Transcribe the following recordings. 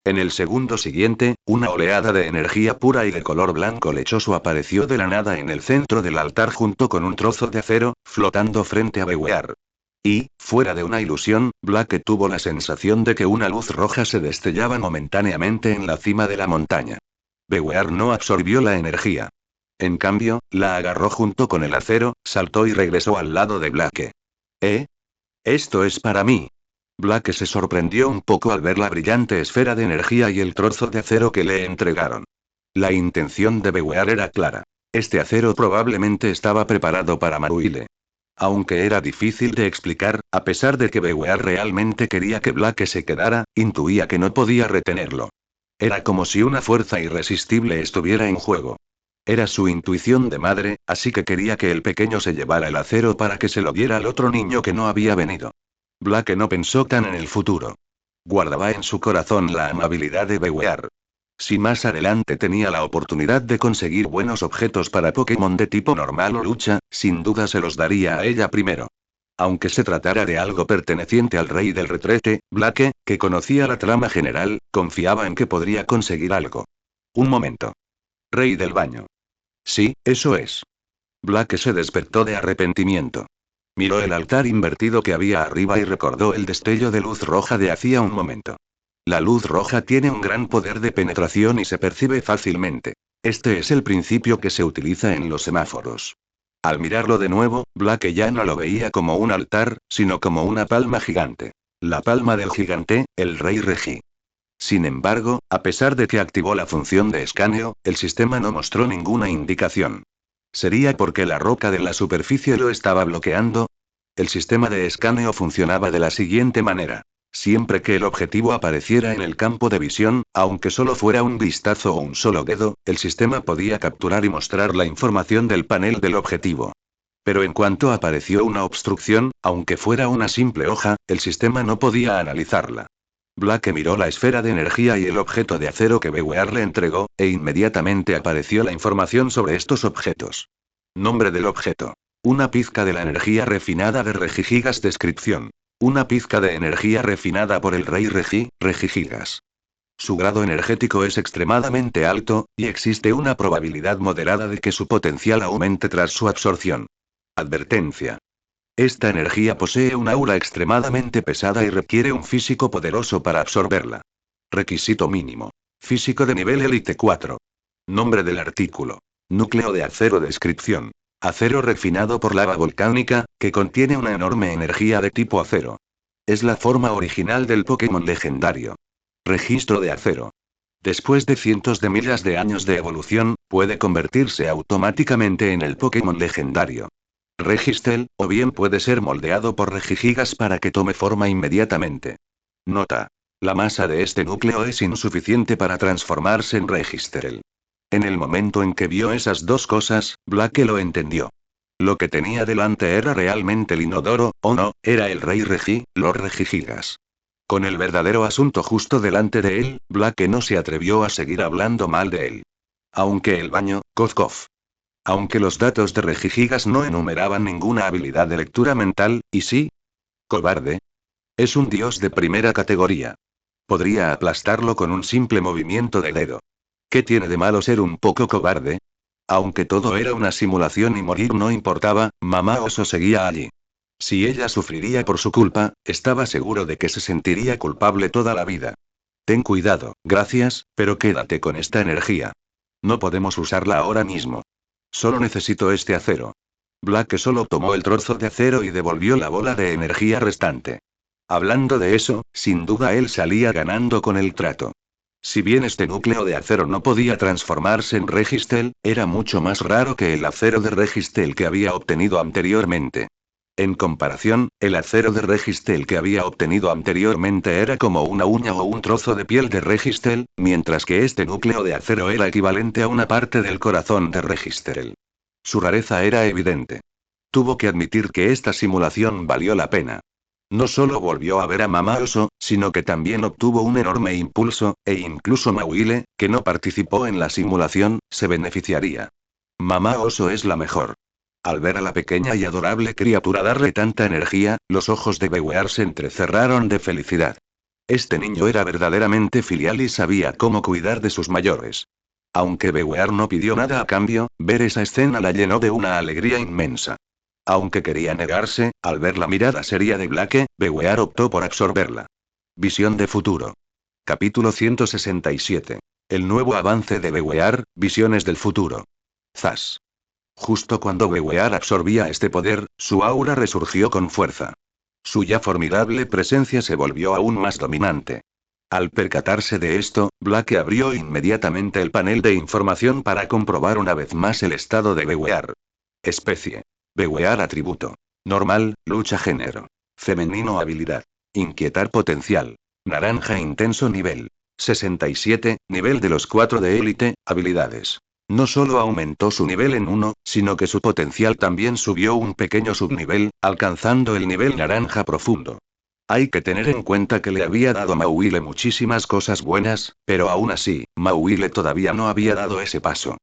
En el segundo siguiente, una oleada de energía pura y de color blanco lechoso apareció de la nada en el centro del altar junto con un trozo de acero, flotando frente a Bewear. Y, fuera de una ilusión, Blake tuvo la sensación de que una luz roja se destellaba momentáneamente en la cima de la montaña. Bewear no absorbió la energía. En cambio, la agarró junto con el acero, saltó y regresó al lado de Blake. ¿Eh? Esto es para mí. Blake se sorprendió un poco al ver la brillante esfera de energía y el trozo de acero que le entregaron. La intención de Bewear era clara. Este acero probablemente estaba preparado para Maruile. Aunque era difícil de explicar, a pesar de que Bewear realmente quería que Blake se quedara, intuía que no podía retenerlo. Era como si una fuerza irresistible estuviera en juego. Era su intuición de madre, así que quería que el pequeño se llevara el acero para que se lo diera al otro niño que no había venido. Blake no pensó tan en el futuro. Guardaba en su corazón la amabilidad de Bewear. Si más adelante tenía la oportunidad de conseguir buenos objetos para Pokémon de tipo normal o lucha, sin duda se los daría a ella primero. Aunque se tratara de algo perteneciente al rey del retrete, Blake, que conocía la trama general, confiaba en que podría conseguir algo. Un momento. Rey del baño. Sí, eso es. Blake se despertó de arrepentimiento. Miró el altar invertido que había arriba y recordó el destello de luz roja de hacía un momento. La luz roja tiene un gran poder de penetración y se percibe fácilmente. Este es el principio que se utiliza en los semáforos. Al mirarlo de nuevo, Blake ya no lo veía como un altar, sino como una palma gigante. La palma del gigante, el rey Regi. Sin embargo, a pesar de que activó la función de escaneo, el sistema no mostró ninguna indicación. ¿Sería porque la roca de la superficie lo estaba bloqueando? El sistema de escaneo funcionaba de la siguiente manera. Siempre que el objetivo apareciera en el campo de visión, aunque solo fuera un vistazo o un solo dedo, el sistema podía capturar y mostrar la información del panel del objetivo. Pero en cuanto apareció una obstrucción, aunque fuera una simple hoja, el sistema no podía analizarla. Blake miró la esfera de energía y el objeto de acero que Bewear le entregó, e inmediatamente apareció la información sobre estos objetos. Nombre del objeto. Una pizca de la energía refinada de Regigigas. Descripción. Una pizca de energía refinada por el rey Regigigas. Su grado energético es extremadamente alto, y existe una probabilidad moderada de que su potencial aumente tras su absorción. Advertencia. Esta energía posee un aura extremadamente pesada y requiere un físico poderoso para absorberla. Requisito mínimo. Físico de nivel élite 4. Nombre del artículo. Núcleo de acero. Descripción. Acero refinado por lava volcánica, que contiene una enorme energía de tipo acero. Es la forma original del Pokémon legendario. Registro de acero. Después de cientos de miles de años de evolución, puede convertirse automáticamente en el Pokémon legendario Registel, o bien puede ser moldeado por Regigigas para que tome forma inmediatamente. Nota. La masa de este núcleo es insuficiente para transformarse en Registel. En el momento en que vio esas dos cosas, Blake lo entendió. Lo que tenía delante era realmente el inodoro, o no, era el rey Lord Regigigas. Con el verdadero asunto justo delante de él, Blake no se atrevió a seguir hablando mal de él. Aunque el baño, cof. Aunque los datos de Regigigas no enumeraban ninguna habilidad de lectura mental, ¿y sí? Cobarde. Es un dios de primera categoría. Podría aplastarlo con un simple movimiento de dedo. ¿Qué tiene de malo ser un poco cobarde? Aunque todo era una simulación y morir no importaba, mamá oso seguía allí. Si ella sufriría por su culpa, estaba seguro de que se sentiría culpable toda la vida. Ten cuidado, gracias, pero quédate con esta energía. No podemos usarla ahora mismo. Solo necesito este acero. Blake solo tomó el trozo de acero y devolvió la bola de energía restante. Hablando de eso, sin duda él salía ganando con el trato. Si bien este núcleo de acero no podía transformarse en Registel, era mucho más raro que el acero de Registel que había obtenido anteriormente. En comparación, el acero de Registel que había obtenido anteriormente era como una uña o un trozo de piel de Registel, mientras que este núcleo de acero era equivalente a una parte del corazón de Registel. Su rareza era evidente. Tuvo que admitir que esta simulación valió la pena. No solo volvió a ver a Mamá Oso, sino que también obtuvo un enorme impulso, e incluso Mauile, que no participó en la simulación, se beneficiaría. Mamá Oso es la mejor. Al ver a la pequeña y adorable criatura darle tanta energía, los ojos de Bewear se entrecerraron de felicidad. Este niño era verdaderamente filial y sabía cómo cuidar de sus mayores. Aunque BWR no pidió nada a cambio, ver esa escena la llenó de una alegría inmensa. Aunque quería negarse, al ver la mirada seria de Blake, BWR optó por absorberla. Visión de futuro. Capítulo 167. El nuevo avance de BWR, visiones del futuro. Zas. Justo cuando BWR absorbía este poder, su aura resurgió con fuerza. Su ya formidable presencia se volvió aún más dominante. Al percatarse de esto, Blake abrió inmediatamente el panel de información para comprobar una vez más el estado de BWR. Especie. BWR atributo. Normal, lucha género. Femenino habilidad. Inquietar potencial. Naranja intenso nivel. 67, nivel de los 4 de élite, habilidades. No solo aumentó su nivel en 1, sino que su potencial también subió un pequeño subnivel, alcanzando el nivel naranja profundo. Hay que tener en cuenta que le había dado a Mauile muchísimas cosas buenas, pero aún así, Mauile todavía no había dado ese paso.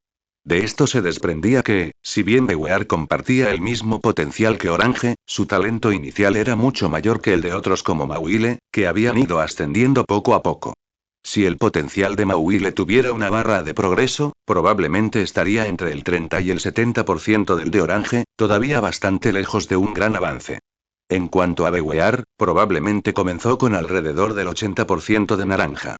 De esto se desprendía que, si bien BWR compartía el mismo potencial que Orange, su talento inicial era mucho mayor que el de otros como Mauile, que habían ido ascendiendo poco a poco. Si el potencial de Mauile tuviera una barra de progreso, probablemente estaría entre el 30 y el 70% del de Orange, todavía bastante lejos de un gran avance. En cuanto a BWR, probablemente comenzó con alrededor del 80% de naranja.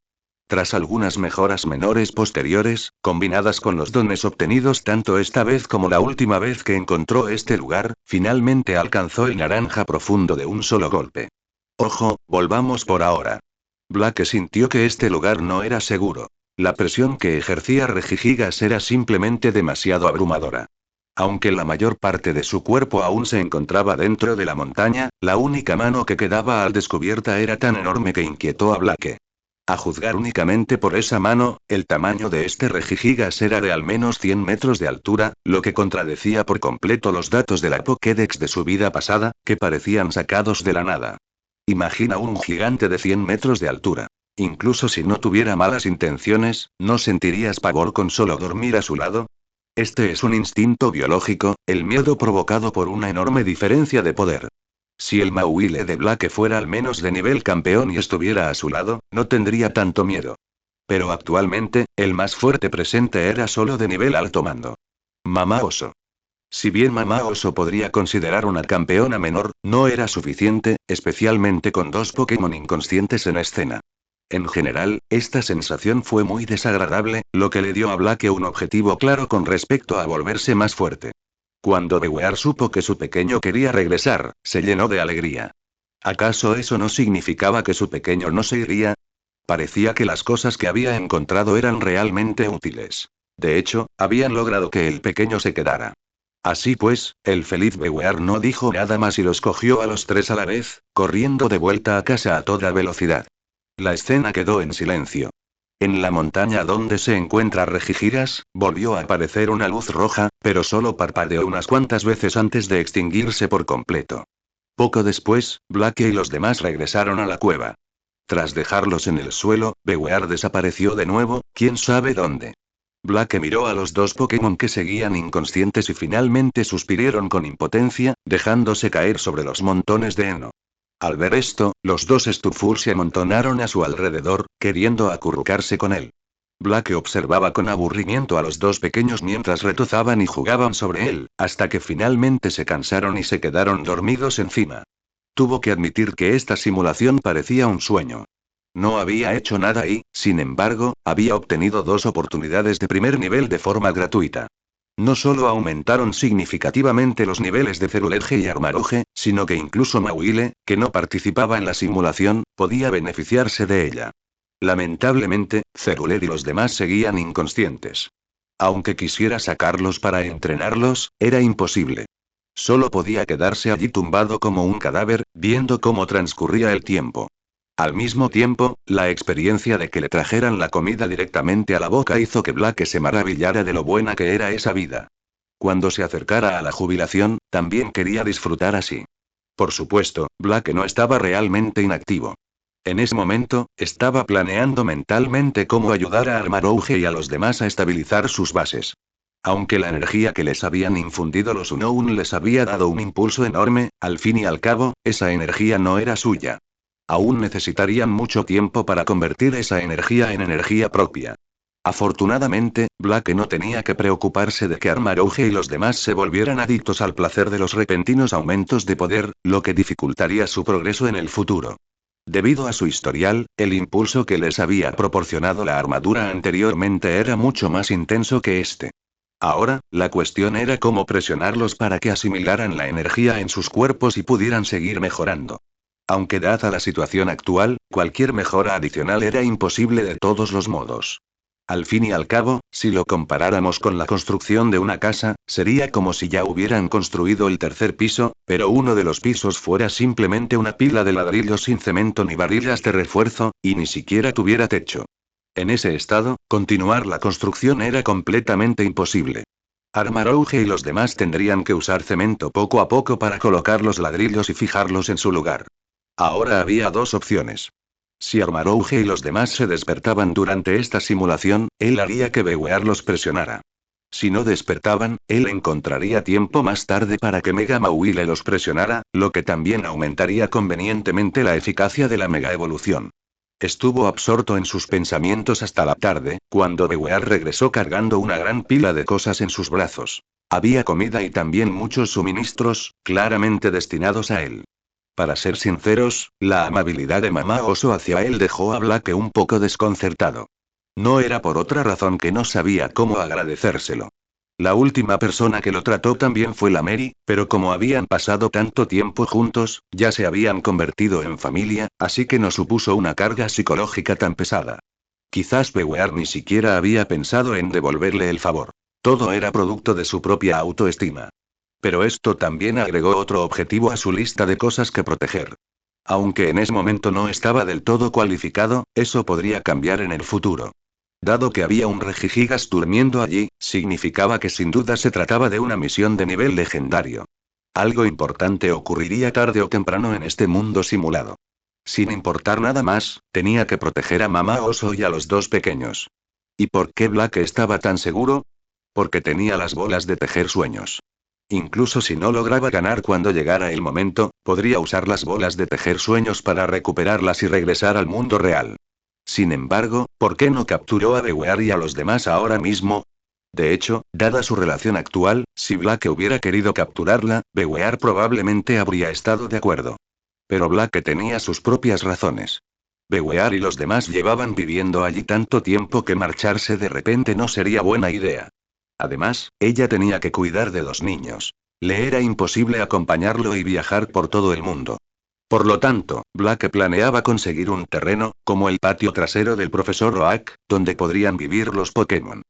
Tras algunas mejoras menores posteriores, combinadas con los dones obtenidos tanto esta vez como la última vez que encontró este lugar, finalmente alcanzó el naranja profundo de un solo golpe. Ojo, volvamos por ahora. Blake sintió que este lugar no era seguro. La presión que ejercía Regigigas era simplemente demasiado abrumadora. Aunque la mayor parte de su cuerpo aún se encontraba dentro de la montaña, la única mano que quedaba al descubierta era tan enorme que inquietó a Blake. A juzgar únicamente por esa mano, el tamaño de este Regigigas era de al menos 100 metros de altura, lo que contradecía por completo los datos de la Pokédex de su vida pasada, que parecían sacados de la nada. Imagina un gigante de 100 metros de altura. Incluso si no tuviera malas intenciones, ¿no sentirías pavor con solo dormir a su lado? Este es un instinto biológico, el miedo provocado por una enorme diferencia de poder. Si el Mauile de Blake fuera al menos de nivel campeón y estuviera a su lado, no tendría tanto miedo. Pero actualmente, el más fuerte presente era solo de nivel alto mando. Mamá Oso. Si bien Mamá Oso podría considerar una campeona menor, no era suficiente, especialmente con dos Pokémon inconscientes en escena. En general, esta sensación fue muy desagradable, lo que le dio a Blake un objetivo claro con respecto a volverse más fuerte. Cuando BWR supo que su pequeño quería regresar, se llenó de alegría. ¿Acaso eso no significaba que su pequeño no se iría? Parecía que las cosas que había encontrado eran realmente útiles. De hecho, habían logrado que el pequeño se quedara. Así pues, el feliz BWR no dijo nada más y los cogió a los tres a la vez, corriendo de vuelta a casa a toda velocidad. La escena quedó en silencio. En la montaña donde se encuentra Regigigas, volvió a aparecer una luz roja, pero solo parpadeó unas cuantas veces antes de extinguirse por completo. Poco después, Blake y los demás regresaron a la cueva. Tras dejarlos en el suelo, BWR desapareció de nuevo, quién sabe dónde. Blake miró a los dos Pokémon que seguían inconscientes y finalmente suspiraron con impotencia, dejándose caer sobre los montones de heno. Al ver esto, los dos Stufur se amontonaron a su alrededor, queriendo acurrucarse con él. Blake observaba con aburrimiento a los dos pequeños mientras retozaban y jugaban sobre él, hasta que finalmente se cansaron y se quedaron dormidos encima. Tuvo que admitir que esta simulación parecía un sueño. No había hecho nada y, sin embargo, había obtenido dos oportunidades de primer nivel de forma gratuita. No solo aumentaron significativamente los niveles de Ceruledge y Armarouge, sino que incluso Mauile, que no participaba en la simulación, podía beneficiarse de ella. Lamentablemente, Ceruledge y los demás seguían inconscientes. Aunque quisiera sacarlos para entrenarlos, era imposible. Solo podía quedarse allí tumbado como un cadáver, viendo cómo transcurría el tiempo. Al mismo tiempo, la experiencia de que le trajeran la comida directamente a la boca hizo que Blake se maravillara de lo buena que era esa vida. Cuando se acercara a la jubilación, también quería disfrutar así. Por supuesto, Blake no estaba realmente inactivo. En ese momento, estaba planeando mentalmente cómo ayudar a Armarouge y a los demás a estabilizar sus bases. Aunque la energía que les habían infundido los Unown les había dado un impulso enorme, al fin y al cabo, esa energía no era suya. Aún necesitarían mucho tiempo para convertir esa energía en energía propia. Afortunadamente, Blake no tenía que preocuparse de que Armarouge y los demás se volvieran adictos al placer de los repentinos aumentos de poder, lo que dificultaría su progreso en el futuro. Debido a su historial, el impulso que les había proporcionado la armadura anteriormente era mucho más intenso que este. Ahora, la cuestión era cómo presionarlos para que asimilaran la energía en sus cuerpos y pudieran seguir mejorando. Aunque dada la situación actual, cualquier mejora adicional era imposible de todos los modos. Al fin y al cabo, si lo comparáramos con la construcción de una casa, sería como si ya hubieran construido el tercer piso, pero uno de los pisos fuera simplemente una pila de ladrillos sin cemento ni varillas de refuerzo, y ni siquiera tuviera techo. En ese estado, continuar la construcción era completamente imposible. Armarouge y los demás tendrían que usar cemento poco a poco para colocar los ladrillos y fijarlos en su lugar. Ahora había dos opciones. Si Armarouge y los demás se despertaban durante esta simulación, él haría que Bewear los presionara. Si no despertaban, él encontraría tiempo más tarde para que Mega Mauile los presionara, lo que también aumentaría convenientemente la eficacia de la Mega Evolución. Estuvo absorto en sus pensamientos hasta la tarde, cuando Bewear regresó cargando una gran pila de cosas en sus brazos. Había comida y también muchos suministros, claramente destinados a él. Para ser sinceros, la amabilidad de Mamá Oso hacia él dejó a Blake un poco desconcertado. No era por otra razón que no sabía cómo agradecérselo. La última persona que lo trató también fue la Mary, pero como habían pasado tanto tiempo juntos, ya se habían convertido en familia, así que no supuso una carga psicológica tan pesada. Quizás Bewear ni siquiera había pensado en devolverle el favor. Todo era producto de su propia autoestima. Pero esto también agregó otro objetivo a su lista de cosas que proteger. Aunque en ese momento no estaba del todo cualificado, eso podría cambiar en el futuro. Dado que había un Regigigas durmiendo allí, significaba que sin duda se trataba de una misión de nivel legendario. Algo importante ocurriría tarde o temprano en este mundo simulado. Sin importar nada más, tenía que proteger a Mamá Oso y a los dos pequeños. ¿Y por qué Blake estaba tan seguro? Porque tenía las bolas de tejer sueños. Incluso si no lograba ganar cuando llegara el momento, podría usar las bolas de tejer sueños para recuperarlas y regresar al mundo real. Sin embargo, ¿por qué no capturó a Bewear y a los demás ahora mismo? De hecho, dada su relación actual, si Blake hubiera querido capturarla, Bewear probablemente habría estado de acuerdo. Pero Blake tenía sus propias razones. Bewear y los demás llevaban viviendo allí tanto tiempo que marcharse de repente no sería buena idea. Además, ella tenía que cuidar de dos niños. Le era imposible acompañarlo y viajar por todo el mundo. Por lo tanto, Blake planeaba conseguir un terreno, como el patio trasero del profesor Oak, donde podrían vivir los Pokémon.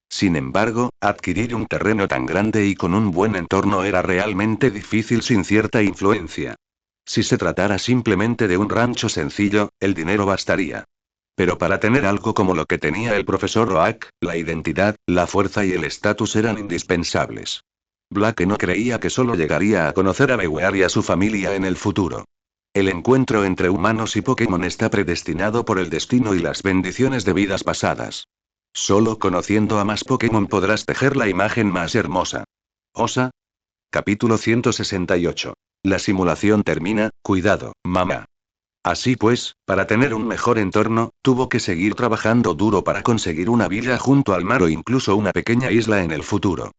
Sin embargo, adquirir un terreno tan grande y con un buen entorno era realmente difícil sin cierta influencia. Si se tratara simplemente de un rancho sencillo, el dinero bastaría. Pero para tener algo como lo que tenía el profesor Oak, la identidad, la fuerza y el estatus eran indispensables. Blake no creía que solo llegaría a conocer a Bewear y a su familia en el futuro. El encuentro entre humanos y Pokémon está predestinado por el destino y las bendiciones de vidas pasadas. Solo conociendo a más Pokémon podrás tejer la imagen más hermosa. Osa. Capítulo 168. La simulación termina, cuidado, mamá. Así pues, para tener un mejor entorno, tuvo que seguir trabajando duro para conseguir una villa junto al mar o incluso una pequeña isla en el futuro.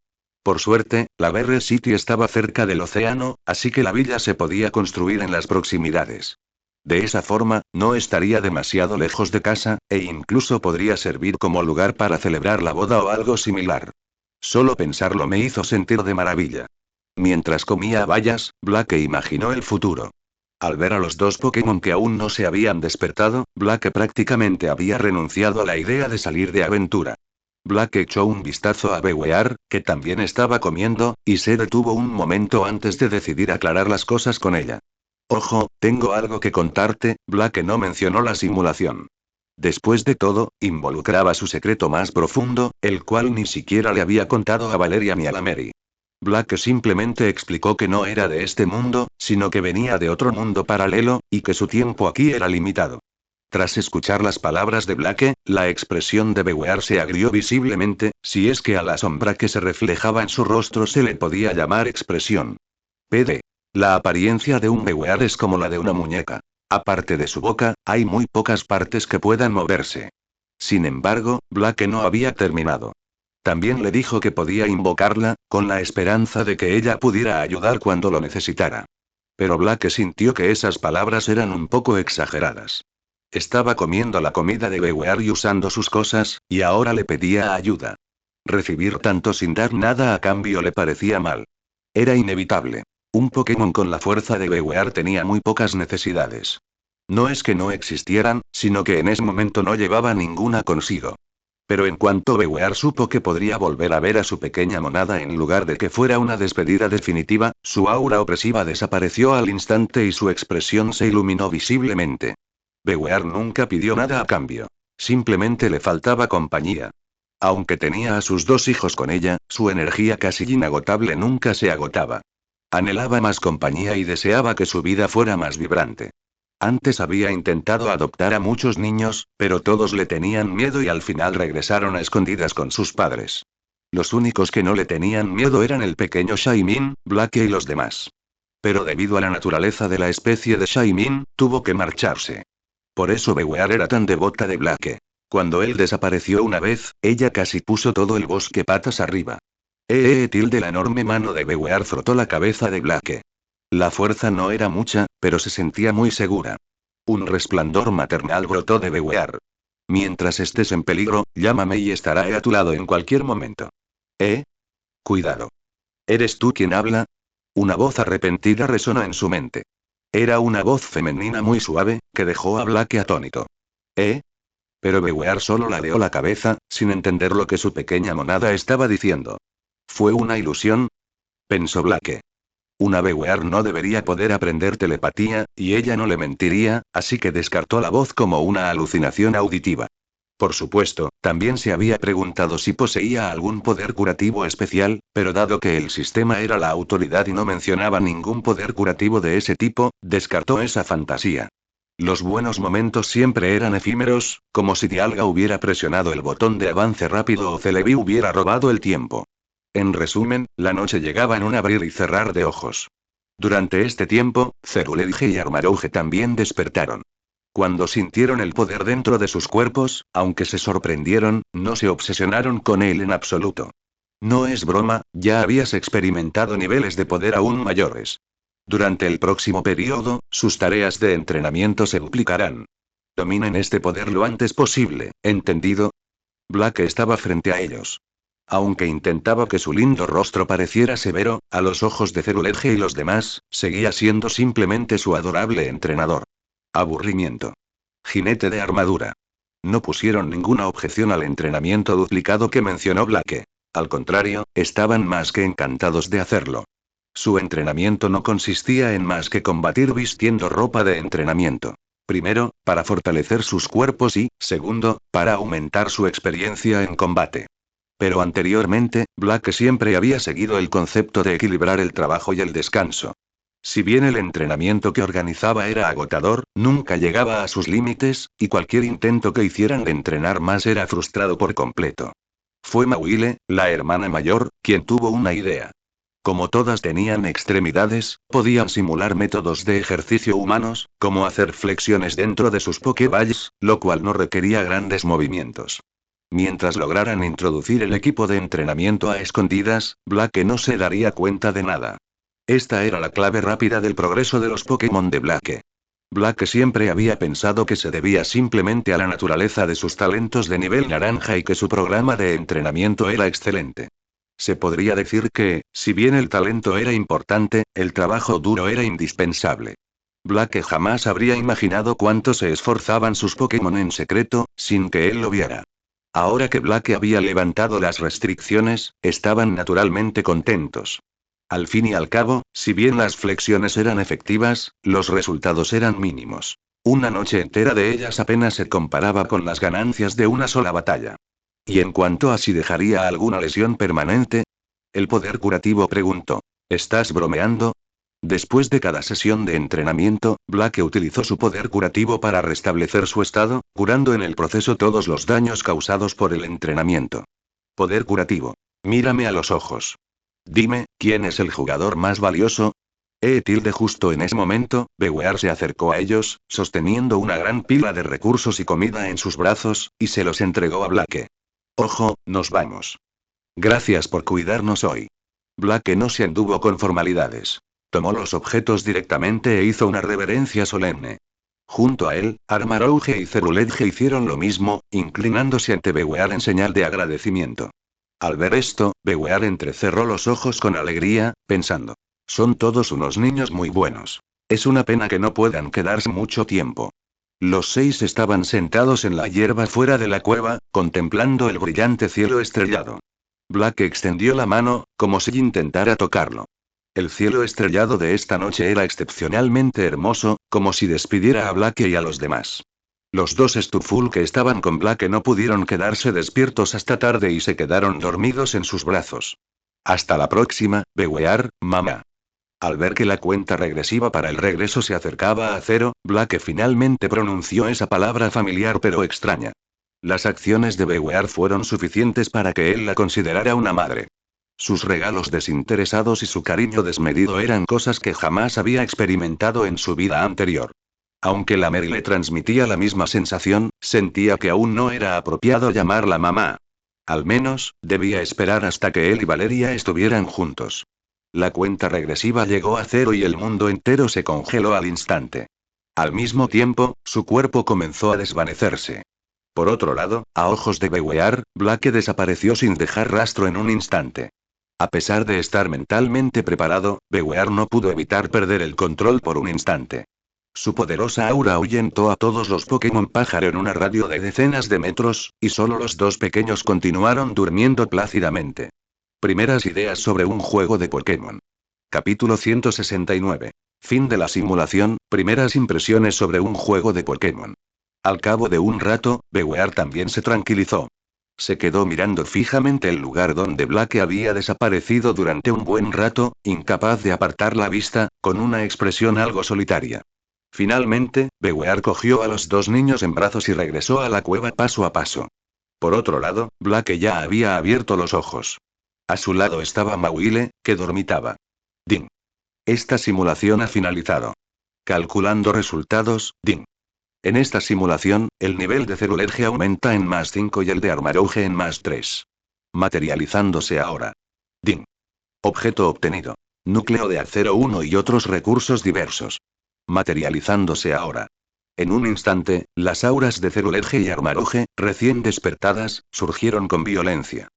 Por suerte, la Berry City estaba cerca del océano, así que la villa se podía construir en las proximidades. De esa forma, no estaría demasiado lejos de casa, e incluso podría servir como lugar para celebrar la boda o algo similar. Solo pensarlo me hizo sentir de maravilla. Mientras comía bayas, Blake imaginó el futuro. Al ver a los dos Pokémon que aún no se habían despertado, Blake prácticamente había renunciado a la idea de salir de aventura. Blake echó un vistazo a Bewear, que también estaba comiendo, y se detuvo un momento antes de decidir aclarar las cosas con ella. Ojo, tengo algo que contarte. Blake no mencionó la simulación. Después de todo, involucraba su secreto más profundo, el cual ni siquiera le había contado a Valeria ni a la Mary. Blake simplemente explicó que no era de este mundo, sino que venía de otro mundo paralelo, y que su tiempo aquí era limitado. Tras escuchar las palabras de Blake, la expresión de Bewear se agrió visiblemente, si es que a la sombra que se reflejaba en su rostro se le podía llamar expresión. La apariencia de un Bewear es como la de una muñeca. Aparte de su boca, hay muy pocas partes que puedan moverse. Sin embargo, Blake no había terminado. También le dijo que podía invocarla, con la esperanza de que ella pudiera ayudar cuando lo necesitara. Pero Blake sintió que esas palabras eran un poco exageradas. Estaba comiendo la comida de Bewear y usando sus cosas, y ahora le pedía ayuda. Recibir tanto sin dar nada a cambio le parecía mal. Era inevitable. Un Pokémon con la fuerza de Bewear tenía muy pocas necesidades. No es que no existieran, sino que en ese momento no llevaba ninguna consigo. Pero en cuanto Bewear supo que podría volver a ver a su pequeña monada en lugar de que fuera una despedida definitiva, su aura opresiva desapareció al instante y su expresión se iluminó visiblemente. Bewear nunca pidió nada a cambio. Simplemente le faltaba compañía. Aunque tenía a sus dos hijos con ella, su energía casi inagotable nunca se agotaba. Anhelaba más compañía y deseaba que su vida fuera más vibrante. Antes había intentado adoptar a muchos niños, pero todos le tenían miedo y al final regresaron a escondidas con sus padres. Los únicos que no le tenían miedo eran el pequeño Shaimin, Blake y los demás. Pero debido a la naturaleza de la especie de Shaimin, tuvo que marcharse. Por eso Bewear era tan devota de Blake. Cuando él desapareció una vez, ella casi puso todo el bosque patas arriba. Tilde la enorme mano de Bewear frotó la cabeza de Blake. La fuerza no era mucha, pero se sentía muy segura. Un resplandor maternal brotó de Bewear. Mientras estés en peligro, llámame y estaré a tu lado en cualquier momento. ¿Eh? Cuidado. ¿Eres tú quien habla? Una voz arrepentida resonó en su mente. Era una voz femenina muy suave, que dejó a Blake atónito. ¿Eh? Pero Bewear solo ladeó la cabeza, sin entender lo que su pequeña monada estaba diciendo. ¿Fue una ilusión? Pensó Blake. Una Bewear no debería poder aprender telepatía, y ella no le mentiría, así que descartó la voz como una alucinación auditiva. Por supuesto, también se había preguntado si poseía algún poder curativo especial, pero dado que el sistema era la autoridad y no mencionaba ningún poder curativo de ese tipo, descartó esa fantasía. Los buenos momentos siempre eran efímeros, como si Dialga hubiera presionado el botón de avance rápido o Celebi hubiera robado el tiempo. En resumen, la noche llegaba en un abrir y cerrar de ojos. Durante este tiempo, Ceruledge y Armarouge también despertaron. Cuando sintieron el poder dentro de sus cuerpos, aunque se sorprendieron, no se obsesionaron con él en absoluto. No es broma, ya habías experimentado niveles de poder aún mayores. Durante el próximo periodo, sus tareas de entrenamiento se duplicarán. Dominen este poder lo antes posible, ¿entendido? Blake estaba frente a ellos. Aunque intentaba que su lindo rostro pareciera severo, a los ojos de Ceruledge y los demás, seguía siendo simplemente su adorable entrenador. Aburrimiento. Jinete de armadura. No pusieron ninguna objeción al entrenamiento duplicado que mencionó Blake. Al contrario, estaban más que encantados de hacerlo. Su entrenamiento no consistía en más que combatir vistiendo ropa de entrenamiento. Primero, para fortalecer sus cuerpos y, segundo, para aumentar su experiencia en combate. Pero anteriormente, Blake siempre había seguido el concepto de equilibrar el trabajo y el descanso. Si bien el entrenamiento que organizaba era agotador, nunca llegaba a sus límites, y cualquier intento que hicieran de entrenar más era frustrado por completo. Fue Mawile, la hermana mayor, quien tuvo una idea. Como todas tenían extremidades, podían simular métodos de ejercicio humanos, como hacer flexiones dentro de sus Pokéballs, lo cual no requería grandes movimientos. Mientras lograran introducir el equipo de entrenamiento a escondidas, Blake no se daría cuenta de nada. Esta era la clave rápida del progreso de los Pokémon de Blake. Blake siempre había pensado que se debía simplemente a la naturaleza de sus talentos de nivel naranja y que su programa de entrenamiento era excelente. Se podría decir que, si bien el talento era importante, el trabajo duro era indispensable. Blake jamás habría imaginado cuánto se esforzaban sus Pokémon en secreto, sin que él lo viera. Ahora que Blake había levantado las restricciones, estaban naturalmente contentos. Al fin y al cabo, si bien las flexiones eran efectivas, los resultados eran mínimos. Una noche entera de ellas apenas se comparaba con las ganancias de una sola batalla. Y en cuanto a si dejaría alguna lesión permanente, el poder curativo preguntó. ¿Estás bromeando? Después de cada sesión de entrenamiento, Blake utilizó su poder curativo para restablecer su estado, curando en el proceso todos los daños causados por el entrenamiento. Poder curativo. Mírame a los ojos. Dime, ¿quién es el jugador más valioso? Tilde justo en ese momento, Bewear se acercó a ellos, sosteniendo una gran pila de recursos y comida en sus brazos, y se los entregó a Blake. Ojo, nos vamos. Gracias por cuidarnos hoy. Blake no se anduvo con formalidades. Tomó los objetos directamente e hizo una reverencia solemne. Junto a él, Armarouge y Ceruledge hicieron lo mismo, inclinándose ante Bewear en señal de agradecimiento. Al ver esto, Bewear entrecerró los ojos con alegría, pensando. Son todos unos niños muy buenos. Es una pena que no puedan quedarse mucho tiempo. Los 6 estaban sentados en la hierba fuera de la cueva, contemplando el brillante cielo estrellado. Blake extendió la mano, como si intentara tocarlo. El cielo estrellado de esta noche era excepcionalmente hermoso, como si despidiera a Blake y a los demás. Los 2 Stuful que estaban con Blake no pudieron quedarse despiertos hasta tarde y se quedaron dormidos en sus brazos. Hasta la próxima, Bewear, mamá. Al ver que la cuenta regresiva para el regreso se acercaba a 0, Blake finalmente pronunció esa palabra familiar pero extraña. Las acciones de Bewear fueron suficientes para que él la considerara una madre. Sus regalos desinteresados y su cariño desmedido eran cosas que jamás había experimentado en su vida anterior. Aunque la Mary le transmitía la misma sensación, sentía que aún no era apropiado llamarla mamá. Al menos, debía esperar hasta que él y Valeria estuvieran juntos. La cuenta regresiva llegó a 0 y el mundo entero se congeló al instante. Al mismo tiempo, su cuerpo comenzó a desvanecerse. Por otro lado, a ojos de Bewear, Blake desapareció sin dejar rastro en un instante. A pesar de estar mentalmente preparado, Bewear no pudo evitar perder el control por un instante. Su poderosa aura ahuyentó a todos los Pokémon pájaro en un radio de decenas de metros, y solo los 2 pequeños continuaron durmiendo plácidamente. Primeras ideas sobre un juego de Pokémon. Capítulo 169. Fin de la simulación, primeras impresiones sobre un juego de Pokémon. Al cabo de un rato, Bewear también se tranquilizó. Se quedó mirando fijamente el lugar donde Blake había desaparecido durante un buen rato, incapaz de apartar la vista, con una expresión algo solitaria. Finalmente, Bewear cogió a los 2 niños en brazos y regresó a la cueva paso a paso. Por otro lado, Blake ya había abierto los ojos. A su lado estaba Mauile, que dormitaba. Ding. Esta simulación ha finalizado. Calculando resultados, Ding. En esta simulación, el nivel de Ceruledge aumenta en +5 y el de Armarouge en +3. Materializándose ahora. Ding. Objeto obtenido. Núcleo de acero 1 y otros recursos diversos. Materializándose ahora. En un instante, las auras de Ceruledge y Armarouge, recién despertadas, surgieron con violencia.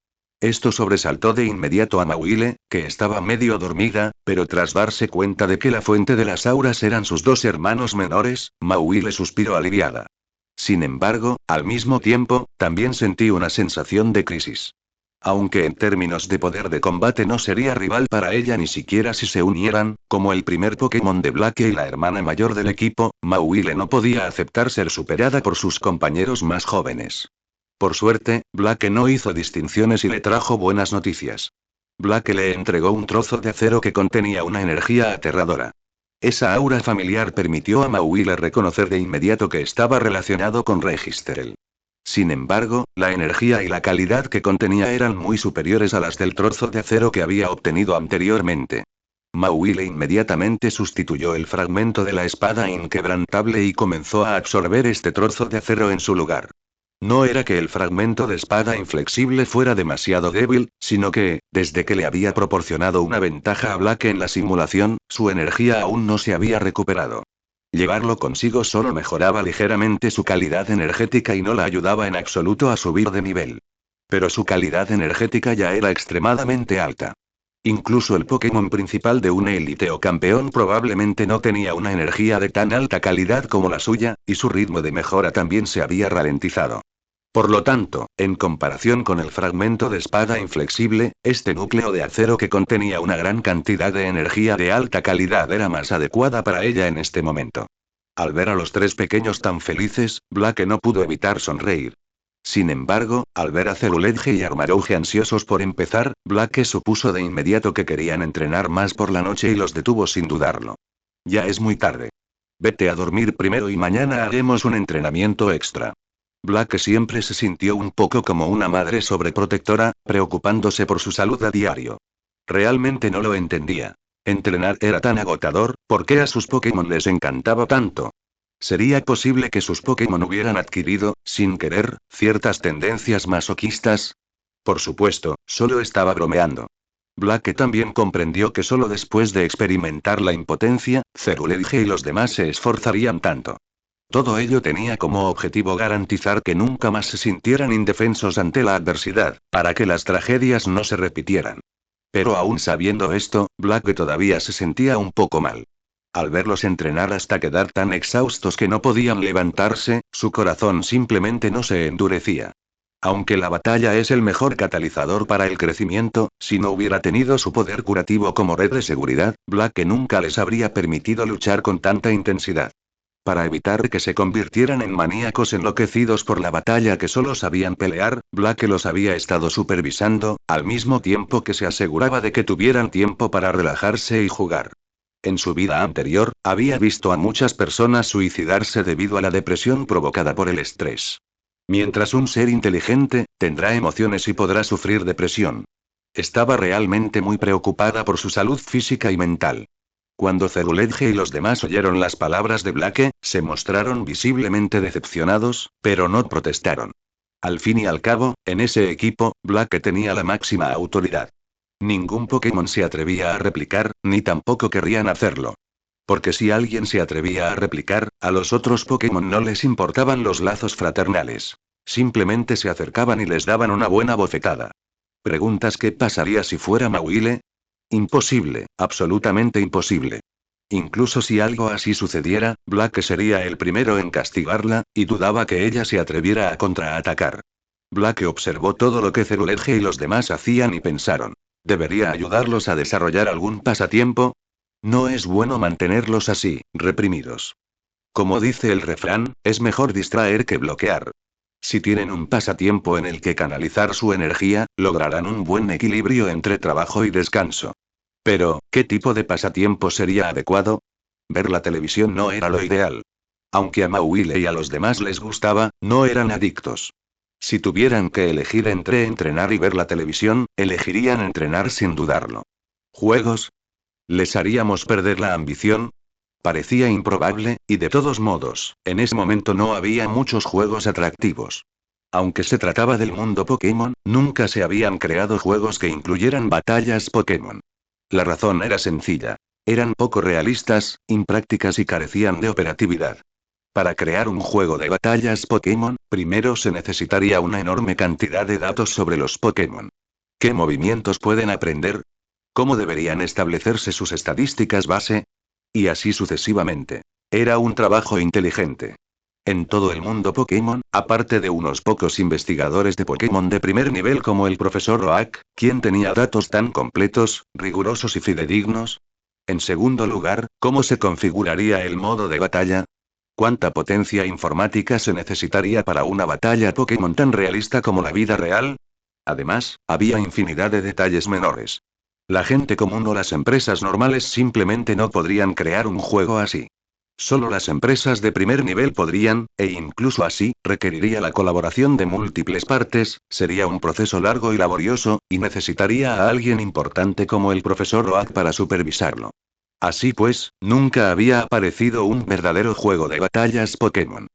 Esto sobresaltó de inmediato a Mauile, que estaba medio dormida, pero tras darse cuenta de que la fuente de las auras eran sus 2 hermanos menores, Mauile suspiró aliviada. Sin embargo, al mismo tiempo, también sentí una sensación de crisis. Aunque en términos de poder de combate no sería rival para ella ni siquiera si se unieran, como el primer Pokémon de Blake y la hermana mayor del equipo, Mauile no podía aceptar ser superada por sus compañeros más jóvenes. Por suerte, Blake no hizo distinciones y le trajo buenas noticias. Blake le entregó un trozo de acero que contenía una energía aterradora. Esa aura familiar permitió a Mauile reconocer de inmediato que estaba relacionado con Registerel. Sin embargo, la energía y la calidad que contenía eran muy superiores a las del trozo de acero que había obtenido anteriormente. Mauile inmediatamente sustituyó el fragmento de la espada inquebrantable y comenzó a absorber este trozo de acero en su lugar. No era que el fragmento de espada inflexible fuera demasiado débil, sino que, desde que le había proporcionado una ventaja a Blake en la simulación, su energía aún no se había recuperado. Llevarlo consigo solo mejoraba ligeramente su calidad energética y no la ayudaba en absoluto a subir de nivel. Pero su calidad energética ya era extremadamente alta. Incluso el Pokémon principal de un élite o campeón probablemente no tenía una energía de tan alta calidad como la suya, y su ritmo de mejora también se había ralentizado. Por lo tanto, en comparación con el fragmento de espada inflexible, este núcleo de acero que contenía una gran cantidad de energía de alta calidad era más adecuada para ella en este momento. Al ver a los 3 pequeños tan felices, Blake no pudo evitar sonreír. Sin embargo, al ver a Ceruledge y Armarouge ansiosos por empezar, Blake supuso de inmediato que querían entrenar más por la noche y los detuvo sin dudarlo. Ya es muy tarde. Vete a dormir primero y mañana haremos un entrenamiento extra. Blake siempre se sintió un poco como una madre sobreprotectora, preocupándose por su salud a diario. Realmente no lo entendía. Entrenar era tan agotador, ¿por qué a sus Pokémon les encantaba tanto? ¿Sería posible que sus Pokémon hubieran adquirido, sin querer, ciertas tendencias masoquistas? Por supuesto, solo estaba bromeando. Blake también comprendió que solo después de experimentar la impotencia, Ceruledge y los demás se esforzarían tanto. Todo ello tenía como objetivo garantizar que nunca más se sintieran indefensos ante la adversidad, para que las tragedias no se repitieran. Pero aún sabiendo esto, Blake todavía se sentía un poco mal. Al verlos entrenar hasta quedar tan exhaustos que no podían levantarse, su corazón simplemente no se endurecía. Aunque la batalla es el mejor catalizador para el crecimiento, si no hubiera tenido su poder curativo como red de seguridad, Blake nunca les habría permitido luchar con tanta intensidad. Para evitar que se convirtieran en maníacos enloquecidos por la batalla que solo sabían pelear, Blake los había estado supervisando, al mismo tiempo que se aseguraba de que tuvieran tiempo para relajarse y jugar. En su vida anterior, había visto a muchas personas suicidarse debido a la depresión provocada por el estrés. Mientras un ser inteligente, tendrá emociones y podrá sufrir depresión. Estaba realmente muy preocupada por su salud física y mental. Cuando Ceruledge y los demás oyeron las palabras de Blake, se mostraron visiblemente decepcionados, pero no protestaron. Al fin y al cabo, en ese equipo, Blake tenía la máxima autoridad. Ningún Pokémon se atrevía a replicar, ni tampoco querrían hacerlo. Porque si alguien se atrevía a replicar, a los otros Pokémon no les importaban los lazos fraternales. Simplemente se acercaban y les daban una buena bofetada. ¿Preguntas qué pasaría si fuera Mawile? Imposible, absolutamente imposible. Incluso si algo así sucediera, Blake sería el primero en castigarla, y dudaba que ella se atreviera a contraatacar. Blake observó todo lo que Ceruledge y los demás hacían y pensaron. ¿Debería ayudarlos a desarrollar algún pasatiempo? No es bueno mantenerlos así, reprimidos. Como dice el refrán, es mejor distraer que bloquear. Si tienen un pasatiempo en el que canalizar su energía, lograrán un buen equilibrio entre trabajo y descanso. Pero, ¿qué tipo de pasatiempo sería adecuado? Ver la televisión no era lo ideal. Aunque a Mauile y a los demás les gustaba, no eran adictos. Si tuvieran que elegir entre entrenar y ver la televisión, elegirían entrenar sin dudarlo. ¿Juegos? ¿Les haríamos perder la ambición? Parecía improbable, y de todos modos, en ese momento no había muchos juegos atractivos. Aunque se trataba del mundo Pokémon, nunca se habían creado juegos que incluyeran batallas Pokémon. La razón era sencilla. Eran poco realistas, imprácticas y carecían de operatividad. Para crear un juego de batallas Pokémon, primero se necesitaría una enorme cantidad de datos sobre los Pokémon. ¿Qué movimientos pueden aprender? ¿Cómo deberían establecerse sus estadísticas base? Y así sucesivamente. Era un trabajo inteligente. En todo el mundo Pokémon, aparte de unos pocos investigadores de Pokémon de primer nivel como el profesor Oak, ¿quién tenía datos tan completos, rigurosos y fidedignos? En segundo lugar, ¿cómo se configuraría el modo de batalla? ¿Cuánta potencia informática se necesitaría para una batalla Pokémon tan realista como la vida real? Además, había infinidad de detalles menores. La gente común o las empresas normales simplemente no podrían crear un juego así. Solo las empresas de primer nivel podrían, e incluso así, requeriría la colaboración de múltiples partes, sería un proceso largo y laborioso, y necesitaría a alguien importante como el profesor Oak para supervisarlo. Así pues, nunca había aparecido un verdadero juego de batallas Pokémon.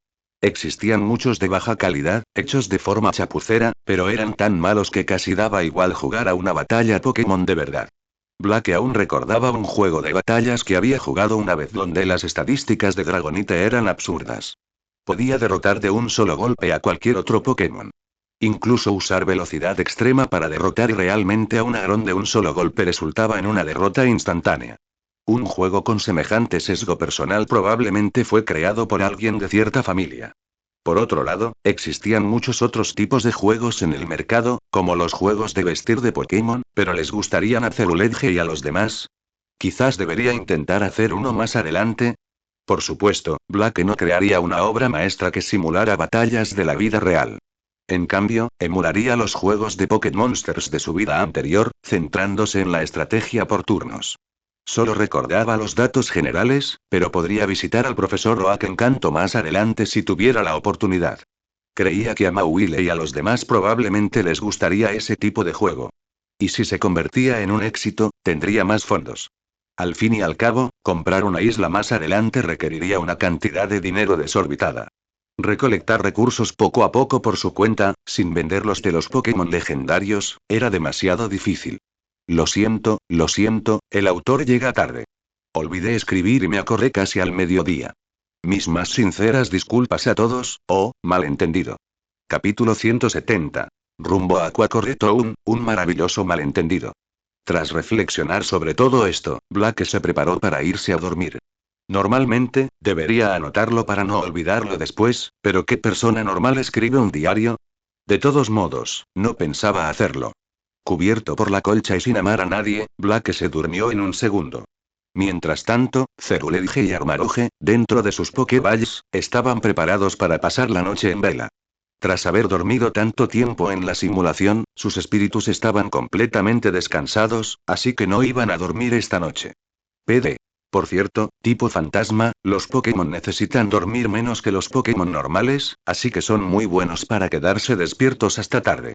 Existían muchos de baja calidad, hechos de forma chapucera, pero eran tan malos que casi daba igual jugar a una batalla Pokémon de verdad. Blake aún recordaba un juego de batallas que había jugado una vez donde las estadísticas de Dragonite eran absurdas. Podía derrotar de un solo golpe a cualquier otro Pokémon. Incluso usar velocidad extrema para derrotar realmente a un Aggron de un solo golpe resultaba en una derrota instantánea. Un juego con semejante sesgo personal probablemente fue creado por alguien de cierta familia. Por otro lado, existían muchos otros tipos de juegos en el mercado, como los juegos de vestir de Pokémon, pero ¿les gustarían a Ceruledge y a los demás? Quizás debería intentar hacer uno más adelante. Por supuesto, Blake no crearía una obra maestra que simulara batallas de la vida real. En cambio, emularía los juegos de Pocket Monsters de su vida anterior, centrándose en la estrategia por turnos. Solo recordaba los datos generales, pero podría visitar al profesor Oak en Kanto más adelante si tuviera la oportunidad. Creía que a Mauile y a los demás probablemente les gustaría ese tipo de juego. Y si se convertía en un éxito, tendría más fondos. Al fin y al cabo, comprar una isla más adelante requeriría una cantidad de dinero desorbitada. Recolectar recursos poco a poco por su cuenta, sin vender los de los Pokémon legendarios, era demasiado difícil. Lo siento, el autor llega tarde. Olvidé escribir y me acordé casi al mediodía. Mis más sinceras disculpas a todos, malentendido. Capítulo 170. Rumbo a Aquacore Town, un maravilloso malentendido. Tras reflexionar sobre todo esto, Blake se preparó para irse a dormir. Normalmente, debería anotarlo para no olvidarlo después, pero ¿qué persona normal escribe un diario? De todos modos, no pensaba hacerlo. Cubierto por la colcha y sin amar a nadie, Blake se durmió en un segundo. Mientras tanto, Ceruledge y Armarouge, dentro de sus Pokéballs, estaban preparados para pasar la noche en vela. Tras haber dormido tanto tiempo en la simulación, sus espíritus estaban completamente descansados, así que no iban a dormir esta noche. PD. Por cierto, tipo fantasma, los Pokémon necesitan dormir menos que los Pokémon normales, así que son muy buenos para quedarse despiertos hasta tarde.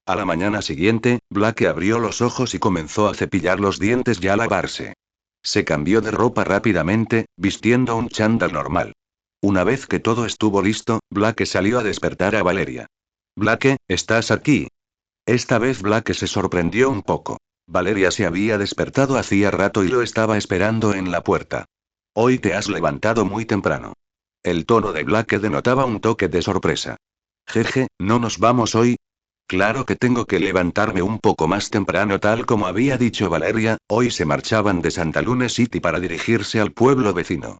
A la mañana siguiente, Blake abrió los ojos y comenzó a cepillar los dientes y a lavarse. Se cambió de ropa rápidamente, vistiendo un chándal normal. Una vez que todo estuvo listo, Blake salió a despertar a Valeria. Blake, ¿estás aquí? Esta vez Blake se sorprendió un poco. Valeria se había despertado hacía rato y lo estaba esperando en la puerta. Hoy te has levantado muy temprano. El tono de Blake denotaba un toque de sorpresa. Jeje, ¿no nos vamos hoy? Claro que tengo que levantarme un poco más temprano tal como había dicho Valeria, hoy se marchaban de Santa Lune City para dirigirse al pueblo vecino.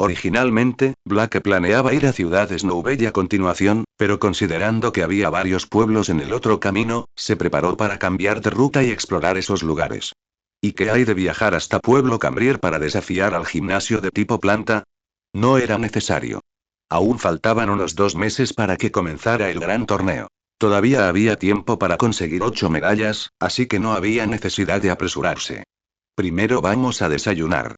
Originalmente, Blake planeaba ir a Ciudad Snowbell a continuación, pero considerando que había varios pueblos en el otro camino, se preparó para cambiar de ruta y explorar esos lugares. ¿Y qué hay de viajar hasta Pueblo Cambrier para desafiar al gimnasio de tipo planta? No era necesario. Aún faltaban unos 2 meses para que comenzara el gran torneo. Todavía había tiempo para conseguir 8 medallas, así que no había necesidad de apresurarse. Primero vamos a desayunar.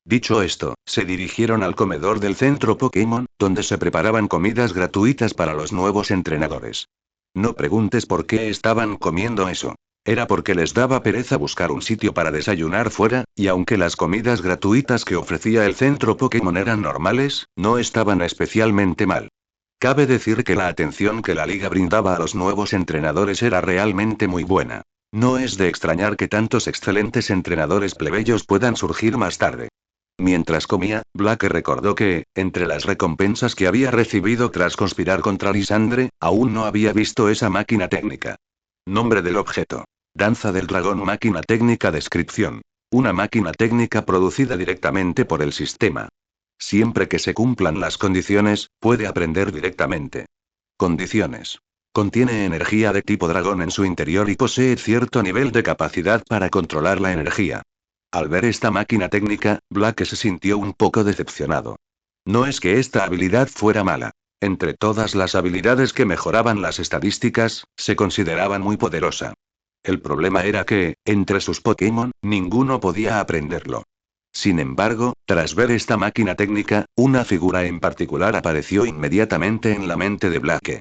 Dicho esto, se dirigieron al comedor del centro Pokémon, donde se preparaban comidas gratuitas para los nuevos entrenadores. No preguntes por qué estaban comiendo eso. Era porque les daba pereza buscar un sitio para desayunar fuera, y aunque las comidas gratuitas que ofrecía el centro Pokémon eran normales, no estaban especialmente mal. Cabe decir que la atención que la liga brindaba a los nuevos entrenadores era realmente muy buena. No es de extrañar que tantos excelentes entrenadores plebeyos puedan surgir más tarde. Mientras comía, Blake recordó que, entre las recompensas que había recibido tras conspirar contra Lisandre, aún no había visto esa máquina técnica. Nombre del objeto. Danza del dragón. Máquina técnica. Descripción. Una máquina técnica producida directamente por el sistema. Siempre que se cumplan las condiciones, puede aprender directamente. Condiciones. Contiene energía de tipo dragón en su interior y posee cierto nivel de capacidad para controlar la energía. Al ver esta máquina técnica, Blake se sintió un poco decepcionado. No es que esta habilidad fuera mala. Entre todas las habilidades que mejoraban las estadísticas, se consideraba muy poderosa. El problema era que, entre sus Pokémon, ninguno podía aprenderlo. Sin embargo, tras ver esta máquina técnica, una figura en particular apareció inmediatamente en la mente de Blake.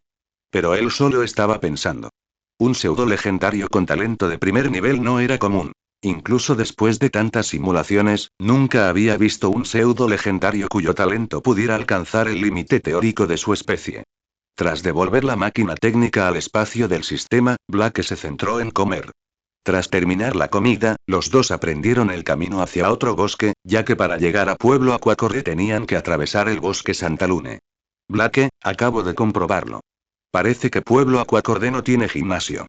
Pero él solo estaba pensando. Un pseudo legendario con talento de primer nivel no era común. Incluso después de tantas simulaciones, nunca había visto un pseudo legendario cuyo talento pudiera alcanzar el límite teórico de su especie. Tras devolver la máquina técnica al espacio del sistema, Blake se centró en comer. Tras terminar la comida, los dos aprendieron el camino hacia otro bosque, ya que para llegar a Pueblo Aquacore tenían que atravesar el bosque Santa Lune. Blake, acabo de comprobarlo. Parece que Pueblo Aquacore no tiene gimnasio.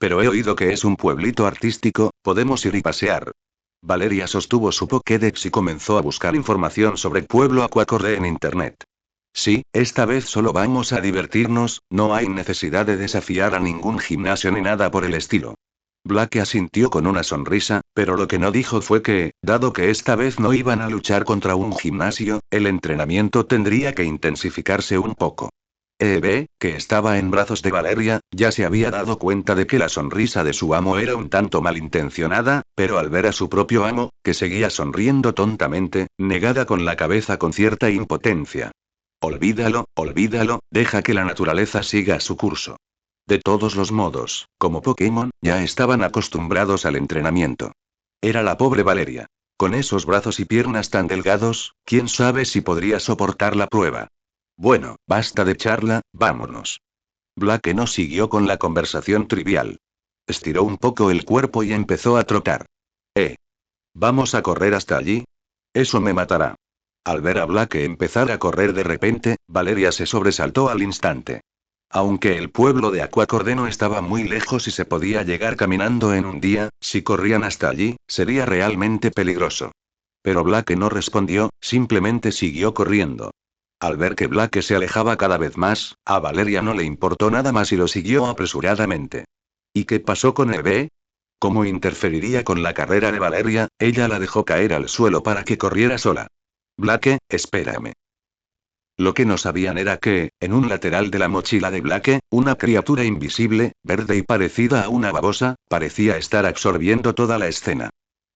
Pero he oído que es un pueblito artístico, podemos ir y pasear. Valeria sostuvo su Pokédex y comenzó a buscar información sobre Pueblo Aquacore en internet. Sí, esta vez solo vamos a divertirnos, no hay necesidad de desafiar a ningún gimnasio ni nada por el estilo. Blake asintió con una sonrisa, pero lo que no dijo fue que, dado que esta vez no iban a luchar contra un gimnasio, el entrenamiento tendría que intensificarse un poco. Que estaba en brazos de Valeria, ya se había dado cuenta de que la sonrisa de su amo era un tanto malintencionada, pero al ver a su propio amo, que seguía sonriendo tontamente, negada con la cabeza con cierta impotencia. Olvídalo, deja que la naturaleza siga su curso. De todos los modos, como Pokémon, ya estaban acostumbrados al entrenamiento. Era la pobre Valeria. Con esos brazos y piernas tan delgados, quién sabe si podría soportar la prueba. Bueno, basta de charla, vámonos. Blake no siguió con la conversación trivial. Estiró un poco el cuerpo y empezó a trotar. ¿Vamos a correr hasta allí? Eso me matará. Al ver a Blake empezar a correr de repente, Valeria se sobresaltó al instante. Aunque el pueblo de Aquacordeno estaba muy lejos y se podía llegar caminando en un día, si corrían hasta allí, sería realmente peligroso. Pero Blake no respondió, simplemente siguió corriendo. Al ver que Blake se alejaba cada vez más, a Valeria no le importó nada más y lo siguió apresuradamente. ¿Y qué pasó con el bebé? ¿Cómo interferiría con la carrera de Valeria? Ella la dejó caer al suelo para que corriera sola. Blake, espérame. Lo que no sabían era que, en un lateral de la mochila de Blake, una criatura invisible, verde y parecida a una babosa, parecía estar absorbiendo toda la escena.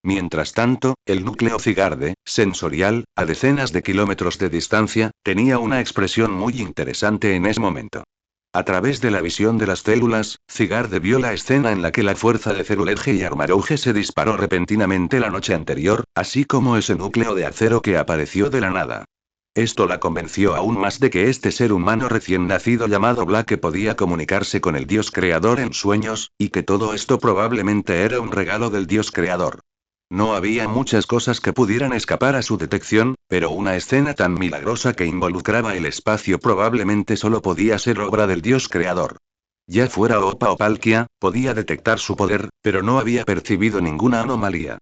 Mientras tanto, el núcleo Cigarde, sensorial, a decenas de kilómetros de distancia, tenía una expresión muy interesante en ese momento. A través de la visión de las células, Cigarde vio la escena en la que la fuerza de Ceruledge y Armarouge se disparó repentinamente la noche anterior, así como ese núcleo de acero que apareció de la nada. Esto la convenció aún más de que este ser humano recién nacido llamado Blake podía comunicarse con el dios creador en sueños, y que todo esto probablemente era un regalo del dios creador. No había muchas cosas que pudieran escapar a su detección, pero una escena tan milagrosa que involucraba el espacio probablemente solo podía ser obra del dios creador. Ya fuera Opa o Palkia, podía detectar su poder, pero no había percibido ninguna anomalía.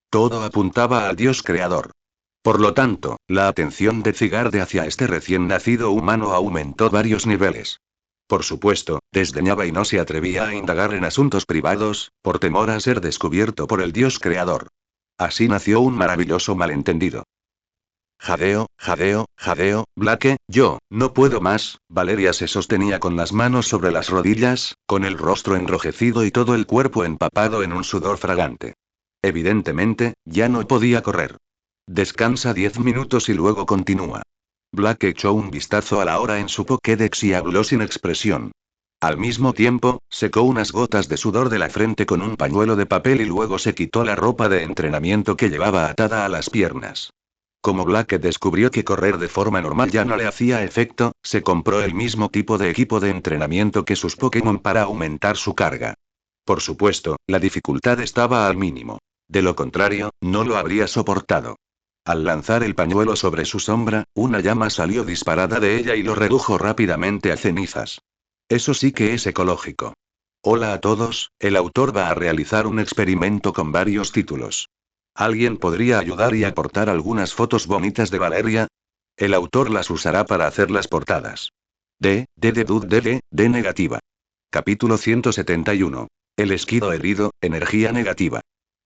Todo apuntaba al dios creador. Por lo tanto, la atención de Cigarde hacia este recién nacido humano aumentó varios niveles. Por supuesto, desdeñaba y no se atrevía a indagar en asuntos privados, por temor a ser descubierto por el dios creador. Así nació un maravilloso malentendido. Jadeo, jadeo, jadeo, Blake, yo, no puedo más. Valeria se sostenía con las manos sobre las rodillas, con el rostro enrojecido y todo el cuerpo empapado en un sudor fragante. Evidentemente, ya no podía correr. Descansa 10 minutos y luego continúa. Blake echó un vistazo a la hora en su Pokédex y habló sin expresión. Al mismo tiempo, secó unas gotas de sudor de la frente con un pañuelo de papel y luego se quitó la ropa de entrenamiento que llevaba atada a las piernas. Como Blake descubrió que correr de forma normal ya no le hacía efecto, se compró el mismo tipo de equipo de entrenamiento que sus Pokémon para aumentar su carga. Por supuesto, la dificultad estaba al mínimo. De lo contrario, no lo habría soportado. Al lanzar el pañuelo sobre su sombra, una llama salió disparada de ella y lo redujo rápidamente a cenizas. Eso sí que es ecológico. Hola a todos, el autor va a realizar un experimento con varios títulos. ¿Alguien podría ayudar y aportar algunas fotos bonitas de Valeria? El autor las usará para hacer las portadas. D negativa. Capítulo 171. El esquido herido, energía negativa.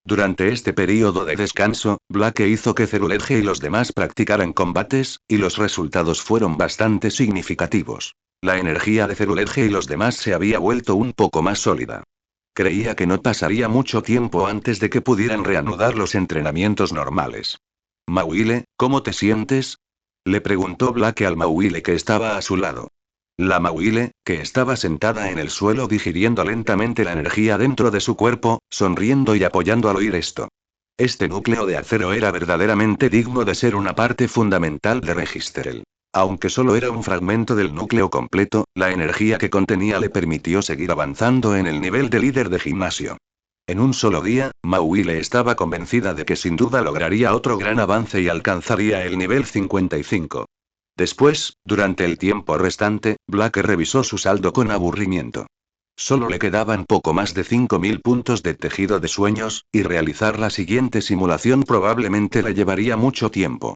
Durante este período de descanso, Blake hizo que Ceruledge y los demás practicaran combates, y los resultados fueron bastante significativos. La energía de Ceruledge y los demás se había vuelto un poco más sólida. Creía que no pasaría mucho tiempo antes de que pudieran reanudar los entrenamientos normales. Mauile, ¿cómo te sientes? Le preguntó Blake al Mauile que estaba a su lado. La Mauile, que estaba sentada en el suelo digiriendo lentamente la energía dentro de su cuerpo, sonriendo y apoyando al oír esto. Este núcleo de acero era verdaderamente digno de ser una parte fundamental de Registerel. Aunque solo era un fragmento del núcleo completo, la energía que contenía le permitió seguir avanzando en el nivel de líder de gimnasio. En un solo día, Mauile estaba convencida de que sin duda lograría otro gran avance y alcanzaría el nivel 55. Después, durante el tiempo restante, Blake revisó su saldo con aburrimiento. Solo le quedaban poco más de 5000 puntos de tejido de sueños, y realizar la siguiente simulación probablemente le llevaría mucho tiempo.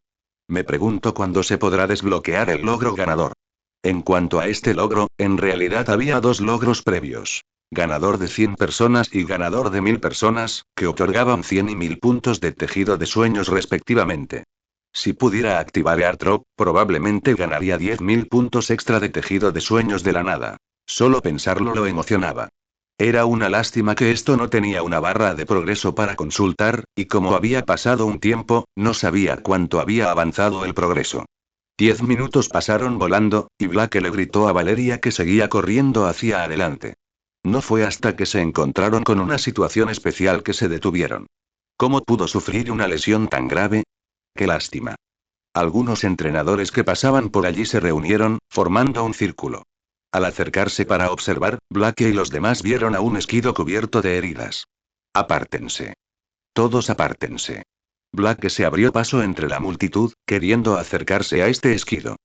Me pregunto cuándo se podrá desbloquear el logro ganador. En cuanto a este logro, en realidad había dos logros previos. Ganador de 100 personas y ganador de 1000 personas, que otorgaban 100 y 1000 puntos de tejido de sueños respectivamente. Si pudiera activar Airdrop, probablemente ganaría 10.000 puntos extra de tejido de sueños de la nada. Solo pensarlo lo emocionaba. Era una lástima que esto no tenía una barra de progreso para consultar, y como había pasado un tiempo, no sabía cuánto había avanzado el progreso. 10 minutos pasaron volando, y Blake le gritó a Valeria que seguía corriendo hacia adelante. No fue hasta que se encontraron con una situación especial que se detuvieron. ¿Cómo pudo sufrir una lesión tan grave? ¡Qué lástima! Algunos entrenadores que pasaban por allí se reunieron, formando un círculo. Al acercarse para observar, Blake y los demás vieron a un esquido cubierto de heridas. Apártense. Todos apártense. Blake se abrió paso entre la multitud, queriendo acercarse a este esquido.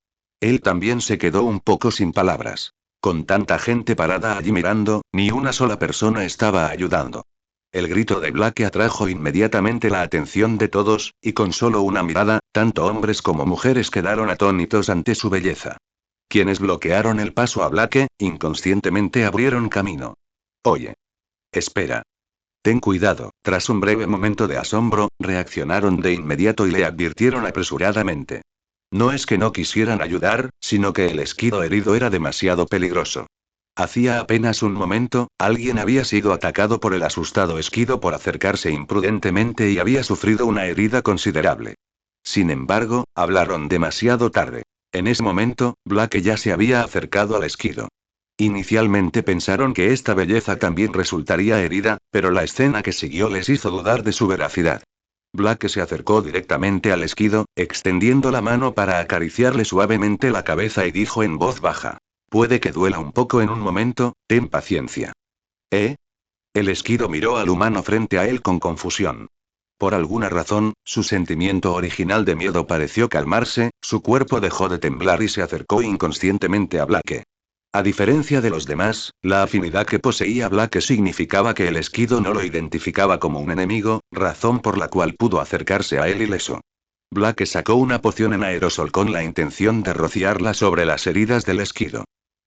Él también se quedó un poco sin palabras. Con tanta gente parada allí mirando, ni una sola persona estaba ayudando. El grito de Blake atrajo inmediatamente la atención de todos, y con solo una mirada, tanto hombres como mujeres quedaron atónitos ante su belleza. Quienes bloquearon el paso a Blake, inconscientemente abrieron camino. Oye. Espera. Ten cuidado. Tras un breve momento de asombro, reaccionaron de inmediato y le advirtieron apresuradamente. No es que no quisieran ayudar, sino que el esquido herido era demasiado peligroso. Hacía apenas un momento, alguien había sido atacado por el asustado esquido por acercarse imprudentemente y había sufrido una herida considerable. Sin embargo, hablaron demasiado tarde. En ese momento, Blake ya se había acercado al esquido. Inicialmente pensaron que esta belleza también resultaría herida, pero la escena que siguió les hizo dudar de su veracidad. Blake se acercó directamente al esquido, extendiendo la mano para acariciarle suavemente la cabeza y dijo en voz baja. Puede que duela un poco en un momento, ten paciencia. ¿Eh? El esquido miró al humano frente a él con confusión. Por alguna razón, su sentimiento original de miedo pareció calmarse, su cuerpo dejó de temblar y se acercó inconscientemente a Blake. A diferencia de los demás, la afinidad que poseía Blake significaba que el esquido no lo identificaba como un enemigo, razón por la cual pudo acercarse a él ileso. Blake sacó una poción en aerosol con la intención de rociarla sobre las heridas del esquido.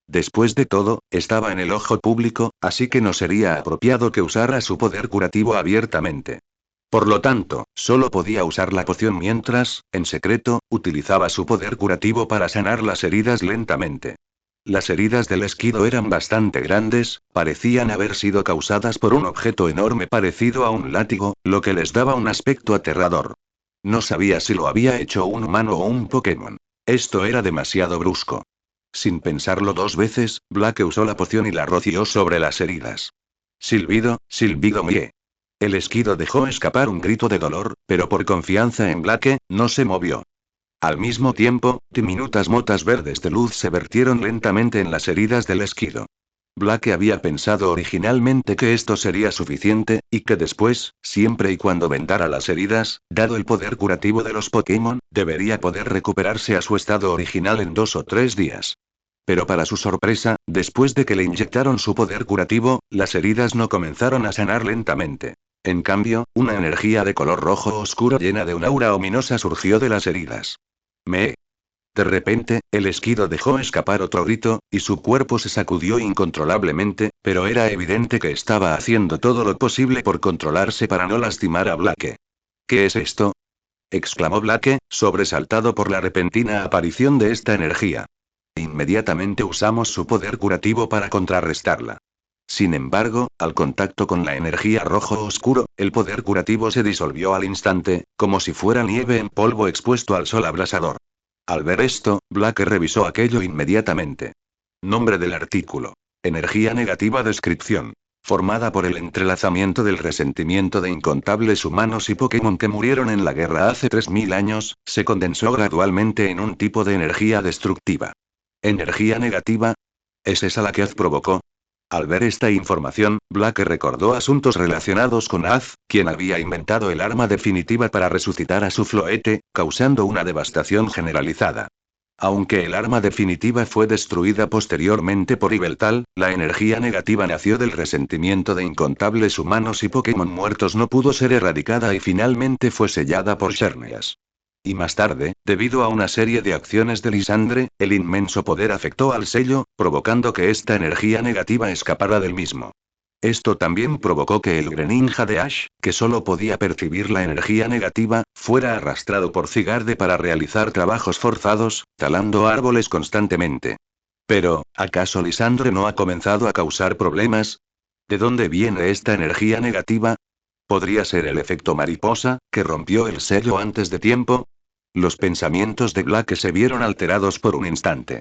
Después de todo, estaba en el ojo público, así que no sería apropiado que usara su poder curativo abiertamente. Por lo tanto, solo podía usar la poción mientras, en secreto, utilizaba su poder curativo para sanar las heridas lentamente. Las heridas del esquido eran bastante grandes, parecían haber sido causadas por un objeto enorme parecido a un látigo, lo que les daba un aspecto aterrador. No sabía si lo había hecho un humano o un Pokémon. Esto era demasiado brusco. Sin pensarlo dos veces, Blake usó la poción y la roció sobre las heridas. Silbido, silbido mie. El esquido dejó escapar un grito de dolor, pero por confianza en Blake, no se movió. Al mismo tiempo, diminutas motas verdes de luz se vertieron lentamente en las heridas del esquido. Blake había pensado originalmente que esto sería suficiente, y que después, siempre y cuando vendara las heridas, dado el poder curativo de los Pokémon, debería poder recuperarse a su estado original en 2 o 3 días. Pero para su sorpresa, después de que le inyectaron su poder curativo, las heridas no comenzaron a sanar lentamente. En cambio, una energía de color rojo oscuro llena de un aura ominosa surgió de las heridas. Me. De repente, el esquido dejó escapar otro grito, y su cuerpo se sacudió incontrolablemente, pero era evidente que estaba haciendo todo lo posible por controlarse para no lastimar a Blake. ¿Qué es esto? Exclamó Blake, sobresaltado por la repentina aparición de esta energía. Inmediatamente usamos su poder curativo para contrarrestarla. Sin embargo, al contacto con la energía rojo oscuro, el poder curativo se disolvió al instante, como si fuera nieve en polvo expuesto al sol abrasador. Al ver esto, Blake revisó aquello inmediatamente. Nombre del artículo. Energía negativa descripción. Formada por el entrelazamiento del resentimiento de incontables humanos y Pokémon que murieron en la guerra hace 3000 años, se condensó gradualmente en un tipo de energía destructiva. ¿Energía negativa? ¿Es esa la que Az provocó? Al ver esta información, Blake recordó asuntos relacionados con Az, quien había inventado el arma definitiva para resucitar a su Floete, causando una devastación generalizada. Aunque el arma definitiva fue destruida posteriormente por Yveltal, la energía negativa nació del resentimiento de incontables humanos y Pokémon muertos no pudo ser erradicada y finalmente fue sellada por Xerneas. Y más tarde, debido a una serie de acciones de Lysandre, el inmenso poder afectó al sello, provocando que esta energía negativa escapara del mismo. Esto también provocó que el Greninja de Ash, que solo podía percibir la energía negativa, fuera arrastrado por Zygarde para realizar trabajos forzados, talando árboles constantemente. Pero, ¿acaso Lysandre no ha comenzado a causar problemas? ¿De dónde viene esta energía negativa? ¿Podría ser el efecto mariposa, que rompió el sello antes de tiempo? Los pensamientos de Blake se vieron alterados por un instante.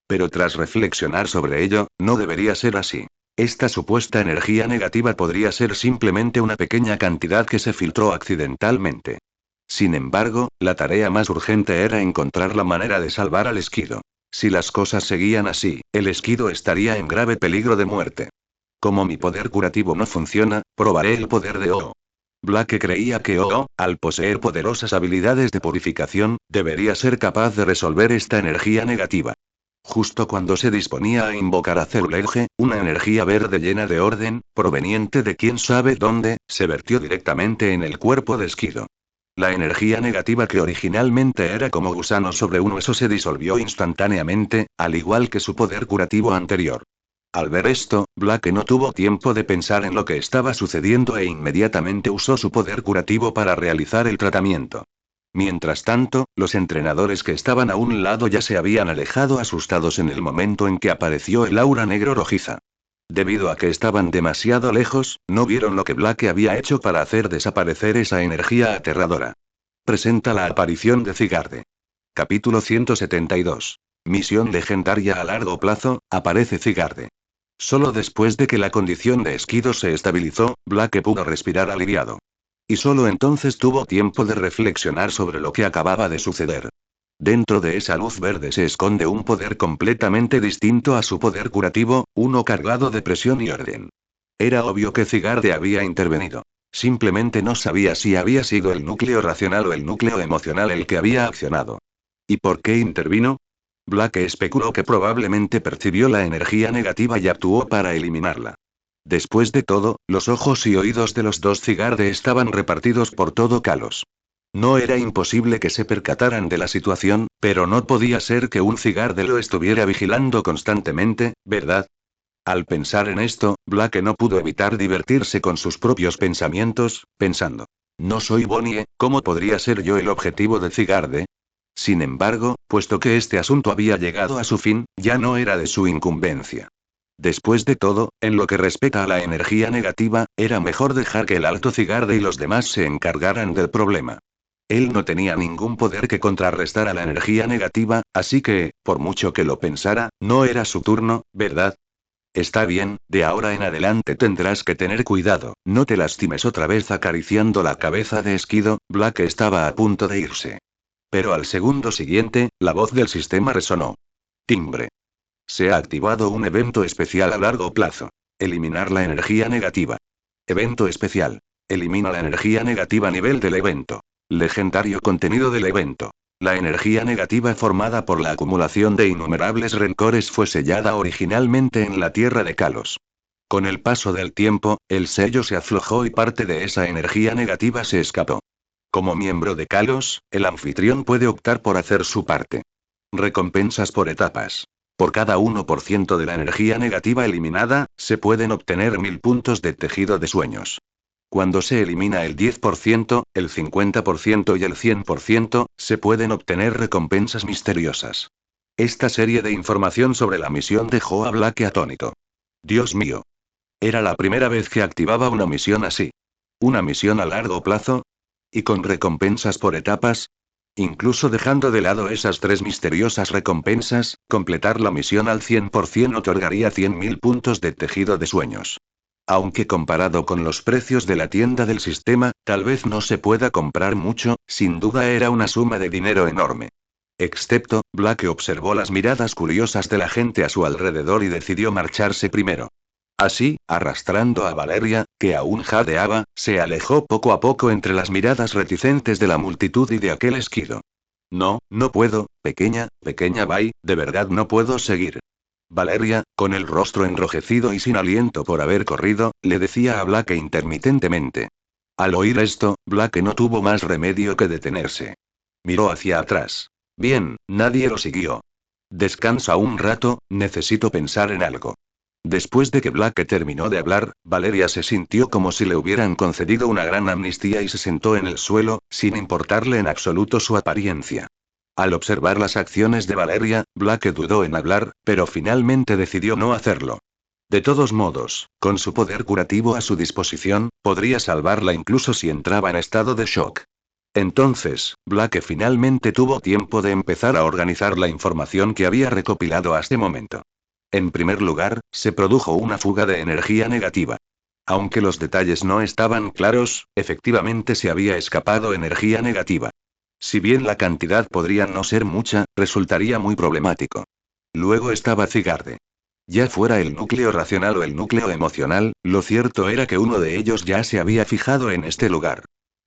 Pero tras reflexionar sobre ello, no debería ser así. Esta supuesta energía negativa podría ser simplemente una pequeña cantidad que se filtró accidentalmente. Sin embargo, la tarea más urgente era encontrar la manera de salvar al esquido. Si las cosas seguían así, el esquido estaría en grave peligro de muerte. Como mi poder curativo no funciona, probaré el poder de O. Blake creía que O, al poseer poderosas habilidades de purificación, debería ser capaz de resolver esta energía negativa. Justo cuando se disponía a invocar a Ceruleje, una energía verde llena de orden, proveniente de quién sabe dónde, se vertió directamente en el cuerpo de Esquido. La energía negativa que originalmente era como gusano sobre un hueso se disolvió instantáneamente, al igual que su poder curativo anterior. Al ver esto, Blake no tuvo tiempo de pensar en lo que estaba sucediendo e inmediatamente usó su poder curativo para realizar el tratamiento. Mientras tanto, los entrenadores que estaban a un lado ya se habían alejado asustados en el momento en que apareció el aura negro rojiza. Debido a que estaban demasiado lejos, no vieron lo que Blake había hecho para hacer desaparecer esa energía aterradora. Presenta la aparición de Cigarde. Capítulo 172. Misión legendaria a largo plazo, aparece Cigarde. Solo después de que la condición de Esquido se estabilizó, Blake pudo respirar aliviado. Y solo entonces tuvo tiempo de reflexionar sobre lo que acababa de suceder. Dentro de esa luz verde se esconde un poder completamente distinto a su poder curativo, uno cargado de presión y orden. Era obvio que Cigarde había intervenido. Simplemente no sabía si había sido el núcleo racional o el núcleo emocional el que había accionado. ¿Y por qué intervino? Blake especuló que probablemente percibió la energía negativa y actuó para eliminarla. Después de todo, los ojos y oídos de los dos Cigarde estaban repartidos por todo Kalos. No era imposible que se percataran de la situación, pero no podía ser que un Cigarde lo estuviera vigilando constantemente, ¿verdad? Al pensar en esto, Blake no pudo evitar divertirse con sus propios pensamientos, pensando. No soy Bonnie, ¿cómo podría ser yo el objetivo de Cigarde? Sin embargo, puesto que este asunto había llegado a su fin, ya no era de su incumbencia. Después de todo, en lo que respecta a la energía negativa, era mejor dejar que el Alto Cigarde y los demás se encargaran del problema. Él no tenía ningún poder que contrarrestar a la energía negativa, así que, por mucho que lo pensara, no era su turno, ¿verdad? Está bien, de ahora en adelante tendrás que tener cuidado, no te lastimes otra vez. Acariciando la cabeza de Esquido, Blake estaba a punto de irse. Pero al segundo siguiente, la voz del sistema resonó. Timbre. Se ha activado un evento especial a largo plazo. Eliminar la energía negativa. Evento especial. Elimina la energía negativa. Nivel del evento. Legendario contenido del evento. La energía negativa formada por la acumulación de innumerables rencores fue sellada originalmente en la tierra de Kalos. Con el paso del tiempo, el sello se aflojó y parte de esa energía negativa se escapó. Como miembro de Kalos, el anfitrión puede optar por hacer su parte. Recompensas por etapas. Por cada 1% de la energía negativa eliminada, se pueden obtener 1000 puntos de tejido de sueños. Cuando se elimina el 10%, el 50% y el 100%, se pueden obtener recompensas misteriosas. Esta serie de información sobre la misión dejó a Blake atónito. Dios mío. Era la primera vez que activaba una misión así. ¿Una misión a largo plazo? ¿Y con recompensas por etapas? Incluso dejando de lado esas 3 misteriosas recompensas, completar la misión al 100% otorgaría 100.000 puntos de tejido de sueños. Aunque comparado con los precios de la tienda del sistema, tal vez no se pueda comprar mucho, sin duda era una suma de dinero enorme. Excepto, Blake observó las miradas curiosas de la gente a su alrededor y decidió marcharse primero. Así, arrastrando a Valeria, que aún jadeaba, se alejó poco a poco entre las miradas reticentes de la multitud y de aquel Esquido. No, no puedo, pequeña Bai, de verdad no puedo seguir. Valeria, con el rostro enrojecido y sin aliento por haber corrido, le decía a Blake intermitentemente. Al oír esto, Blake no tuvo más remedio que detenerse. Miró hacia atrás. Bien, nadie lo siguió. Descansa un rato, necesito pensar en algo. Después de que Blake terminó de hablar, Valeria se sintió como si le hubieran concedido una gran amnistía y se sentó en el suelo, sin importarle en absoluto su apariencia. Al observar las acciones de Valeria, Blake dudó en hablar, pero finalmente decidió no hacerlo. De todos modos, con su poder curativo a su disposición, podría salvarla incluso si entraba en estado de shock. Entonces, Blake finalmente tuvo tiempo de empezar a organizar la información que había recopilado hasta el momento. En primer lugar, se produjo una fuga de energía negativa. Aunque los detalles no estaban claros, efectivamente se había escapado energía negativa. Si bien la cantidad podría no ser mucha, resultaría muy problemático. Luego estaba Cigarde. Ya fuera el núcleo racional o el núcleo emocional, lo cierto era que uno de ellos ya se había fijado en este lugar.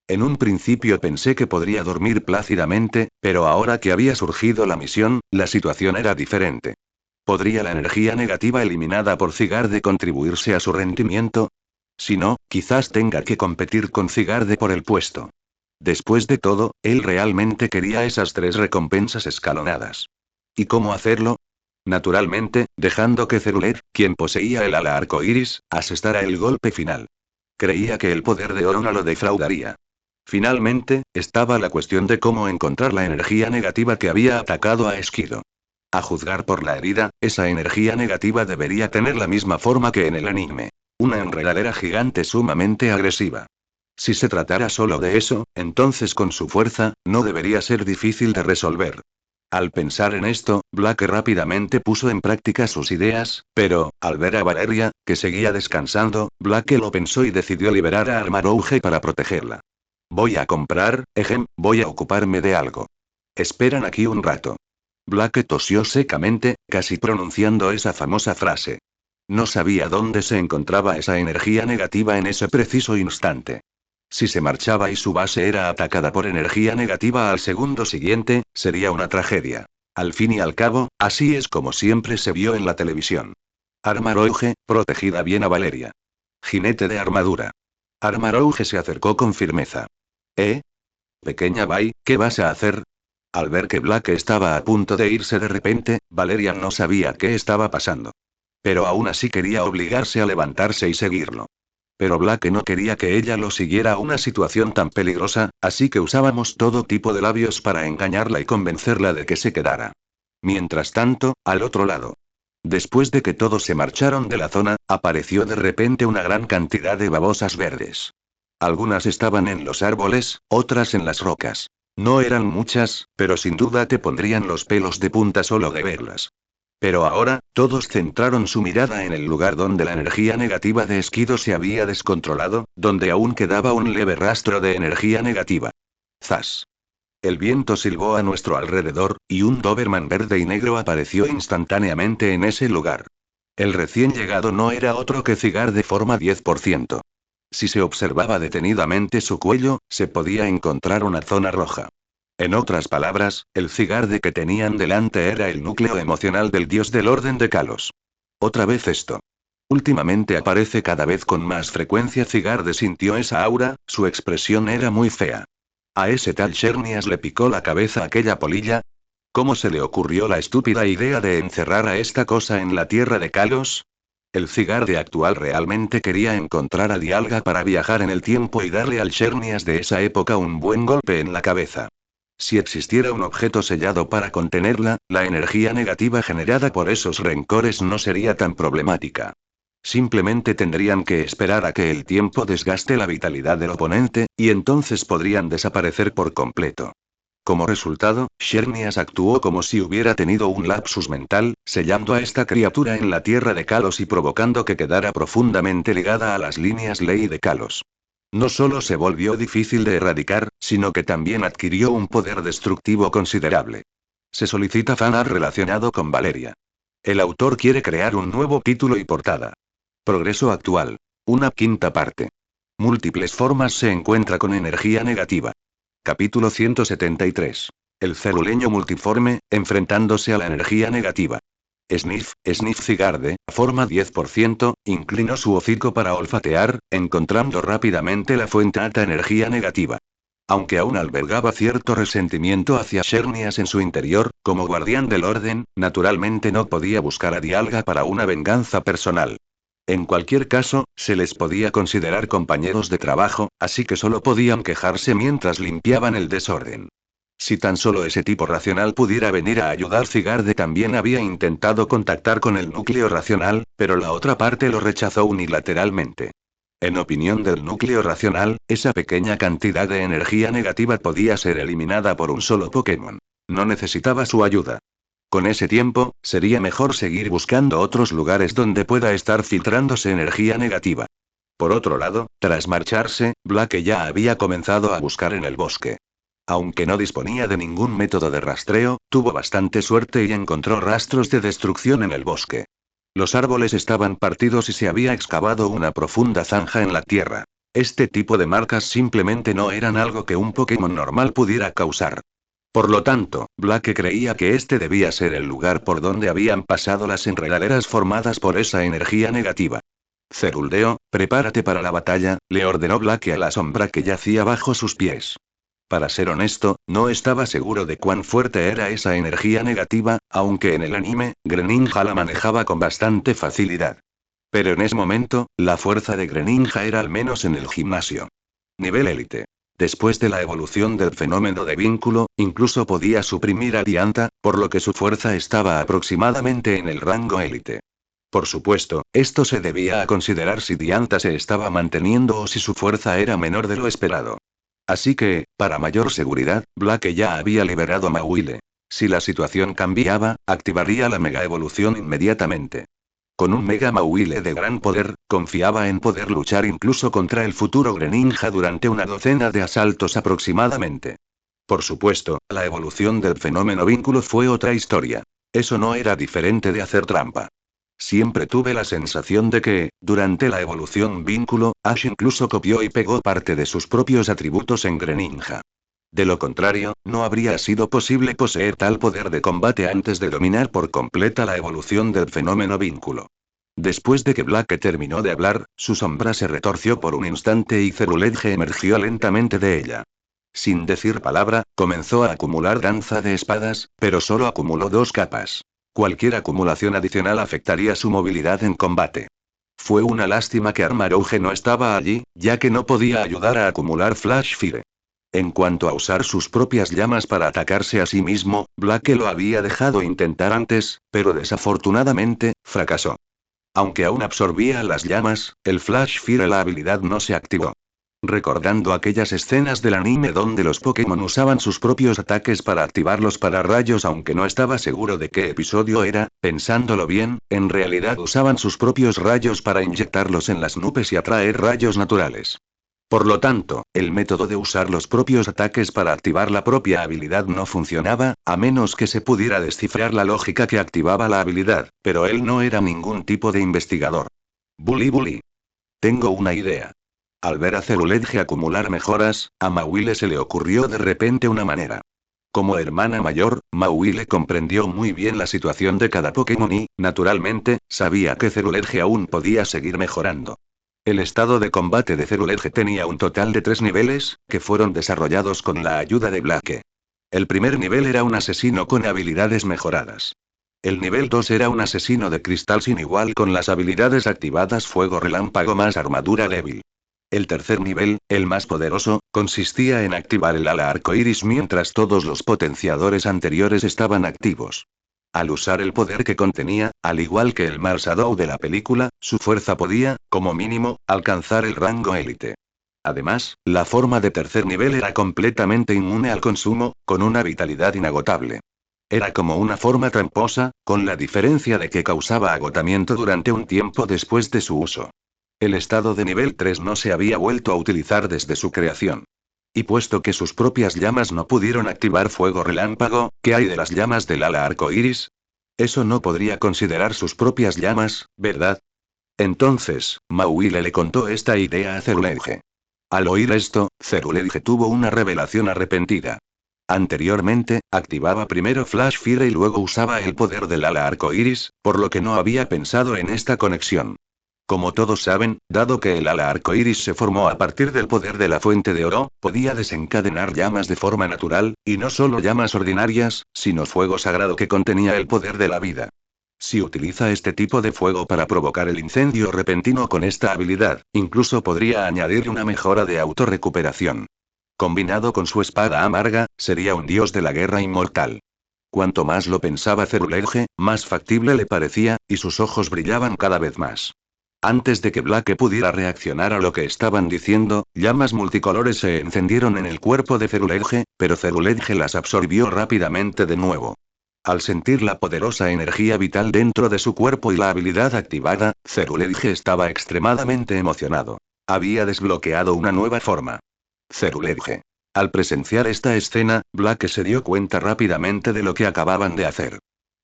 En un principio pensé que podría dormir plácidamente, pero ahora que había surgido la misión, la situación era diferente. ¿Podría la energía negativa eliminada por Cigarde contribuirse a su rendimiento? Si no, quizás tenga que competir con Cigarde por el puesto. Después de todo, él realmente quería esas 3 recompensas escalonadas. ¿Y cómo hacerlo? Naturalmente, dejando que Cerulet, quien poseía el ala arcoíris, asestara el golpe final. Creía que el poder de Oro no lo defraudaría. Finalmente, estaba la cuestión de cómo encontrar la energía negativa que había atacado a Esquido. A juzgar por la herida, esa energía negativa debería tener la misma forma que en el anime. Una enredadera gigante sumamente agresiva. Si se tratara solo de eso, entonces con su fuerza, no debería ser difícil de resolver. Al pensar en esto, Blake rápidamente puso en práctica sus ideas, pero, al ver a Valeria, que seguía descansando, Blake lo pensó y decidió liberar a Armarouge para protegerla. Voy a comprar, voy a ocuparme de algo. Esperan aquí un rato. Blake tosió secamente, casi pronunciando esa famosa frase. No sabía dónde se encontraba esa energía negativa en ese preciso instante. Si se marchaba y su base era atacada por energía negativa al segundo siguiente, sería una tragedia. Al fin y al cabo, así es como siempre se vio en la televisión. Armarouge, protegida bien a Valeria. Jinete de armadura. Armarouge se acercó con firmeza. ¿Eh? Pequeña Bai, ¿qué vas a hacer? Al ver que Blake estaba a punto de irse de repente, Valeria no sabía qué estaba pasando. Pero aún así quería obligarse a levantarse y seguirlo. Pero Blake no quería que ella lo siguiera a una situación tan peligrosa, así que usábamos todo tipo de labios para engañarla y convencerla de que se quedara. Mientras tanto, al otro lado. Después de que todos se marcharon de la zona, apareció de repente una gran cantidad de babosas verdes. Algunas estaban en los árboles, otras en las rocas. No eran muchas, pero sin duda te pondrían los pelos de punta solo de verlas. Pero ahora, todos centraron su mirada en el lugar donde la energía negativa de Esquido se había descontrolado, donde aún quedaba un leve rastro de energía negativa. ¡Zas! El viento silbó a nuestro alrededor, y un Doberman verde y negro apareció instantáneamente en ese lugar. El recién llegado no era otro que Cigar de forma 10%. Si se observaba detenidamente su cuello, se podía encontrar una zona roja. En otras palabras, el Cigarde que tenían delante era el núcleo emocional del dios del orden de Kalos. Otra vez esto. Últimamente aparece cada vez con más frecuencia. Cigarde sintió esa aura, su expresión era muy fea. ¿A ese tal Chernias le picó la cabeza aquella polilla? ¿Cómo se le ocurrió la estúpida idea de encerrar a esta cosa en la tierra de Kalos? El Cigarde actual realmente quería encontrar a Dialga para viajar en el tiempo y darle al Chernias de esa época un buen golpe en la cabeza. Si existiera un objeto sellado para contenerla, la energía negativa generada por esos rencores no sería tan problemática. Simplemente tendrían que esperar a que el tiempo desgaste la vitalidad del oponente, y entonces podrían desaparecer por completo. Como resultado, Chernias actuó como si hubiera tenido un lapsus mental, sellando a esta criatura en la tierra de Kalos y provocando que quedara profundamente ligada a las líneas ley de Kalos. No solo se volvió difícil de erradicar, sino que también adquirió un poder destructivo considerable. Se solicita fanart relacionado con Valeria. El autor quiere crear un nuevo título y portada. Progreso actual. Una quinta parte. Múltiples formas se encuentra con energía negativa. Capítulo 173. El ceruleño multiforme, enfrentándose a la energía negativa. Sniff Cigarde, forma 10%, inclinó su hocico para olfatear, encontrando rápidamente la fuente alta energía negativa. Aunque aún albergaba cierto resentimiento hacia Chernias en su interior, como guardián del orden, naturalmente no podía buscar a Dialga para una venganza personal. En cualquier caso, se les podía considerar compañeros de trabajo, así que solo podían quejarse mientras limpiaban el desorden. Si tan solo ese tipo racional pudiera venir a ayudar. Cigarde también había intentado contactar con el núcleo racional, pero la otra parte lo rechazó unilateralmente. En opinión del núcleo racional, esa pequeña cantidad de energía negativa podía ser eliminada por un solo Pokémon. No necesitaba su ayuda. Con ese tiempo, sería mejor seguir buscando otros lugares donde pueda estar filtrándose energía negativa. Por otro lado, tras marcharse, Blake ya había comenzado a buscar en el bosque. Aunque no disponía de ningún método de rastreo, tuvo bastante suerte y encontró rastros de destrucción en el bosque. Los árboles estaban partidos y se había excavado una profunda zanja en la tierra. Este tipo de marcas simplemente no eran algo que un Pokémon normal pudiera causar. Por lo tanto, Blake creía que este debía ser el lugar por donde habían pasado las enredaderas formadas por esa energía negativa. Ceruldeo, prepárate para la batalla, le ordenó Blake a la sombra que yacía bajo sus pies. Para ser honesto, no estaba seguro de cuán fuerte era esa energía negativa, aunque en el anime, Greninja la manejaba con bastante facilidad. Pero en ese momento, la fuerza de Greninja era al menos en el gimnasio. Nivel élite. Después de la evolución del fenómeno de vínculo, incluso podía suprimir a Dianta, por lo que su fuerza estaba aproximadamente en el rango élite. Por supuesto, esto se debía a considerar si Dianta se estaba manteniendo o si su fuerza era menor de lo esperado. Así que, para mayor seguridad, Blake ya había liberado a Mawile. Si la situación cambiaba, activaría la mega evolución inmediatamente. Con un Mega Mawile de gran poder, confiaba en poder luchar incluso contra el futuro Greninja durante una docena de asaltos aproximadamente. Por supuesto, la evolución del fenómeno vínculo fue otra historia. Eso no era diferente de hacer trampa. Siempre tuve la sensación de que, durante la evolución vínculo, Ash incluso copió y pegó parte de sus propios atributos en Greninja. De lo contrario, no habría sido posible poseer tal poder de combate antes de dominar por completa la evolución del fenómeno vínculo. Después de que Blake terminó de hablar, su sombra se retorció por un instante y Ceruledge emergió lentamente de ella. Sin decir palabra, comenzó a acumular danza de espadas, pero solo acumuló 2 capas. Cualquier acumulación adicional afectaría su movilidad en combate. Fue una lástima que Armarouge no estaba allí, ya que no podía ayudar a acumular Flash Fire. En cuanto a usar sus propias llamas para atacarse a sí mismo, Blake lo había dejado intentar antes, pero desafortunadamente, fracasó. Aunque aún absorbía las llamas, el Flash Fire la habilidad no se activó. Recordando aquellas escenas del anime donde los Pokémon usaban sus propios ataques para activar los pararrayos aunque no estaba seguro de qué episodio era, pensándolo bien, en realidad usaban sus propios rayos para inyectarlos en las nubes y atraer rayos naturales. Por lo tanto, el método de usar los propios ataques para activar la propia habilidad no funcionaba, a menos que se pudiera descifrar la lógica que activaba la habilidad, pero él no era ningún tipo de investigador. Bully bully. Tengo una idea. Al ver a Ceruledge acumular mejoras, a Mawile se le ocurrió de repente una manera. Como hermana mayor, Mawile comprendió muy bien la situación de cada Pokémon y, naturalmente, sabía que Ceruledge aún podía seguir mejorando. El estado de combate de Ceruledge tenía un total de 3 niveles, que fueron desarrollados con la ayuda de Blake. El primer nivel era un asesino con habilidades mejoradas. El nivel 2 era un asesino de cristal sin igual con las habilidades activadas fuego relámpago más armadura débil. El tercer nivel, el más poderoso, consistía en activar el ala arcoíris mientras todos los potenciadores anteriores estaban activos. Al usar el poder que contenía, al igual que el Mars Shadow de la película, su fuerza podía, como mínimo, alcanzar el rango élite. Además, la forma de tercer nivel era completamente inmune al consumo, con una vitalidad inagotable. Era como una forma tramposa, con la diferencia de que causaba agotamiento durante un tiempo después de su uso. El estado de nivel 3 no se había vuelto a utilizar desde su creación. Y puesto que sus propias llamas no pudieron activar fuego relámpago, ¿qué hay de las llamas del ala arcoíris? Eso no podría considerar sus propias llamas, ¿verdad? Entonces, Mawile le contó esta idea a Ceruledge. Al oír esto, Ceruledge tuvo una revelación arrepentida. Anteriormente, activaba primero Flash Fire y luego usaba el poder del ala arcoíris, por lo que no había pensado en esta conexión. Como todos saben, dado que el ala arcoíris se formó a partir del poder de la fuente de oro, podía desencadenar llamas de forma natural, y no solo llamas ordinarias, sino fuego sagrado que contenía el poder de la vida. Si utiliza este tipo de fuego para provocar el incendio repentino con esta habilidad, incluso podría añadir una mejora de autorrecuperación. Combinado con su espada amarga, sería un dios de la guerra inmortal. Cuanto más lo pensaba Ceruledge, más factible le parecía, y sus ojos brillaban cada vez más. Antes de que Blake pudiera reaccionar a lo que estaban diciendo, llamas multicolores se encendieron en el cuerpo de Ceruledge, pero Ceruledge las absorbió rápidamente de nuevo. Al sentir la poderosa energía vital dentro de su cuerpo y la habilidad activada, Ceruledge estaba extremadamente emocionado. Había desbloqueado una nueva forma. Ceruledge. Al presenciar esta escena, Blake se dio cuenta rápidamente de lo que acababan de hacer.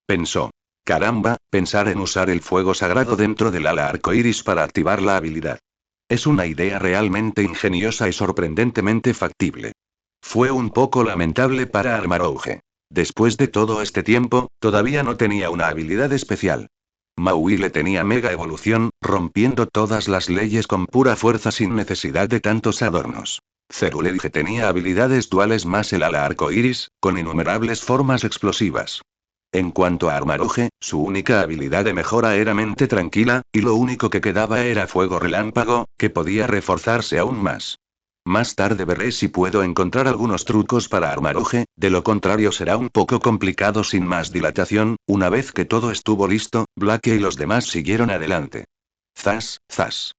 Pensó. Caramba, pensar en usar el fuego sagrado dentro del ala arcoíris para activar la habilidad. Es una idea realmente ingeniosa y sorprendentemente factible. Fue un poco lamentable para Armarouge. Después de todo este tiempo, todavía no tenía una habilidad especial. Maui le tenía mega evolución, rompiendo todas las leyes con pura fuerza sin necesidad de tantos adornos. Ceruledge tenía habilidades duales más el ala arcoíris, con innumerables formas explosivas. En cuanto a Armarouge, su única habilidad de mejora era mente tranquila, y lo único que quedaba era fuego relámpago, que podía reforzarse aún más. Más tarde veré si puedo encontrar algunos trucos para Armarouge, de lo contrario será un poco complicado. Sin más dilatación, una vez que todo estuvo listo, Blake y los demás siguieron adelante. Zas, zas.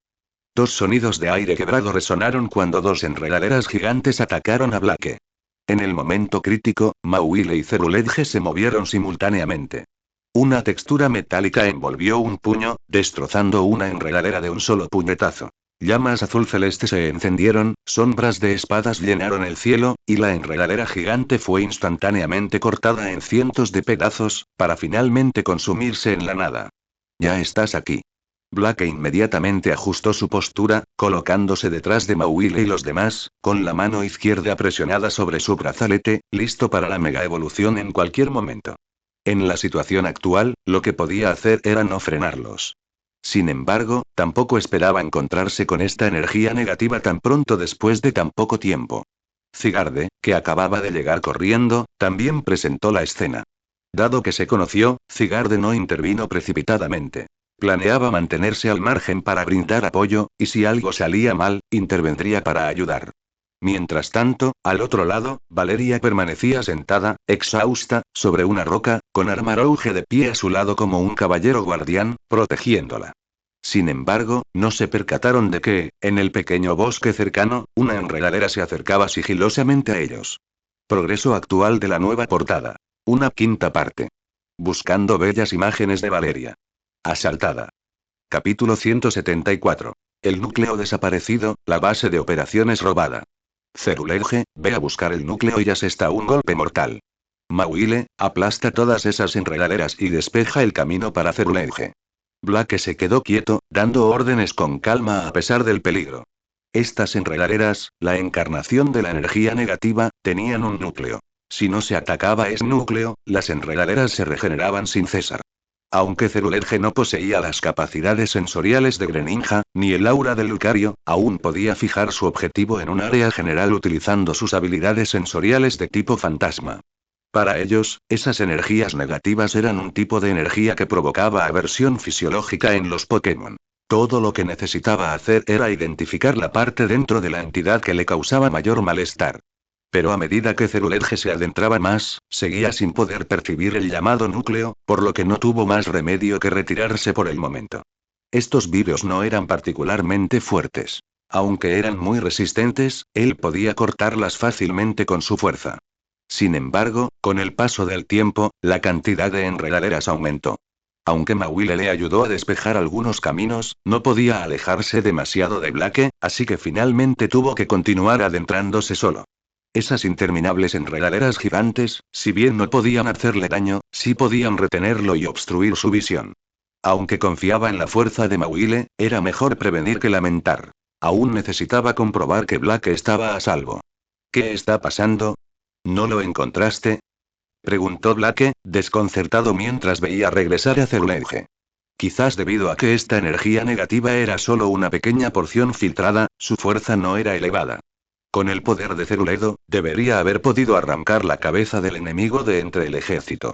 Dos sonidos de aire quebrado resonaron cuando dos enredaderas gigantes atacaron a Blake. En el momento crítico, Mauile y Ceruledge se movieron simultáneamente. Una textura metálica envolvió un puño, destrozando una enredadera de un solo puñetazo. Llamas azul celeste se encendieron, sombras de espadas llenaron el cielo, y la enredadera gigante fue instantáneamente cortada en cientos de pedazos, para finalmente consumirse en la nada. Ya estás aquí. Blake inmediatamente ajustó su postura, colocándose detrás de Mauile y los demás, con la mano izquierda presionada sobre su brazalete, listo para la mega evolución en cualquier momento. En la situación actual, lo que podía hacer era no frenarlos. Sin embargo, tampoco esperaba encontrarse con esta energía negativa tan pronto después de tan poco tiempo. Zygarde, que acababa de llegar corriendo, también presentó la escena. Dado que se conoció, Zygarde no intervino precipitadamente. Planeaba mantenerse al margen para brindar apoyo, y si algo salía mal, intervendría para ayudar. Mientras tanto, al otro lado, Valeria permanecía sentada, exhausta, sobre una roca, con Armarouge de pie a su lado como un caballero guardián, protegiéndola. Sin embargo, no se percataron de que, en el pequeño bosque cercano, una enredadera se acercaba sigilosamente a ellos. Progreso actual de la nueva portada. Una quinta parte. Buscando bellas imágenes de Valeria. Asaltada. Capítulo 174. El núcleo desaparecido, la base de operaciones robada. Ceruledge, ve a buscar el núcleo y asesta un golpe mortal. Mauile, aplasta todas esas enredaderas y despeja el camino para Ceruledge. Blake se quedó quieto, dando órdenes con calma a pesar del peligro. Estas enredaderas, la encarnación de la energía negativa, tenían un núcleo. Si no se atacaba ese núcleo, las enredaderas se regeneraban sin cesar. Aunque Ceruledge no poseía las capacidades sensoriales de Greninja, ni el aura de Lucario, aún podía fijar su objetivo en un área general utilizando sus habilidades sensoriales de tipo fantasma. Para ellos, esas energías negativas eran un tipo de energía que provocaba aversión fisiológica en los Pokémon. Todo lo que necesitaba hacer era identificar la parte dentro de la entidad que le causaba mayor malestar. Pero a medida que Ceruledge se adentraba más, seguía sin poder percibir el llamado núcleo, por lo que no tuvo más remedio que retirarse por el momento. Estos virus no eran particularmente fuertes. Aunque eran muy resistentes, él podía cortarlas fácilmente con su fuerza. Sin embargo, con el paso del tiempo, la cantidad de enredaderas aumentó. Aunque Mauile le ayudó a despejar algunos caminos, no podía alejarse demasiado de Blake, así que finalmente tuvo que continuar adentrándose solo. Esas interminables enredaderas gigantes, si bien no podían hacerle daño, sí podían retenerlo y obstruir su visión. Aunque confiaba en la fuerza de Mauile, era mejor prevenir que lamentar. Aún necesitaba comprobar que Blake estaba a salvo. ¿Qué está pasando? ¿No lo encontraste? Preguntó Blake, desconcertado mientras veía regresar a Ceruledge. Quizás debido a que esta energía negativa era solo una pequeña porción filtrada, su fuerza no era elevada. Con el poder de Ceruledo, debería haber podido arrancar la cabeza del enemigo de entre el ejército.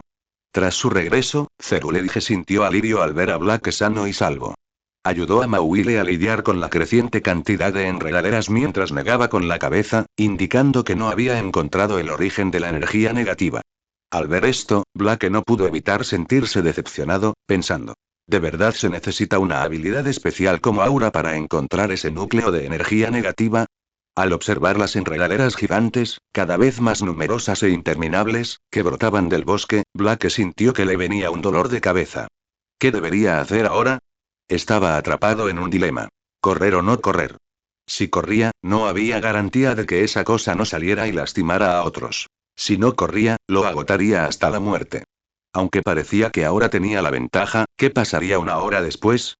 Tras su regreso, Ceruledge sintió alivio al ver a Blake sano y salvo. Ayudó a Mauile a lidiar con la creciente cantidad de enredaderas mientras negaba con la cabeza, indicando que no había encontrado el origen de la energía negativa. Al ver esto, Blake no pudo evitar sentirse decepcionado, pensando. ¿De verdad se necesita una habilidad especial como aura para encontrar ese núcleo de energía negativa? Al observar las enredaderas gigantes, cada vez más numerosas e interminables, que brotaban del bosque, Black sintió que le venía un dolor de cabeza. ¿Qué debería hacer ahora? Estaba atrapado en un dilema. ¿Correr o no correr? Si corría, no había garantía de que esa cosa no saliera y lastimara a otros. Si no corría, lo agotaría hasta la muerte. Aunque parecía que ahora tenía la ventaja, ¿qué pasaría una hora después?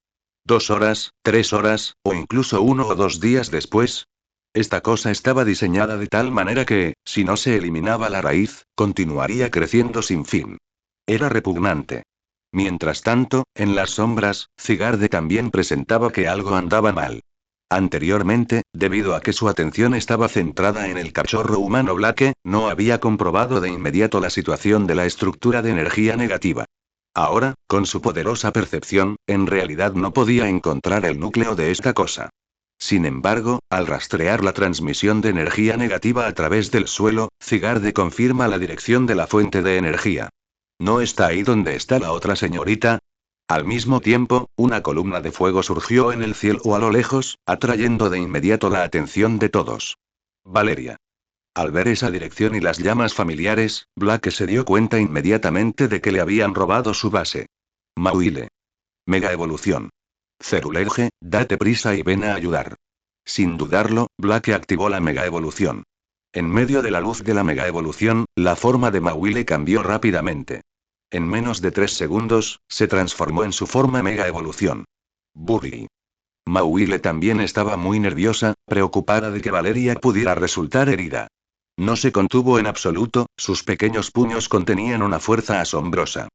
¿2 horas, 3 horas, o incluso 1 o 2 días después? Esta cosa estaba diseñada de tal manera que, si no se eliminaba la raíz, continuaría creciendo sin fin. Era repugnante. Mientras tanto, en las sombras, Cigarde también presentaba que algo andaba mal. Anteriormente, debido a que su atención estaba centrada en el cachorro humano Blake, no había comprobado de inmediato la situación de la estructura de energía negativa. Ahora, con su poderosa percepción, en realidad no podía encontrar el núcleo de esta cosa. Sin embargo, al rastrear la transmisión de energía negativa a través del suelo, Cigarde confirma la dirección de la fuente de energía. ¿No está ahí donde está la otra señorita? Al mismo tiempo, una columna de fuego surgió en el cielo a lo lejos, atrayendo de inmediato la atención de todos. Valeria. Al ver esa dirección y las llamas familiares, Black se dio cuenta inmediatamente de que le habían robado su base. Mauile. Mega evolución. Ceruleje, date prisa y ven a ayudar. Sin dudarlo, Black activó la mega evolución. En medio de la luz de la mega evolución, la forma de Mauile cambió rápidamente. En menos de 3 segundos, se transformó en su forma mega evolución. Burry. Mauile también estaba muy nerviosa, preocupada de que Valeria pudiera resultar herida. No se contuvo en absoluto, sus pequeños puños contenían una fuerza asombrosa.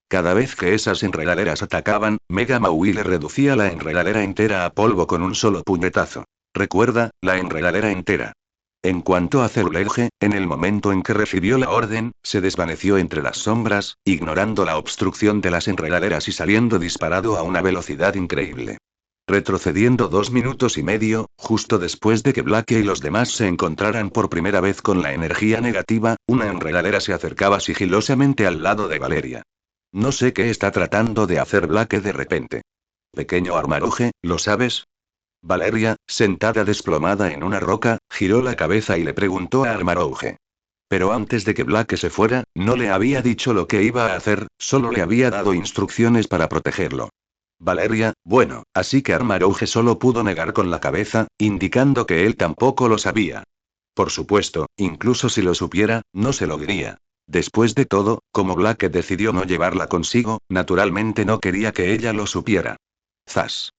Cada vez que esas enredaderas atacaban, Mega Mauile reducía la enredadera entera a polvo con un solo puñetazo. Recuerda, la enredadera entera. En cuanto a Ceruleje, en el momento en que recibió la orden, se desvaneció entre las sombras, ignorando la obstrucción de las enredaderas y saliendo disparado a una velocidad increíble. Retrocediendo 2 minutos y medio, justo después de que Blake y los demás se encontraran por primera vez con la energía negativa, una enredadera se acercaba sigilosamente al lado de Valeria. No sé qué está tratando de hacer Blake de repente. Pequeño armaruge, ¿lo sabes? Valeria, sentada desplomada en una roca, giró la cabeza y le preguntó a Armarouge. Pero antes de que Blake se fuera, no le había dicho lo que iba a hacer, solo le había dado instrucciones para protegerlo. Valeria, bueno, así que Armarouge solo pudo negar con la cabeza, indicando que él tampoco lo sabía. Por supuesto, incluso si lo supiera, no se lo diría. Después de todo, como Blake decidió no llevarla consigo, naturalmente no quería que ella lo supiera. Zas.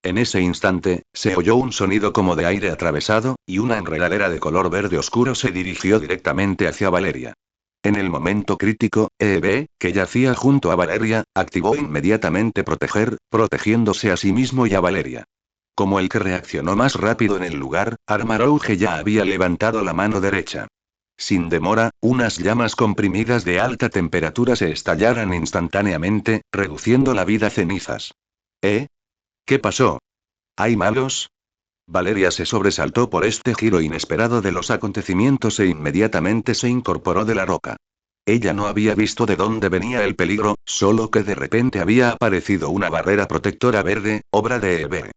En ese instante, se oyó un sonido como de aire atravesado, y una enredadera de color verde oscuro se dirigió directamente hacia Valeria. En el momento crítico, Eve, que yacía junto a Valeria, activó inmediatamente proteger, protegiéndose a sí mismo y a Valeria. Como el que reaccionó más rápido en el lugar, Armarouge ya había levantado la mano derecha. Sin demora, unas llamas comprimidas de alta temperatura se estallaran instantáneamente, reduciendo la vida a cenizas. ¿Eh? ¿Qué pasó? ¿Hay malos? Valeria se sobresaltó por este giro inesperado de los acontecimientos e inmediatamente se incorporó de la roca. Ella no había visto de dónde venía el peligro, solo que de repente había aparecido una barrera protectora verde, obra de Eve.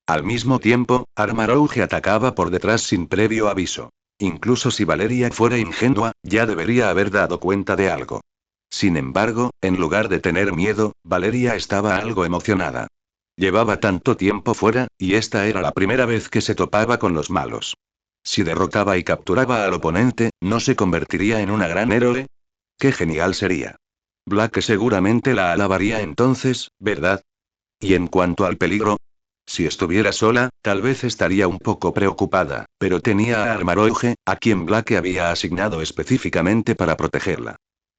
Al mismo tiempo, Armarouge atacaba por detrás sin previo aviso. Incluso si Valeria fuera ingenua, ya debería haber dado cuenta de algo. Sin embargo, en lugar de tener miedo, Valeria estaba algo emocionada. Llevaba tanto tiempo fuera, y esta era la primera vez que se topaba con los malos. Si derrotaba y capturaba al oponente, ¿no se convertiría en una gran héroe? ¡Qué genial sería! Black seguramente la alabaría entonces, ¿verdad? Y en cuanto al peligro, si estuviera sola, tal vez estaría un poco preocupada, pero tenía a Armarouge, a quien Black había asignado específicamente para protegerla.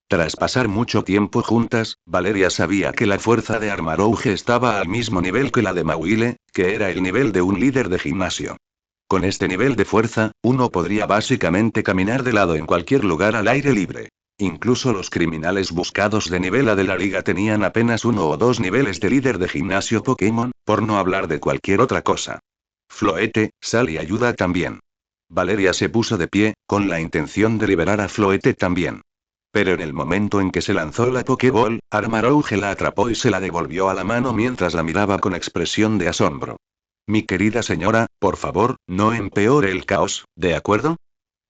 Tras pasar mucho tiempo juntas, Valeria sabía que la fuerza de Armarouge estaba al mismo nivel que la de Mauile, que era el nivel de un líder de gimnasio. Con este nivel de fuerza, uno podría básicamente caminar de lado en cualquier lugar al aire libre. Incluso los criminales buscados de nivel A de la liga tenían apenas 1 o 2 niveles de líder de gimnasio Pokémon, por no hablar de cualquier otra cosa. Floete, sal y ayuda también. Valeria se puso de pie, con la intención de liberar a Floete también. Pero en el momento en que se lanzó la Pokéball, Armarouge la atrapó y se la devolvió a la mano mientras la miraba con expresión de asombro. Mi querida señora, por favor, no empeore el caos, ¿de acuerdo?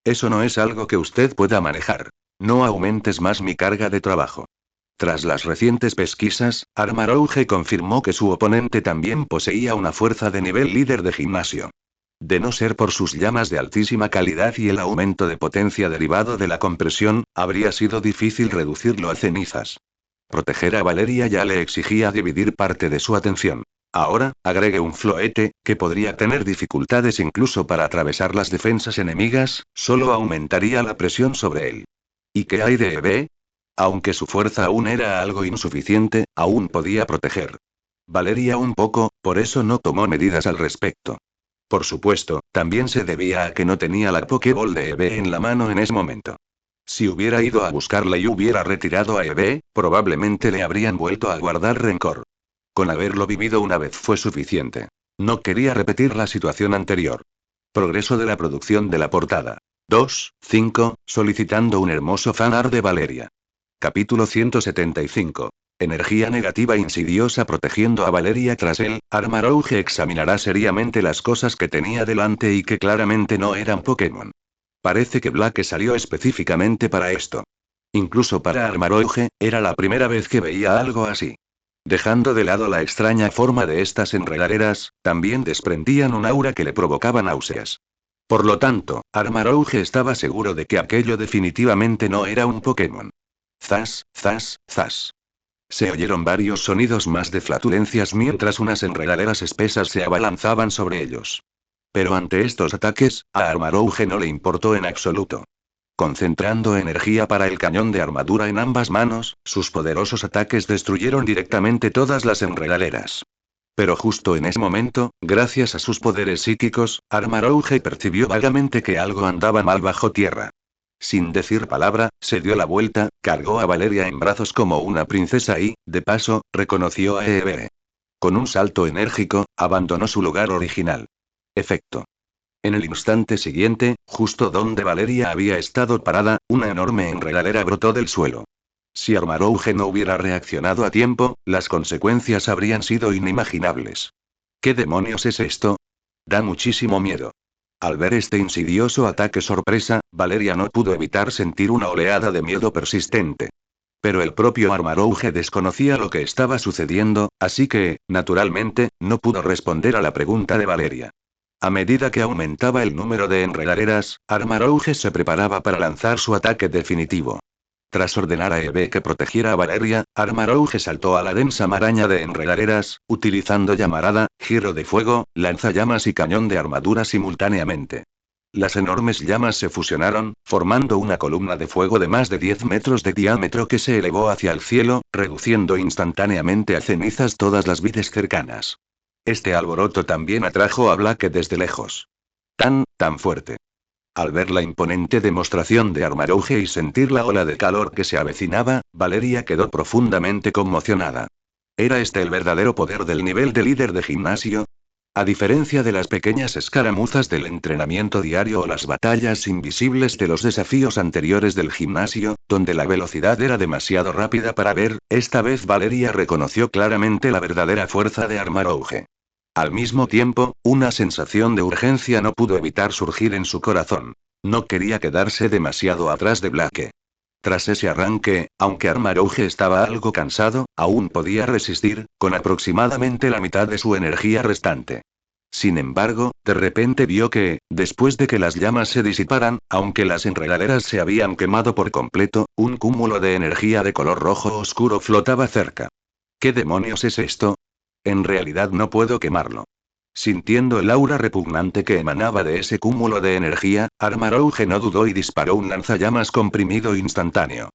Eso no es algo que usted pueda manejar. No aumentes más mi carga de trabajo. Tras las recientes pesquisas, Armarouge confirmó que su oponente también poseía una fuerza de nivel líder de gimnasio. De no ser por sus llamas de altísima calidad y el aumento de potencia derivado de la compresión, habría sido difícil reducirlo a cenizas. Proteger a Valeria ya le exigía dividir parte de su atención. Ahora, agregue un floete, que podría tener dificultades incluso para atravesar las defensas enemigas, solo aumentaría la presión sobre él. ¿Y qué hay de Eve? Aunque su fuerza aún era algo insuficiente, aún podía proteger. Valeria un poco, por eso no tomó medidas al respecto. Por supuesto, también se debía a que no tenía la Pokéball de Eve en la mano en ese momento. Si hubiera ido a buscarla y hubiera retirado a Eve, probablemente le habrían vuelto a guardar rencor. Con haberlo vivido una vez fue suficiente. No quería repetir la situación anterior. Progreso de la producción de la portada. 2.5, solicitando un hermoso fanart de Valeria. Capítulo 175. Energía negativa insidiosa protegiendo a Valeria tras él. Armarouge examinará seriamente las cosas que tenía delante y que claramente no eran Pokémon. Parece que Black salió específicamente para esto. Incluso para Armarouge, era la primera vez que veía algo así. Dejando de lado la extraña forma de estas enredaderas, también desprendían un aura que le provocaba náuseas. Por lo tanto, Armarouge estaba seguro de que aquello definitivamente no era un Pokémon. Zas, zas, zas. Se oyeron varios sonidos más de flatulencias mientras unas enredaderas espesas se abalanzaban sobre ellos. Pero ante estos ataques, a Armarouge no le importó en absoluto. Concentrando energía para el cañón de armadura en ambas manos, sus poderosos ataques destruyeron directamente todas las enredaderas. Pero justo en ese momento, gracias a sus poderes psíquicos, Armarouge percibió vagamente que algo andaba mal bajo tierra. Sin decir palabra, se dio la vuelta, cargó a Valeria en brazos como una princesa y, de paso, reconoció a Eve. Con un salto enérgico, abandonó su lugar original. Efecto. En el instante siguiente, justo donde Valeria había estado parada, una enorme enredadera brotó del suelo. Si Armarouge no hubiera reaccionado a tiempo, las consecuencias habrían sido inimaginables. ¿Qué demonios es esto? Da muchísimo miedo. Al ver este insidioso ataque sorpresa, Valeria no pudo evitar sentir una oleada de miedo persistente. Pero el propio Armarouge desconocía lo que estaba sucediendo, así que, naturalmente, no pudo responder a la pregunta de Valeria. A medida que aumentaba el número de enredaderas, Armarouge se preparaba para lanzar su ataque definitivo. Tras ordenar a Eve que protegiera a Valeria, Armarouge saltó a la densa maraña de enredaderas, utilizando llamarada, giro de fuego, lanzallamas y cañón de armadura simultáneamente. Las enormes llamas se fusionaron, formando una columna de fuego de más de 10 metros de diámetro que se elevó hacia el cielo, reduciendo instantáneamente a cenizas todas las vides cercanas. Este alboroto también atrajo a Black desde lejos. Tan fuerte. Al ver la imponente demostración de Armarouge y sentir la ola de calor que se avecinaba, Valeria quedó profundamente conmocionada. ¿Era este el verdadero poder del nivel de líder de gimnasio? A diferencia de las pequeñas escaramuzas del entrenamiento diario o las batallas invisibles de los desafíos anteriores del gimnasio, donde la velocidad era demasiado rápida para ver, esta vez Valeria reconoció claramente la verdadera fuerza de Armarouge. Al mismo tiempo, una sensación de urgencia no pudo evitar surgir en su corazón. No quería quedarse demasiado atrás de Black. Tras ese arranque, aunque Armarouge estaba algo cansado, aún podía resistir, con aproximadamente la mitad de su energía restante. Sin embargo, de repente vio que, después de que las llamas se disiparan, aunque las enredaderas se habían quemado por completo, un cúmulo de energía de color rojo oscuro flotaba cerca. ¿Qué demonios es esto? En realidad no puedo quemarlo. Sintiendo el aura repugnante que emanaba de ese cúmulo de energía, Armarouge no dudó y disparó un lanzallamas comprimido instantáneo.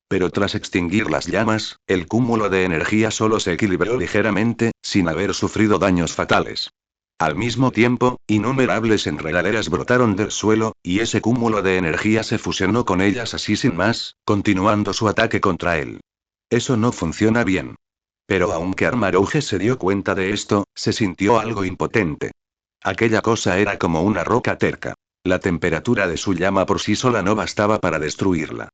Pero tras extinguir las llamas, el cúmulo de energía solo se equilibró ligeramente, sin haber sufrido daños fatales. Al mismo tiempo, innumerables enredaderas brotaron del suelo, y ese cúmulo de energía se fusionó con ellas así sin más, continuando su ataque contra él. Eso no funciona bien. Pero aunque Armarouge se dio cuenta de esto, se sintió algo impotente. Aquella cosa era como una roca terca. La temperatura de su llama por sí sola no bastaba para destruirla.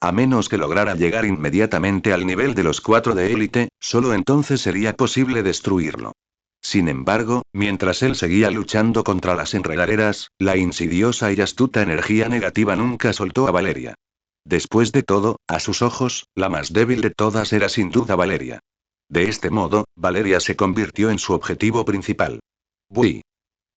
A menos que lograra llegar inmediatamente al nivel de los 4 de élite, solo entonces sería posible destruirlo. Sin embargo, mientras él seguía luchando contra las enredaderas, la insidiosa y astuta energía negativa nunca soltó a Valeria. Después de todo, a sus ojos, la más débil de todas era sin duda Valeria. De este modo, Valeria se convirtió en su objetivo principal. ¡Bui!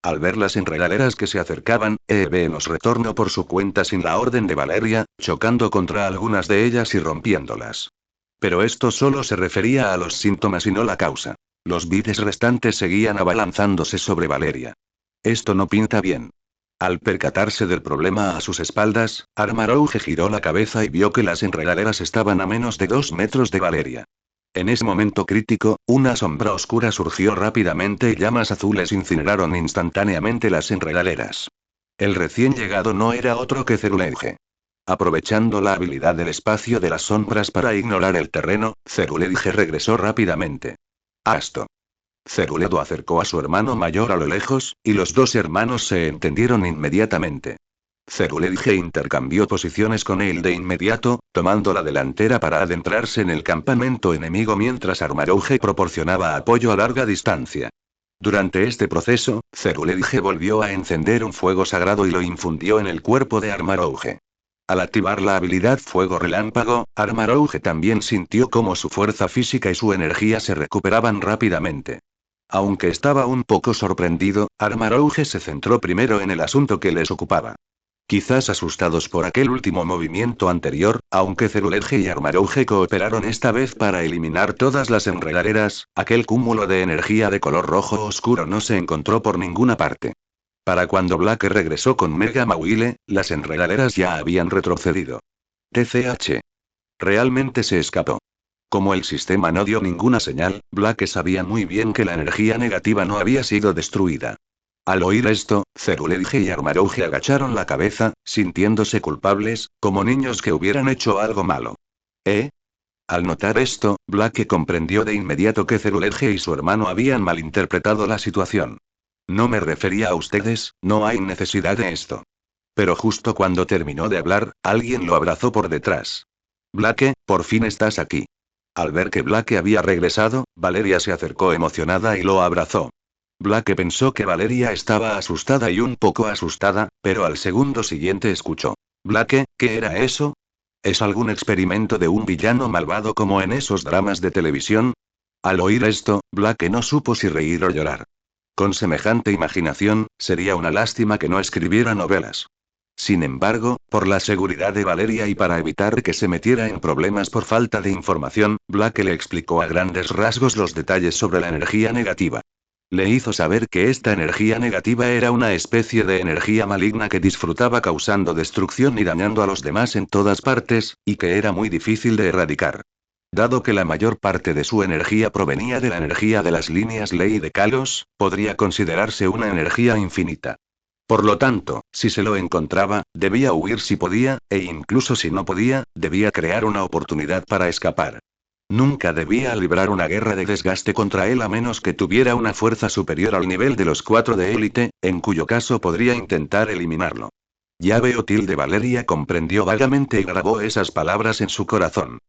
Al ver las enredaderas que se acercaban, Eve nos retornó por su cuenta sin la orden de Valeria, chocando contra algunas de ellas y rompiéndolas. Pero esto solo se refería a los síntomas y no la causa. Los vides restantes seguían abalanzándose sobre Valeria. Esto no pinta bien. Al percatarse del problema a sus espaldas, Armarouge giró la cabeza y vio que las enredaderas estaban a menos de 2 metros de Valeria. En ese momento crítico, una sombra oscura surgió rápidamente y llamas azules incineraron instantáneamente las enredaderas. El recién llegado no era otro que Ceruleige. Aprovechando la habilidad del espacio de las sombras para ignorar el terreno, Ceruleige regresó rápidamente. Asto. Ceruledo acercó a su hermano mayor a lo lejos, y los dos hermanos se entendieron inmediatamente. Ceruleige intercambió posiciones con él de inmediato, tomando la delantera para adentrarse en el campamento enemigo mientras Armarouge proporcionaba apoyo a larga distancia. Durante este proceso, Ceruleige volvió a encender un fuego sagrado y lo infundió en el cuerpo de Armarouge. Al activar la habilidad Fuego Relámpago, Armarouge también sintió cómo su fuerza física y su energía se recuperaban rápidamente. Aunque estaba un poco sorprendido, Armarouge se centró primero en el asunto que les ocupaba. Quizás asustados por aquel último movimiento anterior, aunque Ceruleige y Armarouge cooperaron esta vez para eliminar todas las enredaderas, aquel cúmulo de energía de color rojo oscuro no se encontró por ninguna parte. Para cuando Blake regresó con Mega Mawile, las enredaderas ya habían retrocedido. TCH. Realmente se escapó. Como el sistema no dio ninguna señal, Blake sabía muy bien que la energía negativa no había sido destruida. Al oír esto, Ceruleige y Armarouge agacharon la cabeza, sintiéndose culpables, como niños que hubieran hecho algo malo. ¿Eh? Al notar esto, Blake comprendió de inmediato que Ceruleige y su hermano habían malinterpretado la situación. No me refería a ustedes, no hay necesidad de esto. Pero justo cuando terminó de hablar, alguien lo abrazó por detrás. Blake, por fin estás aquí. Al ver que Blake había regresado, Valeria se acercó emocionada y lo abrazó. Blake pensó que Valeria estaba asustada y un poco asustada, pero al segundo siguiente escuchó. Blake, ¿qué era eso? ¿Es algún experimento de un villano malvado como en esos dramas de televisión? Al oír esto, Blake no supo si reír o llorar. Con semejante imaginación, sería una lástima que no escribiera novelas. Sin embargo, por la seguridad de Valeria y para evitar que se metiera en problemas por falta de información, Blake le explicó a grandes rasgos los detalles sobre la energía negativa. Le hizo saber que esta energía negativa era una especie de energía maligna que disfrutaba causando destrucción y dañando a los demás en todas partes, y que era muy difícil de erradicar. Dado que la mayor parte de su energía provenía de la energía de las líneas Ley de Kalos, podría considerarse una energía infinita. Por lo tanto, si se lo encontraba, debía huir si podía, e incluso si no podía, debía crear una oportunidad para escapar. Nunca debía librar una guerra de desgaste contra él a menos que tuviera una fuerza superior al nivel de los 4 de élite, en cuyo caso podría intentar eliminarlo. Llave Otil de Valeria comprendió vagamente y grabó esas palabras en su corazón.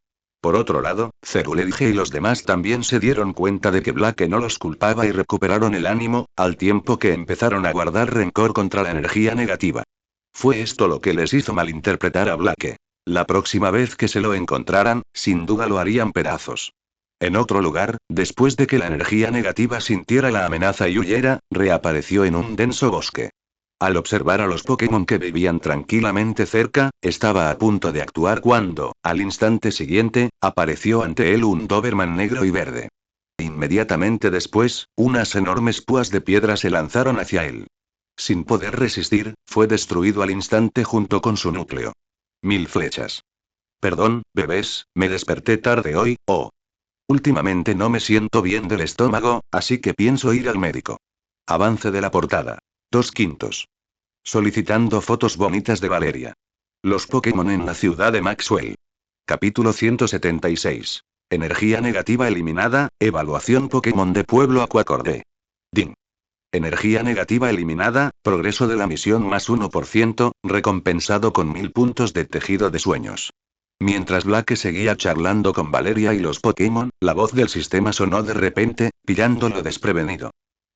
Por otro lado, Ceruleige y los demás también se dieron cuenta de que Blake no los culpaba y recuperaron el ánimo, al tiempo que empezaron a guardar rencor contra la energía negativa. Fue esto lo que les hizo malinterpretar a Blake. La próxima vez que se lo encontraran, sin duda lo harían pedazos. En otro lugar, después de que la energía negativa sintiera la amenaza y huyera, reapareció en un denso bosque. Al observar a los Pokémon que vivían tranquilamente cerca, estaba a punto de actuar cuando, al instante siguiente, apareció ante él un Doberman negro y verde. Inmediatamente después, unas enormes púas de piedra se lanzaron hacia él. Sin poder resistir, fue destruido al instante junto con su núcleo. 1000 flechas. Perdón, bebés, me desperté tarde hoy, oh. Últimamente no me siento bien del estómago, así que pienso ir al médico. Avance de la portada. 2/5. Solicitando fotos bonitas de Valeria. Los Pokémon en la ciudad de Maxwell. Capítulo 176. Energía negativa eliminada, evaluación Pokémon de Pueblo Aquacorde. Ding. Energía negativa eliminada, progreso de la misión más 1%, recompensado con 1000 puntos de tejido de sueños. Mientras Blake seguía charlando con Valeria y los Pokémon, la voz del sistema sonó de repente, pillándolo desprevenido.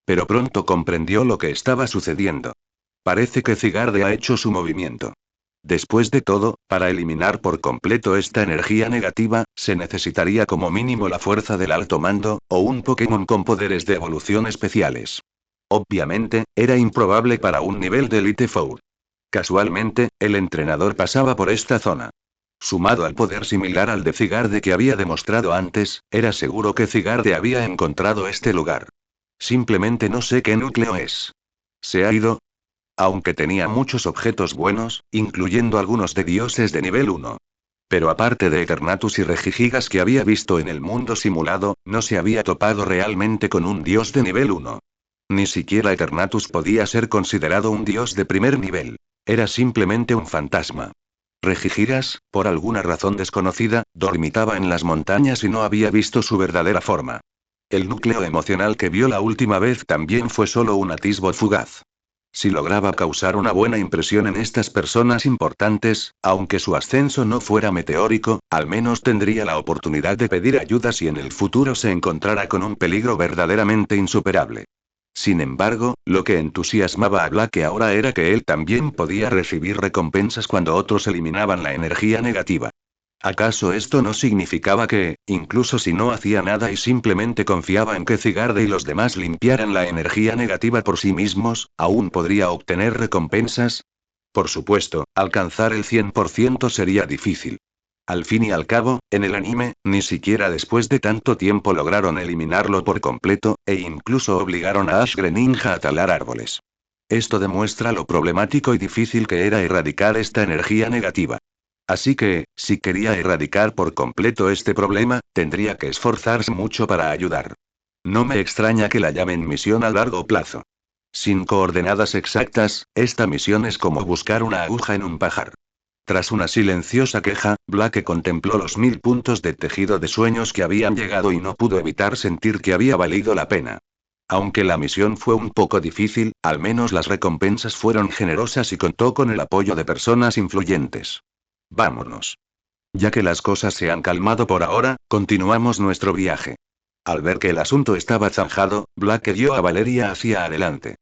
Pero pronto comprendió lo que estaba sucediendo. Parece que Zygarde ha hecho su movimiento. Después de todo, para eliminar por completo esta energía negativa, se necesitaría como mínimo la fuerza del alto mando, o un Pokémon con poderes de evolución especiales. Obviamente, era improbable para un nivel de Elite Four. Casualmente, el entrenador pasaba por esta zona. Sumado al poder similar al de Zygarde que había demostrado antes, era seguro que Zygarde había encontrado este lugar. Simplemente no sé qué núcleo es. ¿Se ha ido? Aunque tenía muchos objetos buenos, incluyendo algunos de dioses de nivel 1. Pero aparte de Eternatus y Regigigas que había visto en el mundo simulado, no se había topado realmente con un dios de nivel 1. Ni siquiera Eternatus podía ser considerado un dios de primer nivel. Era simplemente un fantasma. Regigigas, por alguna razón desconocida, dormitaba en las montañas y no había visto su verdadera forma. El núcleo emocional que vio la última vez también fue solo un atisbo fugaz. Si lograba causar una buena impresión en estas personas importantes, aunque su ascenso no fuera meteórico, al menos tendría la oportunidad de pedir ayuda si en el futuro se encontrara con un peligro verdaderamente insuperable. Sin embargo, lo que entusiasmaba a Black ahora era que él también podía recibir recompensas cuando otros eliminaban la energía negativa. ¿Acaso esto no significaba que, incluso si no hacía nada y simplemente confiaba en que Zygarde y los demás limpiaran la energía negativa por sí mismos, aún podría obtener recompensas? Por supuesto, alcanzar el 100% sería difícil. Al fin y al cabo, en el anime, ni siquiera después de tanto tiempo lograron eliminarlo por completo, e incluso obligaron a Ash Greninja a talar árboles. Esto demuestra lo problemático y difícil que era erradicar esta energía negativa. Así que, si quería erradicar por completo este problema, tendría que esforzarse mucho para ayudar. No me extraña que la llamen misión a largo plazo. Sin coordenadas exactas, esta misión es como buscar una aguja en un pajar. Tras una silenciosa queja, Blake contempló los 1000 puntos de tejido de sueños que habían llegado y no pudo evitar sentir que había valido la pena. Aunque la misión fue un poco difícil, al menos las recompensas fueron generosas y contó con el apoyo de personas influyentes. Vámonos. Ya que las cosas se han calmado por ahora, continuamos nuestro viaje. Al ver que el asunto estaba zanjado, Blake guió a Valeria hacia adelante.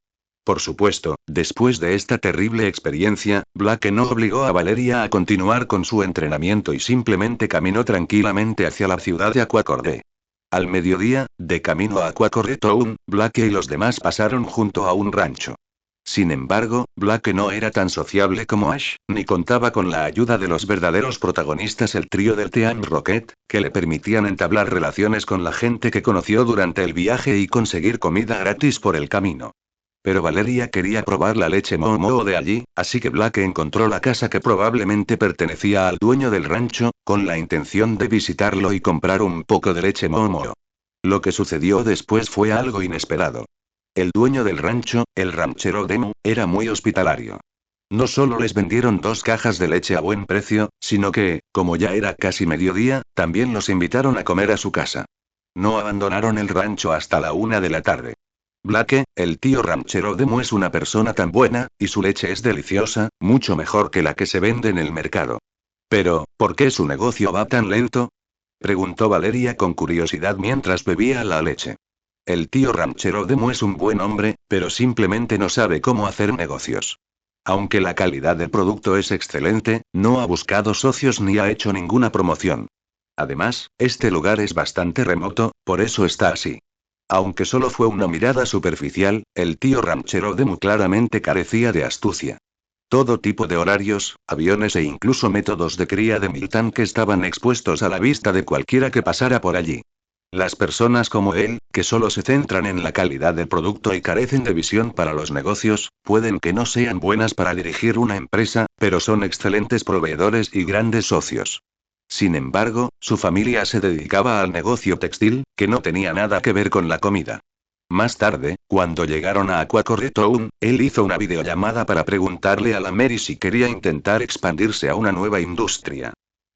Por supuesto, después de esta terrible experiencia, Blake no obligó a Valeria a continuar con su entrenamiento y simplemente caminó tranquilamente hacia la ciudad de Aquacorde. Al mediodía, de camino a Aquacorde Town, Blake y los demás pasaron junto a un rancho. Sin embargo, Blake no era tan sociable como Ash, ni contaba con la ayuda de los verdaderos protagonistas, el trío del Team Rocket, que le permitían entablar relaciones con la gente que conoció durante el viaje y conseguir comida gratis por el camino. Pero Valeria quería probar la leche Moo de allí, así que Blake encontró la casa que probablemente pertenecía al dueño del rancho, con la intención de visitarlo y comprar un poco de leche Moo. Lo que sucedió después fue algo inesperado. El dueño del rancho, el ranchero Demu, era muy hospitalario. No solo les vendieron 2 cajas de leche a buen precio, sino que, como ya era casi mediodía, también los invitaron a comer a su casa. No abandonaron el rancho hasta la 1 de la tarde. Blake, el tío ranchero Demu, es una persona tan buena, y su leche es deliciosa, mucho mejor que la que se vende en el mercado. Pero, ¿por qué su negocio va tan lento? Preguntó Valeria con curiosidad mientras bebía la leche. El tío ranchero Demu es un buen hombre, pero simplemente no sabe cómo hacer negocios. Aunque la calidad del producto es excelente, no ha buscado socios ni ha hecho ninguna promoción. Además, este lugar es bastante remoto, por eso está así. Aunque solo fue una mirada superficial, el tío ranchero Demu claramente carecía de astucia. Todo tipo de horarios, aviones e incluso métodos de cría de Miltan que estaban expuestos a la vista de cualquiera que pasara por allí. Las personas como él, que solo se centran en la calidad del producto y carecen de visión para los negocios, pueden que no sean buenas para dirigir una empresa, pero son excelentes proveedores y grandes socios. Sin embargo, su familia se dedicaba al negocio textil, que no tenía nada que ver con la comida. Más tarde, cuando llegaron a Aquacorde Town, él hizo una videollamada para preguntarle a la Mary si quería intentar expandirse a una nueva industria.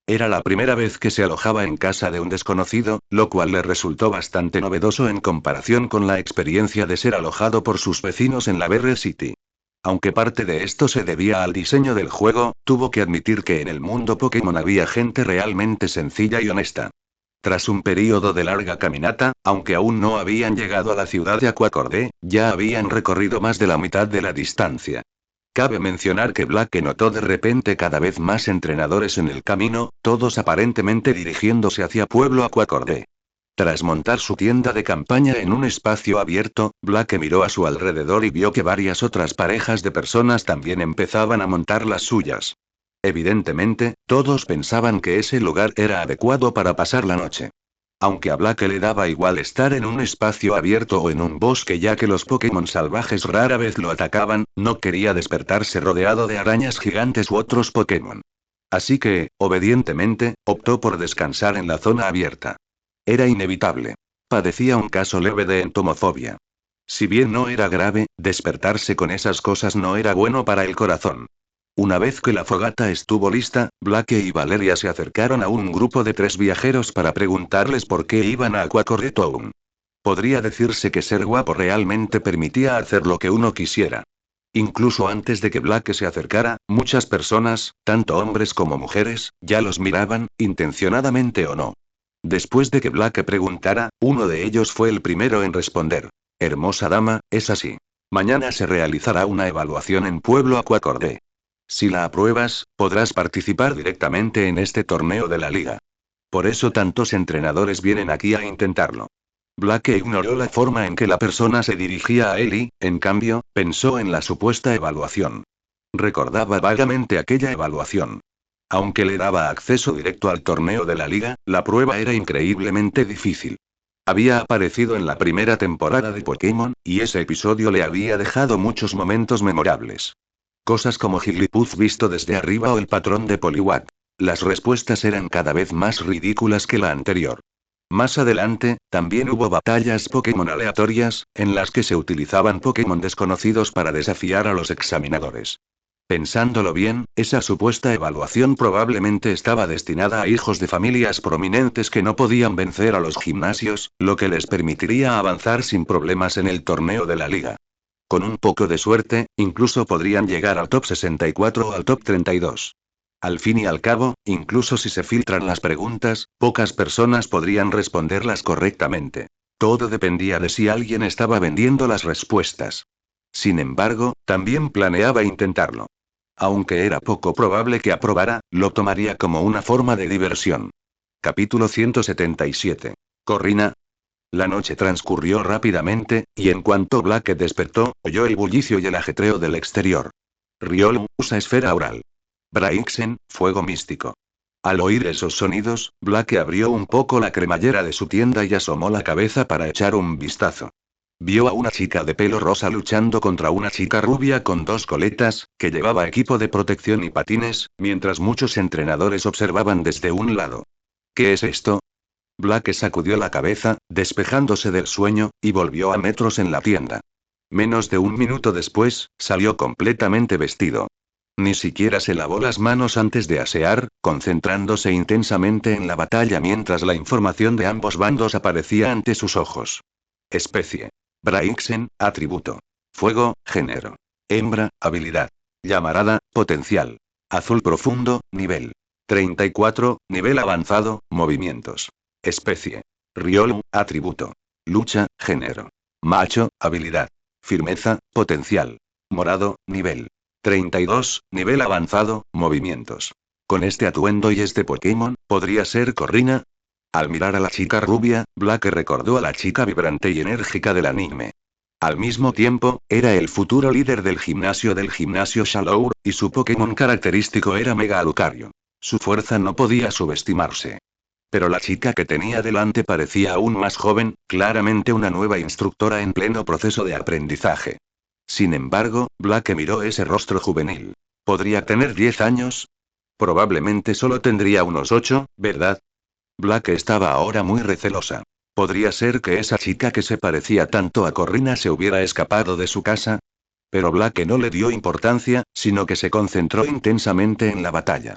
Era la primera vez que se alojaba en casa de un desconocido, lo cual le resultó bastante novedoso en comparación con la experiencia de ser alojado por sus vecinos en la Berry City. Aunque parte de esto se debía al diseño del juego, tuvo que admitir que en el mundo Pokémon había gente realmente sencilla y honesta. Tras un período de larga caminata, aunque aún no habían llegado a la ciudad de Aquacordé, ya habían recorrido más de la mitad de la distancia. Cabe mencionar que Black notó de repente cada vez más entrenadores en el camino, todos aparentemente dirigiéndose hacia Pueblo Aquacordé. Tras montar su tienda de campaña en un espacio abierto, Black miró a su alrededor y vio que varias otras parejas de personas también empezaban a montar las suyas. Evidentemente, todos pensaban que ese lugar era adecuado para pasar la noche. Aunque a Black le daba igual estar en un espacio abierto o en un bosque ya que los Pokémon salvajes rara vez lo atacaban, no quería despertarse rodeado de arañas gigantes u otros Pokémon. Así que, obedientemente, optó por descansar en la zona abierta. Era inevitable. Padecía un caso leve de entomofobia. Si bien no era grave, despertarse con esas cosas no era bueno para el corazón. Una vez que la fogata estuvo lista, Blake y Valeria se acercaron a un grupo de 3 viajeros para preguntarles por qué iban a Aquacordé Town. Podría decirse que ser guapo realmente permitía hacer lo que uno quisiera. Incluso antes de que Blake se acercara, muchas personas, tanto hombres como mujeres, ya los miraban, intencionadamente o no. Después de que Blake preguntara, uno de ellos fue el primero en responder. Hermosa dama, es así. Mañana se realizará una evaluación en Pueblo Aquacordé. Si la apruebas, podrás participar directamente en este torneo de la liga. Por eso tantos entrenadores vienen aquí a intentarlo. Blake ignoró la forma en que la persona se dirigía a él y, en cambio, pensó en la supuesta evaluación. Recordaba vagamente aquella evaluación. Aunque le daba acceso directo al torneo de la liga, la prueba era increíblemente difícil. Había aparecido en la primera temporada de Pokémon, y ese episodio le había dejado muchos momentos memorables. Cosas como Jigglypuff visto desde arriba o el patrón de Poliwag. Las respuestas eran cada vez más ridículas que la anterior. Más adelante, también hubo batallas Pokémon aleatorias, en las que se utilizaban Pokémon desconocidos para desafiar a los examinadores. Pensándolo bien, esa supuesta evaluación probablemente estaba destinada a hijos de familias prominentes que no podían vencer a los gimnasios, lo que les permitiría avanzar sin problemas en el torneo de la liga. Con un poco de suerte, incluso podrían llegar al top 64 o al top 32. Al fin y al cabo, incluso si se filtran las preguntas, pocas personas podrían responderlas correctamente. Todo dependía de si alguien estaba vendiendo las respuestas. Sin embargo, también planeaba intentarlo. Aunque era poco probable que aprobara, lo tomaría como una forma de diversión. Capítulo 177. Corrina. La noche transcurrió rápidamente, y en cuanto Blake despertó, oyó el bullicio y el ajetreo del exterior. Riolu usa esfera oral. Braixen, fuego místico. Al oír esos sonidos, Blake abrió un poco la cremallera de su tienda y asomó la cabeza para echar un vistazo. Vio a una chica de pelo rosa luchando contra una chica rubia con 2 coletas, que llevaba equipo de protección y patines, mientras muchos entrenadores observaban desde un lado. ¿Qué es esto? Blake sacudió la cabeza, despejándose del sueño, y volvió a metros en la tienda. Menos de un minuto después, salió completamente vestido. Ni siquiera se lavó las manos antes de asear, concentrándose intensamente en la batalla mientras la información de ambos bandos aparecía ante sus ojos. Especie. Braixen, atributo. Fuego, género. Hembra, habilidad. Llamarada, potencial. Azul profundo, nivel 34, nivel avanzado, movimientos. Especie. Riolu, atributo. Lucha, género. Macho, habilidad. Firmeza, potencial. Morado, nivel 32, nivel avanzado, movimientos. Con este atuendo y este Pokémon, ¿podría ser Corrina? Al mirar a la chica rubia, Blake recordó a la chica vibrante y enérgica del anime. Al mismo tiempo, era el futuro líder del gimnasio Shalour, y su Pokémon característico era Mega Lucario. Su fuerza no podía subestimarse. Pero la chica que tenía delante parecía aún más joven, claramente una nueva instructora en pleno proceso de aprendizaje. Sin embargo, Blake miró ese rostro juvenil. ¿Podría tener 10 años? Probablemente solo tendría unos 8, ¿verdad? Blake estaba ahora muy recelosa. ¿Podría ser que esa chica que se parecía tanto a Corrina se hubiera escapado de su casa? Pero Blake no le dio importancia, sino que se concentró intensamente en la batalla.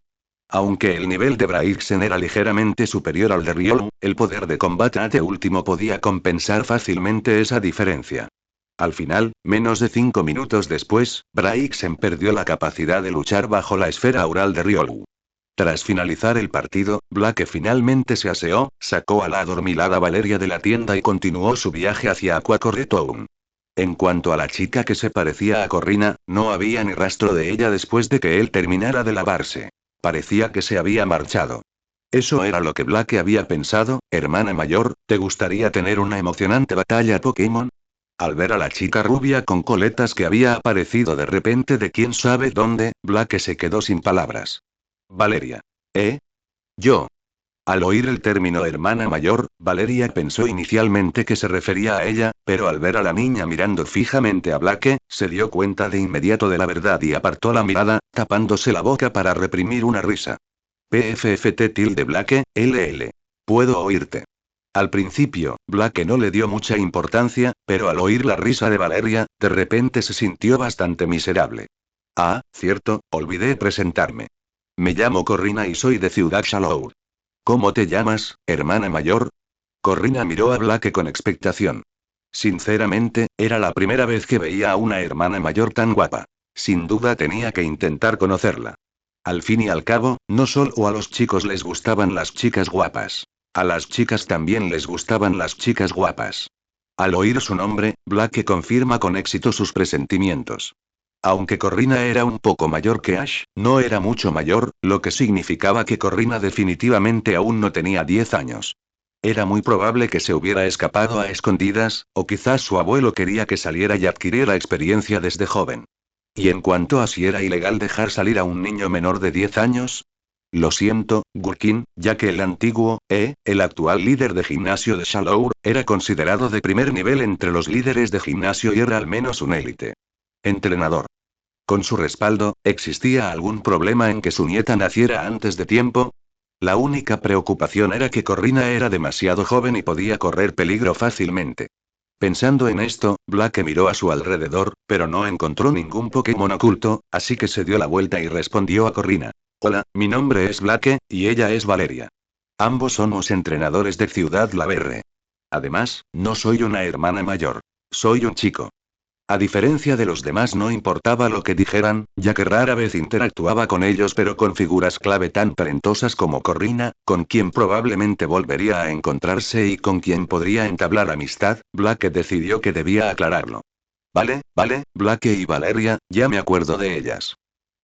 Aunque el nivel de Braixen era ligeramente superior al de Riolu, el poder de combate ante último podía compensar fácilmente esa diferencia. Al final, menos de 5 minutos después, Braixen perdió la capacidad de luchar bajo la esfera aural de Riolu. Tras finalizar el partido, Blake finalmente se aseó, sacó a la adormilada Valeria de la tienda y continuó su viaje hacia Aquacore Town. En cuanto a la chica que se parecía a Corrina, no había ni rastro de ella después de que él terminara de lavarse. Parecía que se había marchado. Eso era lo que Blake había pensado. Hermana mayor, ¿te gustaría tener una emocionante batalla Pokémon? Al ver a la chica rubia con coletas que había aparecido de repente de quién sabe dónde, Blake se quedó sin palabras. Valeria. ¿Eh? Yo. Al oír el término hermana mayor, Valeria pensó inicialmente que se refería a ella, pero al ver a la niña mirando fijamente a Blake, se dio cuenta de inmediato de la verdad y apartó la mirada, tapándose la boca para reprimir una risa. Blake, LL. Puedo oírte. Al principio, Blake no le dio mucha importancia, pero al oír la risa de Valeria, de repente se sintió bastante miserable. Ah, cierto, olvidé presentarme. Me llamo Corrina y soy de Ciudad Shallow. ¿Cómo te llamas, hermana mayor? Corrina miró a Blake con expectación. Sinceramente, era la primera vez que veía a una hermana mayor tan guapa. Sin duda tenía que intentar conocerla. Al fin y al cabo, no solo a los chicos les gustaban las chicas guapas. A las chicas también les gustaban las chicas guapas. Al oír su nombre, Blake confirma con éxito sus presentimientos. Aunque Corrina era un poco mayor que Ash, no era mucho mayor, lo que significaba que Corrina definitivamente aún no tenía 10 años. Era muy probable que se hubiera escapado a escondidas, o quizás su abuelo quería que saliera y adquiriera experiencia desde joven. Y en cuanto a si era ilegal dejar salir a un niño menor de 10 años, lo siento, Gurkin, ya que el antiguo, el actual líder de gimnasio de Shallow, era considerado de primer nivel entre los líderes de gimnasio y era al menos un élite. Entrenador. Con su respaldo, ¿existía algún problema en que su nieta naciera antes de tiempo? La única preocupación era que Corrina era demasiado joven y podía correr peligro fácilmente. Pensando en esto, Blake miró a su alrededor, pero no encontró ningún Pokémon oculto, así que se dio la vuelta y respondió a Corrina. Hola, mi nombre es Blake, y ella es Valeria. Ambos somos entrenadores de Ciudad Laverre. Además, no soy una hermana mayor. Soy un chico. A diferencia de los demás no importaba lo que dijeran, ya que rara vez interactuaba con ellos pero con figuras clave tan talentosas como Corrina, con quien probablemente volvería a encontrarse y con quien podría entablar amistad, Blake decidió que debía aclararlo. Vale, Blake y Valeria, ya me acuerdo de ellas.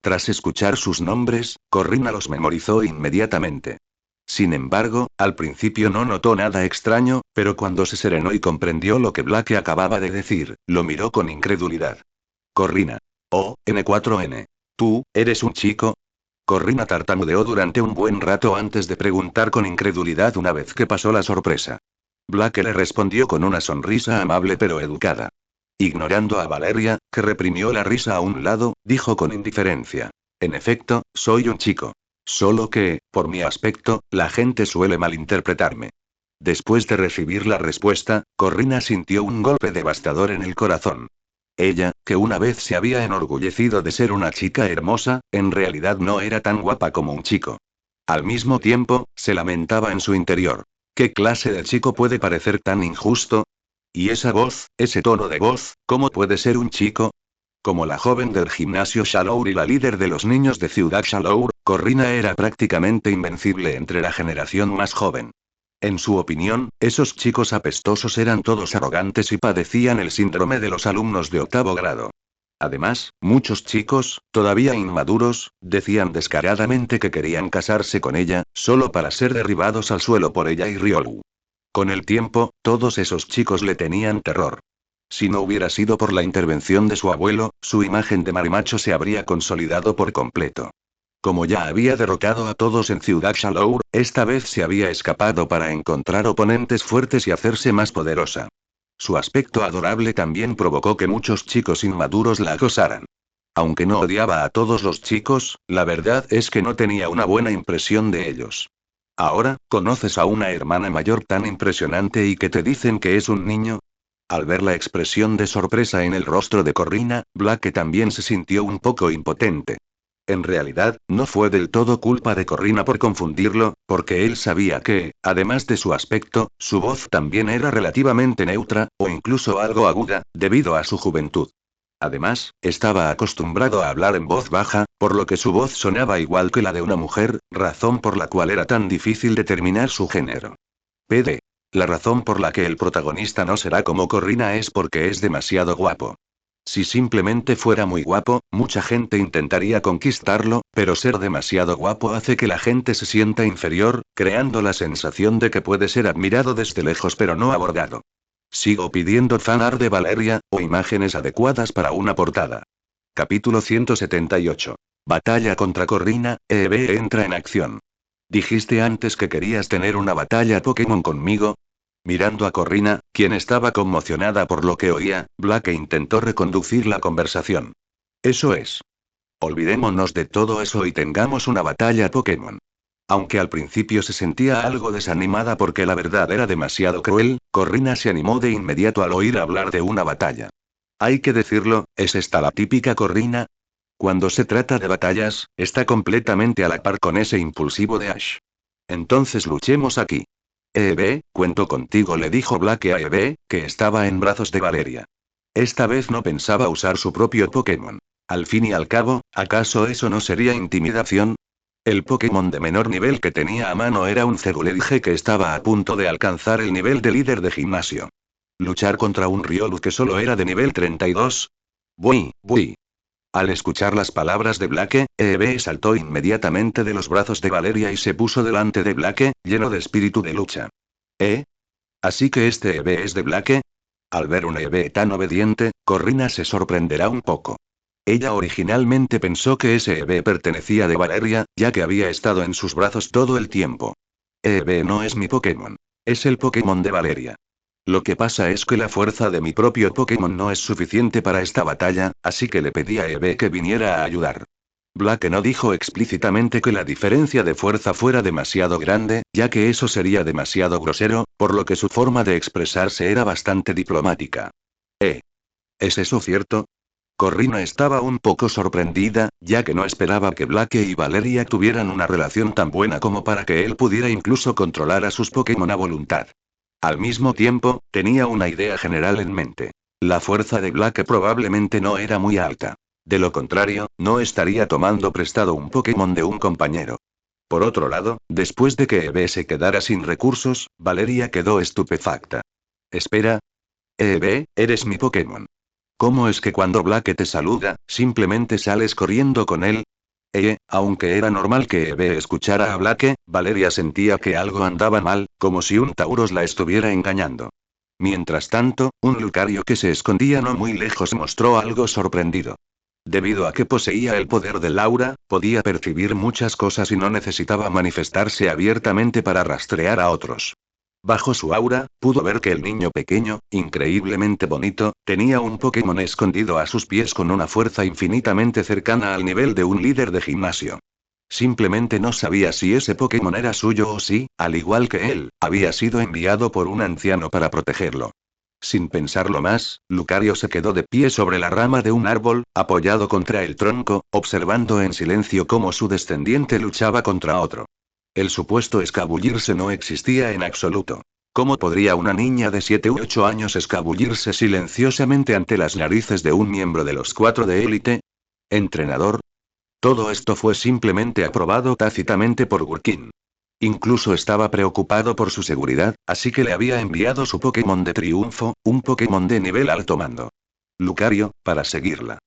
Tras escuchar sus nombres, Corrina los memorizó inmediatamente. Sin embargo, al principio no notó nada extraño, pero cuando se serenó y comprendió lo que Blake acababa de decir, lo miró con incredulidad. Corrina. Oh, N4N. ¿Tú, eres un chico? Corrina tartamudeó durante un buen rato antes de preguntar con incredulidad una vez que pasó la sorpresa. Blake le respondió con una sonrisa amable pero educada. Ignorando a Valeria, que reprimió la risa a un lado, dijo con indiferencia. En efecto, soy un chico. Solo que, por mi aspecto, la gente suele malinterpretarme. Después de recibir la respuesta, Corrina sintió un golpe devastador en el corazón. Ella, que una vez se había enorgullecido de ser una chica hermosa, en realidad no era tan guapa como un chico. Al mismo tiempo, se lamentaba en su interior. ¿Qué clase de chico puede parecer tan injusto? ¿Y esa voz, ese tono de voz, cómo puede ser un chico? Como la joven del gimnasio Shallow y la líder de los niños de Ciudad Shallow, Corrina era prácticamente invencible entre la generación más joven. En su opinión, esos chicos apestosos eran todos arrogantes y padecían el síndrome de los alumnos de octavo grado. Además, muchos chicos, todavía inmaduros, decían descaradamente que querían casarse con ella, solo para ser derribados al suelo por ella y Ryolu. Con el tiempo, todos esos chicos le tenían terror. Si no hubiera sido por la intervención de su abuelo, su imagen de marimacho se habría consolidado por completo. Como ya había derrotado a todos en Ciudad Shallow, esta vez se había escapado para encontrar oponentes fuertes y hacerse más poderosa. Su aspecto adorable también provocó que muchos chicos inmaduros la acosaran. Aunque no odiaba a todos los chicos, la verdad es que no tenía una buena impresión de ellos. Ahora, ¿conoces a una hermana mayor tan impresionante y que te dicen que es un niño? Al ver la expresión de sorpresa en el rostro de Corrina, Blake también se sintió un poco impotente. En realidad, no fue del todo culpa de Corrina por confundirlo, porque él sabía que, además de su aspecto, su voz también era relativamente neutra, o incluso algo aguda, debido a su juventud. Además, estaba acostumbrado a hablar en voz baja, por lo que su voz sonaba igual que la de una mujer, razón por la cual era tan difícil determinar su género. PD. La razón por la que el protagonista no será como Corrina es porque es demasiado guapo. Si simplemente fuera muy guapo, mucha gente intentaría conquistarlo, pero ser demasiado guapo hace que la gente se sienta inferior, creando la sensación de que puede ser admirado desde lejos pero no abordado. Sigo pidiendo fanart de Valeria, o imágenes adecuadas para una portada. Capítulo 178. Batalla contra Corrina, EB entra en acción. Dijiste antes que querías tener una batalla Pokémon conmigo. Mirando a Corrina, quien estaba conmocionada por lo que oía, Blake intentó reconducir la conversación. Eso es. Olvidémonos de todo eso y tengamos una batalla Pokémon. Aunque al principio se sentía algo desanimada porque la verdad era demasiado cruel, Corrina se animó de inmediato al oír hablar de una batalla. Hay que decirlo, ¿es esta la típica Corrina? Cuando se trata de batallas, está completamente a la par con ese impulsivo de Ash. Entonces luchemos aquí. Cuento contigo, le dijo Blake a que estaba en brazos de Valeria. Esta vez no pensaba usar su propio Pokémon. Al fin y al cabo, ¿acaso eso no sería intimidación? El Pokémon de menor nivel que tenía a mano era un Ceruledge que estaba a punto de alcanzar el nivel de líder de gimnasio. Luchar contra un Riolu que solo era de nivel 32. Bui, bui. Al escuchar las palabras de Blake, saltó inmediatamente de los brazos de Valeria y se puso delante de Blake, lleno de espíritu de lucha. ¿Eh? ¿Así que este EB es de Blake? Al ver un EB tan obediente, Corrina se sorprenderá un poco. Ella originalmente pensó que ese EB pertenecía de Valeria, ya que había estado en sus brazos todo el tiempo. EB no es mi Pokémon. Es el Pokémon de Valeria. Lo que pasa es que la fuerza de mi propio Pokémon no es suficiente para esta batalla, así que le pedí a EB que viniera a ayudar. Blake no dijo explícitamente que la diferencia de fuerza fuera demasiado grande, ya que eso sería demasiado grosero, por lo que su forma de expresarse era bastante diplomática. ¿Es eso cierto? Corrina estaba un poco sorprendida, ya que no esperaba que Blake y Valeria tuvieran una relación tan buena como para que él pudiera incluso controlar a sus Pokémon a voluntad. Al mismo tiempo, tenía una idea general en mente. La fuerza de Blake probablemente no era muy alta. De lo contrario, no estaría tomando prestado un Pokémon de un compañero. Por otro lado, después de que Eve se quedara sin recursos, Valeria quedó estupefacta. Espera. Eres mi Pokémon. ¿Cómo es que cuando Blake te saluda, simplemente sales corriendo con él? Aunque era normal que Eve escuchara a Blake, Valeria sentía que algo andaba mal, como si un Tauros la estuviera engañando. Mientras tanto, un Lucario que se escondía no muy lejos mostró algo sorprendido. Debido a que poseía el poder del aura, podía percibir muchas cosas y no necesitaba manifestarse abiertamente para rastrear a otros. Bajo su aura, pudo ver que el niño pequeño, increíblemente bonito, tenía un Pokémon escondido a sus pies con una fuerza infinitamente cercana al nivel de un líder de gimnasio. Simplemente no sabía si ese Pokémon era suyo o si, al igual que él, había sido enviado por un anciano para protegerlo. Sin pensarlo más, Lucario se quedó de pie sobre la rama de un árbol, apoyado contra el tronco, observando en silencio cómo su descendiente luchaba contra otro. El supuesto escabullirse no existía en absoluto. ¿Cómo podría una niña de 7 u 8 años escabullirse silenciosamente ante las narices de un miembro de los 4 de élite? ¿Entrenador? Todo esto fue simplemente aprobado tácitamente por Gurkin. Incluso estaba preocupado por su seguridad, así que le había enviado su Pokémon de triunfo, un Pokémon de nivel alto mando. Lucario, para seguirla.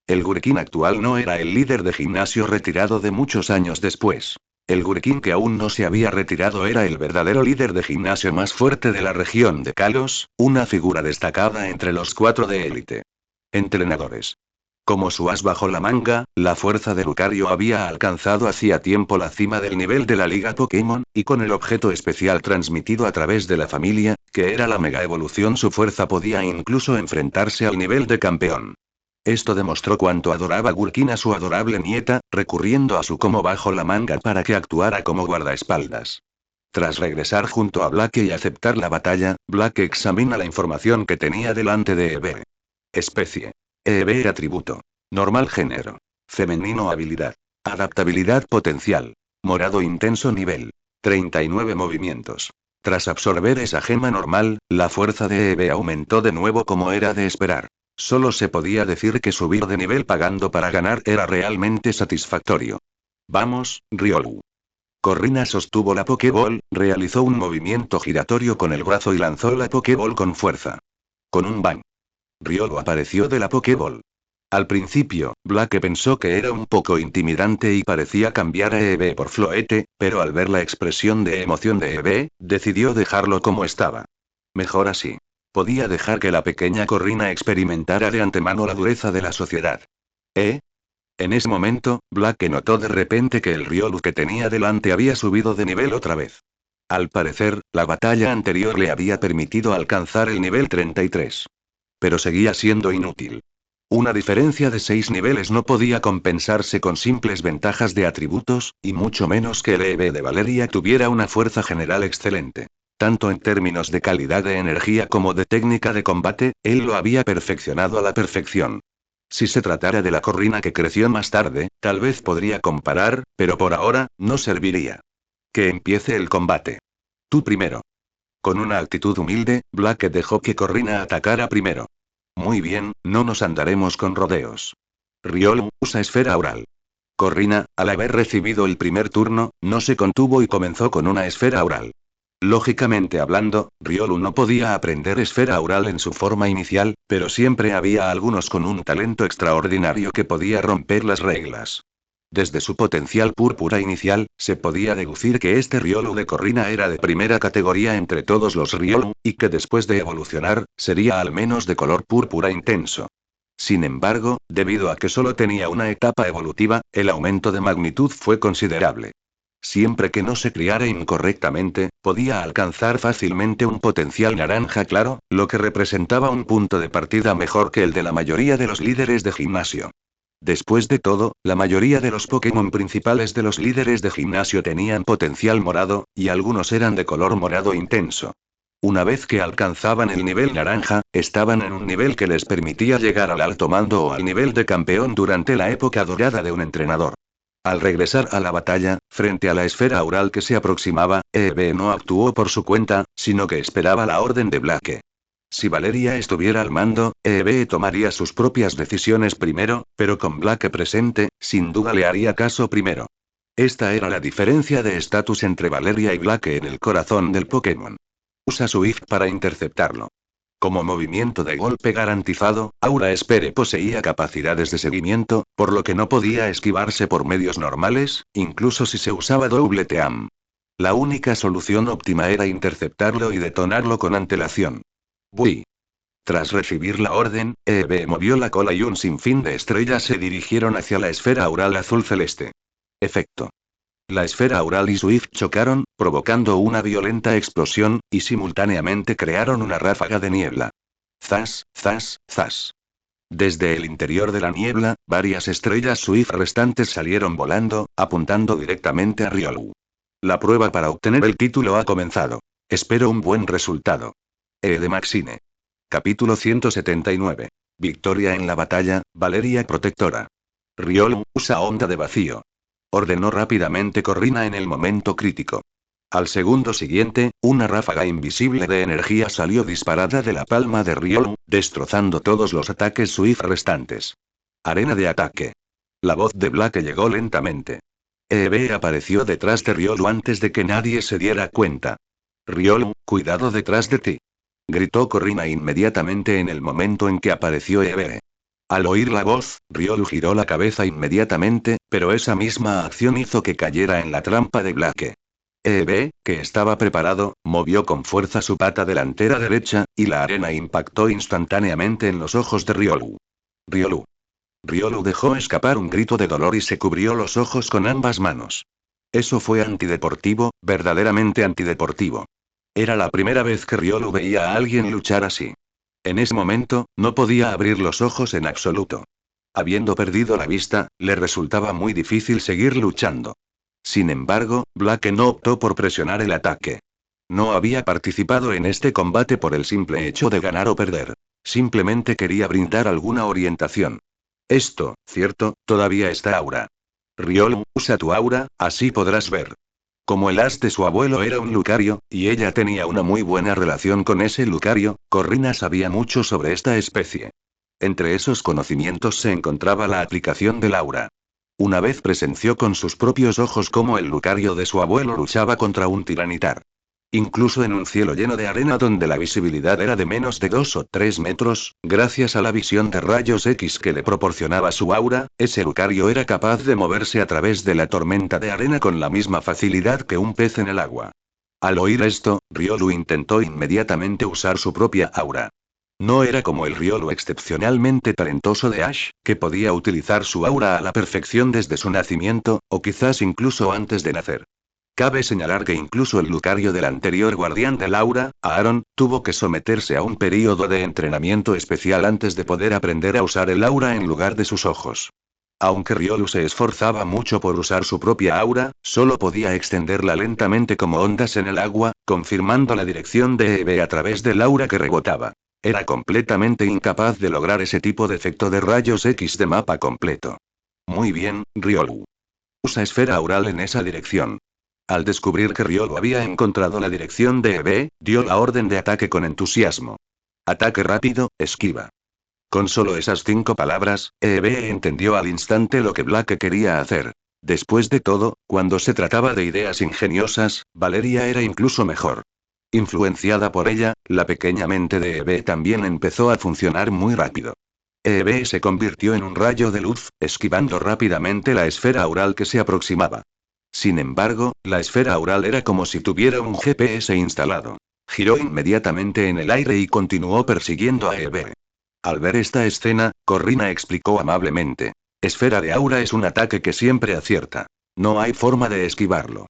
El Gurkin actual no era el líder de gimnasio retirado de muchos años después. El Gurkin que aún no se había retirado era el verdadero líder de gimnasio más fuerte de la región de Kalos, una figura destacada entre los 4 de élite. Entrenadores. Como su as bajo la manga, la fuerza de Lucario había alcanzado hacía tiempo la cima del nivel de la Liga Pokémon, y con el objeto especial transmitido a través de la familia, que era la Mega Evolución, su fuerza podía incluso enfrentarse al nivel de campeón. Esto demostró cuánto adoraba Gurkin a su adorable nieta, recurriendo a su como bajo la manga para que actuara como guardaespaldas. Tras regresar junto a Blake y aceptar la batalla, Blake examina la información que tenía delante de Eve. Especie. Atributo. Normal género. Femenino habilidad. Adaptabilidad potencial. Morado intenso nivel. 39 movimientos. Tras absorber esa gema normal, la fuerza de Eve aumentó de nuevo como era de esperar. Solo se podía decir que subir de nivel pagando para ganar era realmente satisfactorio. Vamos, Riolu. Corrina sostuvo la Pokéball, realizó un movimiento giratorio con el brazo y lanzó la Pokéball con fuerza. Con un bang. Riolu apareció de la Pokéball. Al principio, Blake pensó que era un poco intimidante y parecía cambiar a Eevee por Floete, pero al ver la expresión de emoción de Eevee, decidió dejarlo como estaba. Mejor así. Podía dejar que la pequeña Corrina experimentara de antemano la dureza de la sociedad. ¿Eh? En ese momento, Blake notó de repente que el Riolu que tenía delante había subido de nivel otra vez. Al parecer, la batalla anterior le había permitido alcanzar el nivel 33. Pero seguía siendo inútil. Una diferencia de 6 niveles no podía compensarse con simples ventajas de atributos, y mucho menos que el EV de Valeria tuviera una fuerza general excelente. Tanto en términos de calidad de energía como de técnica de combate, él lo había perfeccionado a la perfección. Si se tratara de la Corrina que creció más tarde, tal vez podría comparar, pero por ahora, no serviría. Que empiece el combate. Tú primero. Con una actitud humilde, Blake dejó que Corrina atacara primero. Muy bien, no nos andaremos con rodeos. Riolu usa esfera aural. Corrina, al haber recibido el primer turno, no se contuvo y comenzó con una esfera aural. Lógicamente hablando, Riolu no podía aprender esfera aural en su forma inicial, pero siempre había algunos con un talento extraordinario que podía romper las reglas. Desde su potencial púrpura inicial, se podía deducir que este Riolu de Corrina era de primera categoría entre todos los Riolu, y que después de evolucionar, sería al menos de color púrpura intenso. Sin embargo, debido a que solo tenía una etapa evolutiva, el aumento de magnitud fue considerable. Siempre que no se criara incorrectamente, podía alcanzar fácilmente un potencial naranja claro, lo que representaba un punto de partida mejor que el de la mayoría de los líderes de gimnasio. Después de todo, la mayoría de los Pokémon principales de los líderes de gimnasio tenían potencial morado, y algunos eran de color morado intenso. Una vez que alcanzaban el nivel naranja, estaban en un nivel que les permitía llegar al alto mando o al nivel de campeón durante la época dorada de un entrenador. Al regresar a la batalla, frente a la esfera aural que se aproximaba, Eevee no actuó por su cuenta, sino que esperaba la orden de Blake. Si Valeria estuviera al mando, Eevee tomaría sus propias decisiones primero, pero con Blake presente, sin duda le haría caso primero. Esta era la diferencia de estatus entre Valeria y Blake en el corazón del Pokémon. Usa su IF para interceptarlo. Como movimiento de golpe garantizado, Aura Espere poseía capacidades de seguimiento, por lo que no podía esquivarse por medios normales, incluso si se usaba doble team. La única solución óptima era interceptarlo y detonarlo con antelación. Bui. Tras recibir la orden, Eevee movió la cola y un sinfín de estrellas se dirigieron hacia la esfera aural azul celeste. Efecto. La esfera aural y Swift chocaron, provocando una violenta explosión, y simultáneamente crearon una ráfaga de niebla. Zas, zas, zas. Desde el interior de la niebla, varias estrellas Swift restantes salieron volando, apuntando directamente a Riolu. La prueba para obtener el título ha comenzado. Espero un buen resultado. De Maxine. Capítulo 179. Victoria en la batalla, Valeria Protectora. Riolu usa onda de vacío. Ordenó rápidamente Corrina en el momento crítico. Al segundo siguiente, una ráfaga invisible de energía salió disparada de la palma de Riolu, destrozando todos los ataques Swift restantes. Arena de ataque. La voz de Blake llegó lentamente. Eevee apareció detrás de Riolu antes de que nadie se diera cuenta. Riolu, cuidado detrás de ti. Gritó Corrina inmediatamente en el momento en que apareció Eevee. Al oír la voz, Riolu giró la cabeza inmediatamente, pero esa misma acción hizo que cayera en la trampa de Blake. Eevee, que estaba preparado, movió con fuerza su pata delantera derecha, y la arena impactó instantáneamente en los ojos de Riolu. Riolu. Riolu dejó escapar un grito de dolor y se cubrió los ojos con ambas manos. Eso fue antideportivo, verdaderamente antideportivo. Era la primera vez que Riolu veía a alguien luchar así. En ese momento, no podía abrir los ojos en absoluto. Habiendo perdido la vista, le resultaba muy difícil seguir luchando. Sin embargo, Blake no optó por presionar el ataque. No había participado en este combate por el simple hecho de ganar o perder. Simplemente quería brindar alguna orientación. Esto, cierto, todavía está Aura. Riolu, usa tu aura, así podrás ver. Como el as de su abuelo era un Lucario, y ella tenía una muy buena relación con ese Lucario, Corrina sabía mucho sobre esta especie. Entre esos conocimientos se encontraba la aplicación del aura. Una vez presenció con sus propios ojos cómo el Lucario de su abuelo luchaba contra un tiranitar. Incluso en un cielo lleno de arena donde la visibilidad era de menos de 2 o 3 metros, gracias a la visión de rayos X que le proporcionaba su aura, ese Lucario era capaz de moverse a través de la tormenta de arena con la misma facilidad que un pez en el agua. Al oír esto, Riolu intentó inmediatamente usar su propia aura. No era como el Riolu excepcionalmente talentoso de Ash, que podía utilizar su aura a la perfección desde su nacimiento, o quizás incluso antes de nacer. Cabe señalar que incluso el Lucario del anterior guardián del aura, Aaron, tuvo que someterse a un período de entrenamiento especial antes de poder aprender a usar el aura en lugar de sus ojos. Aunque Riolu se esforzaba mucho por usar su propia aura, solo podía extenderla lentamente como ondas en el agua, confirmando la dirección de Eve a través del aura que rebotaba. Era completamente incapaz de lograr ese tipo de efecto de rayos X de mapa completo. Muy bien, Riolu. Usa esfera aural en esa dirección. Al descubrir que Riolu había encontrado la dirección de Eve, dio la orden de ataque con entusiasmo. Ataque rápido, esquiva. Con solo esas 5 palabras, Eve entendió al instante lo que Blake quería hacer. Después de todo, cuando se trataba de ideas ingeniosas, Valeria era incluso mejor. Influenciada por ella, la pequeña mente de Eve también empezó a funcionar muy rápido. Eve se convirtió en un rayo de luz, esquivando rápidamente la esfera aural que se aproximaba. Sin embargo, la esfera aural era como si tuviera un GPS instalado. Giró inmediatamente en el aire y continuó persiguiendo a Eve. Al ver esta escena, Corrina explicó amablemente. Esfera de aura es un ataque que siempre acierta. No hay forma de esquivarlo.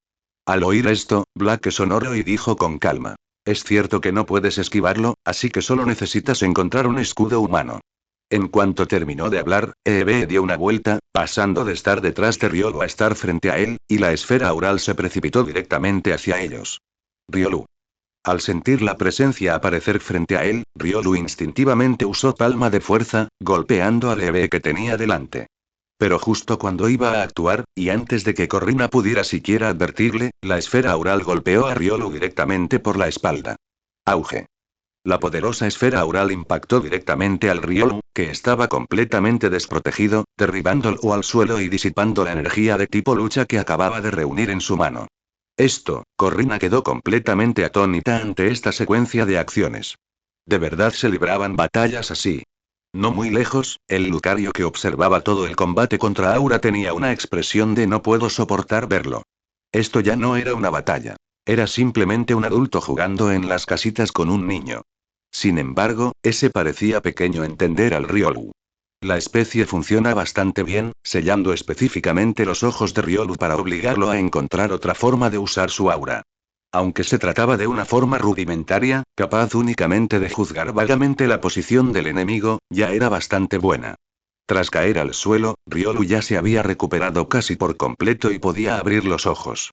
Al oír esto, Blake sonrió y dijo con calma. Es cierto que no puedes esquivarlo, así que solo necesitas encontrar un escudo humano. En cuanto terminó de hablar, Eve dio una vuelta, pasando de estar detrás de Riolu a estar frente a él, y la esfera aural se precipitó directamente hacia ellos. Riolu. Al sentir la presencia aparecer frente a él, Riolu instintivamente usó palma de fuerza, golpeando al Eve que tenía delante. Pero justo cuando iba a actuar, y antes de que Corrina pudiera siquiera advertirle, la esfera aural golpeó a Riolu directamente por la espalda. Auge. La poderosa esfera aural impactó directamente al Riolu, que estaba completamente desprotegido, derribándolo al suelo y disipando la energía de tipo lucha que acababa de reunir en su mano. Corrina quedó completamente atónita ante esta secuencia de acciones. ¿De verdad se libraban batallas así? No muy lejos, el Lucario que observaba todo el combate contra Aura tenía una expresión de no puedo soportar verlo. Esto ya no era una batalla. Era simplemente un adulto jugando en las casitas con un niño. Sin embargo, ese parecía pequeño entender al Riolu. La especie funciona bastante bien, sellando específicamente los ojos de Riolu para obligarlo a encontrar otra forma de usar su aura. Aunque se trataba de una forma rudimentaria, capaz únicamente de juzgar vagamente la posición del enemigo, ya era bastante buena. Tras caer al suelo, Riolu ya se había recuperado casi por completo y podía abrir los ojos.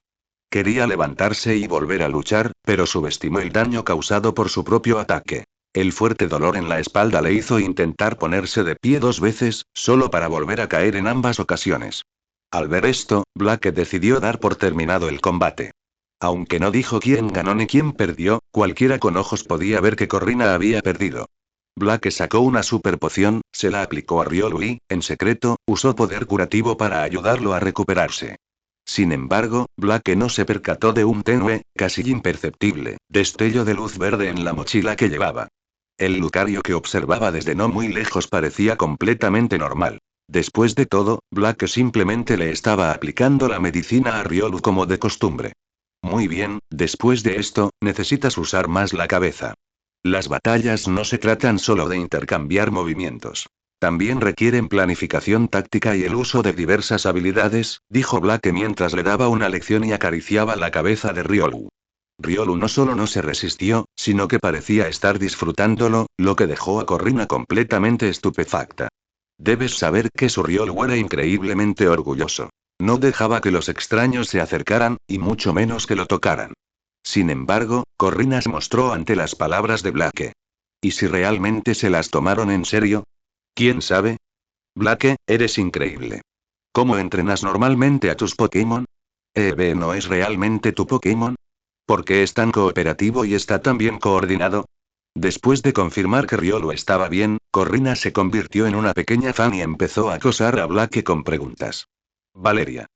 Quería levantarse y volver a luchar, pero subestimó el daño causado por su propio ataque. El fuerte dolor en la espalda le hizo intentar ponerse de pie 2 veces, solo para volver a caer en ambas ocasiones. Al ver esto, Blake decidió dar por terminado el combate. Aunque no dijo quién ganó ni quién perdió, cualquiera con ojos podía ver que Corrina había perdido. Blake sacó una super poción, se la aplicó a Riolu y, en secreto, usó poder curativo para ayudarlo a recuperarse. Sin embargo, Blake no se percató de un tenue, casi imperceptible, destello de luz verde en la mochila que llevaba. El Lucario que observaba desde no muy lejos parecía completamente normal. Después de todo, Blake simplemente le estaba aplicando la medicina a Riolu como de costumbre. Muy bien, después de esto, necesitas usar más la cabeza. Las batallas no se tratan solo de intercambiar movimientos. También requieren planificación táctica y el uso de diversas habilidades, dijo Blake mientras le daba una lección y acariciaba la cabeza de Riolu. Riolu no solo no se resistió, sino que parecía estar disfrutándolo, lo que dejó a Corrina completamente estupefacta. Debes saber que su Riolu era increíblemente orgulloso. No dejaba que los extraños se acercaran, y mucho menos que lo tocaran. Sin embargo, Corrina se mostró ante las palabras de Blake. ¿Y si realmente se las tomaron en serio? ¿Quién sabe? Blake, eres increíble. ¿Cómo entrenas normalmente a tus Pokémon? ¿Eve no es realmente tu Pokémon? ¿Por qué es tan cooperativo y está tan bien coordinado? Después de confirmar que Riolu estaba bien, Corrina se convirtió en una pequeña fan y empezó a acosar a Blake con preguntas. Valeria.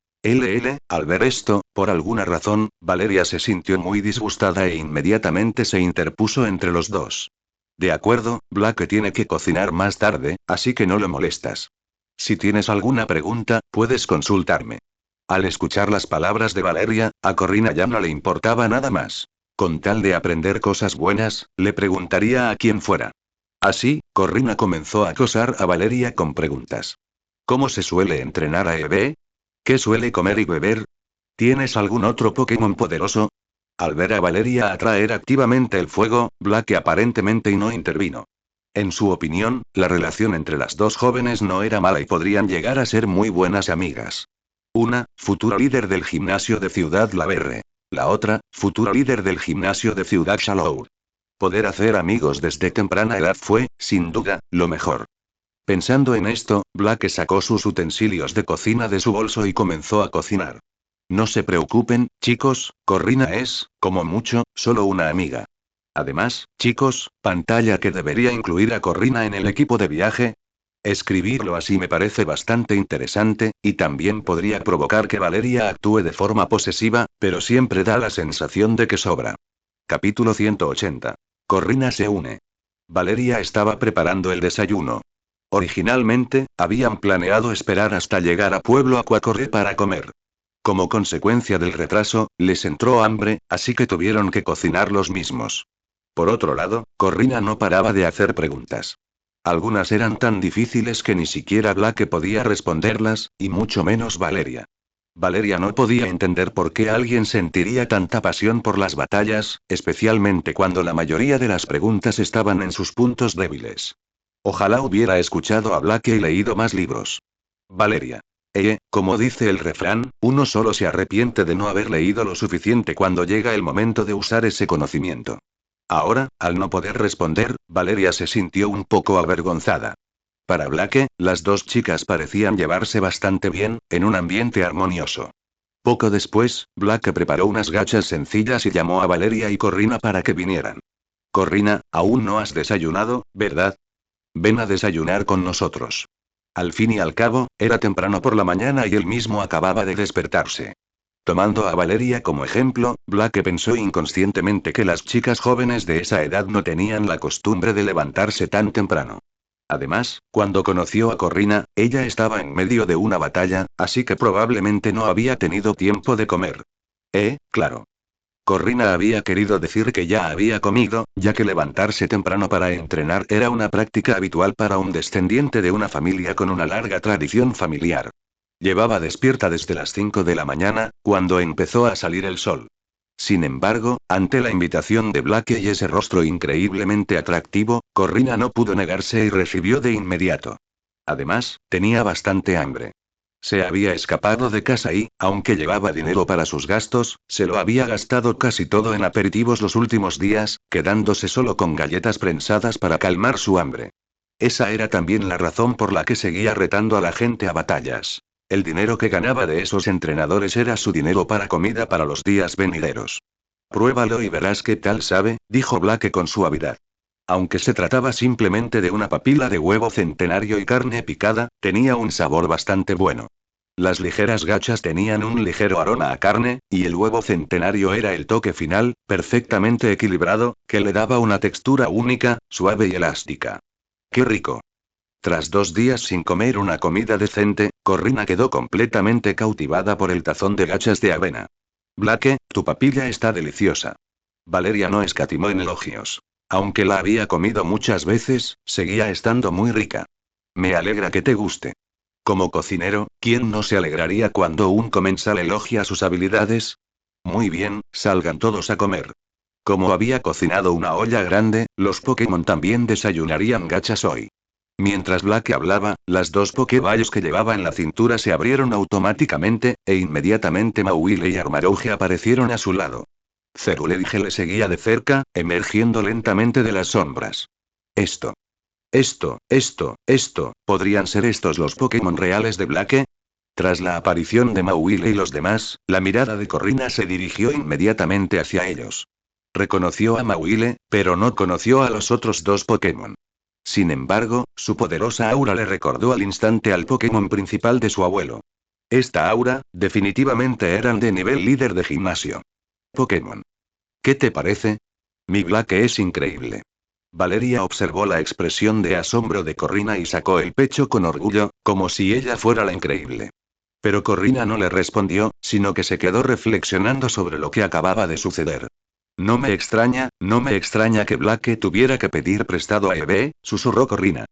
Al ver esto, por alguna razón, Valeria se sintió muy disgustada e inmediatamente se interpuso entre los dos. De acuerdo, Blake tiene que cocinar más tarde, así que no lo molestas. Si tienes alguna pregunta, puedes consultarme. Al escuchar las palabras de Valeria, a Corrina ya no le importaba nada más. Con tal de aprender cosas buenas, le preguntaría a quien fuera. Así, Corrina comenzó a acosar a Valeria con preguntas. ¿Cómo se suele entrenar a Eve? ¿Qué suele comer y beber? ¿Tienes algún otro Pokémon poderoso? Al ver a Valeria atraer activamente el fuego, Blake aparentemente no intervino. En su opinión, la relación entre las dos jóvenes no era mala y podrían llegar a ser muy buenas amigas. Una, futura líder del gimnasio de Ciudad Laverre. La otra, futura líder del gimnasio de Ciudad Shallow. Poder hacer amigos desde temprana edad fue, sin duda, lo mejor. Pensando en esto, Blake sacó sus utensilios de cocina de su bolso y comenzó a cocinar. No se preocupen, chicos, Corrina es, como mucho, solo una amiga. Además, chicos, pantalla que debería incluir a Corrina en el equipo de viaje. Escribirlo así me parece bastante interesante, y también podría provocar que Valeria actúe de forma posesiva, pero siempre da la sensación de que sobra. Capítulo 180. Corrina se une. Valeria estaba preparando el desayuno. Originalmente, habían planeado esperar hasta llegar a Pueblo Acuacorre para comer. Como consecuencia del retraso, les entró hambre, así que tuvieron que cocinar los mismos. Por otro lado, Corrina no paraba de hacer preguntas. Algunas eran tan difíciles que ni siquiera Blake podía responderlas, y mucho menos Valeria. Valeria no podía entender por qué alguien sentiría tanta pasión por las batallas, especialmente cuando la mayoría de las preguntas estaban en sus puntos débiles. Ojalá hubiera escuchado a Blake y leído más libros. Valeria. Como dice el refrán, uno solo se arrepiente de no haber leído lo suficiente cuando llega el momento de usar ese conocimiento. Ahora, al no poder responder, Valeria se sintió un poco avergonzada. Para Blake, las dos chicas parecían llevarse bastante bien, en un ambiente armonioso. Poco después, Blake preparó unas gachas sencillas y llamó a Valeria y Corrina para que vinieran. Corrina, aún no has desayunado, ¿verdad? Ven a desayunar con nosotros. Al fin y al cabo, era temprano por la mañana y él mismo acababa de despertarse. Tomando a Valeria como ejemplo, Blake pensó inconscientemente que las chicas jóvenes de esa edad no tenían la costumbre de levantarse tan temprano. Además, cuando conoció a Corrina, ella estaba en medio de una batalla, así que probablemente no había tenido tiempo de comer. Claro. Corrina había querido decir que ya había comido, ya que levantarse temprano para entrenar era una práctica habitual para un descendiente de una familia con una larga tradición familiar. Llevaba despierta desde las 5 de la mañana, cuando empezó a salir el sol. Sin embargo, ante la invitación de Blake y ese rostro increíblemente atractivo, Corrina no pudo negarse y recibió de inmediato. Además, tenía bastante hambre. Se había escapado de casa y, aunque llevaba dinero para sus gastos, se lo había gastado casi todo en aperitivos los últimos días, quedándose solo con galletas prensadas para calmar su hambre. Esa era también la razón por la que seguía retando a la gente a batallas. El dinero que ganaba de esos entrenadores era su dinero para comida para los días venideros. Pruébalo y verás qué tal sabe, dijo Blake con suavidad. Aunque se trataba simplemente de una papila de huevo centenario y carne picada, tenía un sabor bastante bueno. Las ligeras gachas tenían un ligero aroma a carne, y el huevo centenario era el toque final, perfectamente equilibrado, que le daba una textura única, suave y elástica. ¡Qué rico! Tras 2 días sin comer una comida decente, Corrina quedó completamente cautivada por el tazón de gachas de avena. Blake, tu papilla está deliciosa. Valeria no escatimó en elogios. Aunque la había comido muchas veces, seguía estando muy rica. Me alegra que te guste. Como cocinero, ¿quién no se alegraría cuando un comensal elogia sus habilidades? Muy bien, salgan todos a comer. Como había cocinado una olla grande, los Pokémon también desayunarían gachas hoy. Mientras Blake hablaba, las dos Pokéballs que llevaba en la cintura se abrieron automáticamente, e inmediatamente Mauile y Armarouge aparecieron a su lado. Ceruledge le seguía de cerca, emergiendo lentamente de las sombras. ¿Podrían ser estos los Pokémon reales de Blake? Tras la aparición de Mauile y los demás, la mirada de Corrina se dirigió inmediatamente hacia ellos. Reconoció a Mauile, pero no conoció a los otros dos Pokémon. Sin embargo, su poderosa aura le recordó al instante al Pokémon principal de su abuelo. Esta aura, definitivamente eran de nivel líder de gimnasio. Pokémon. ¿Qué te parece? Mi Blake es increíble. Valeria observó la expresión de asombro de Corrina y sacó el pecho con orgullo, como si ella fuera la increíble. Pero Corrina no le respondió, sino que se quedó reflexionando sobre lo que acababa de suceder. No me extraña que Blake tuviera que pedir prestado a Eve, susurró Corrina.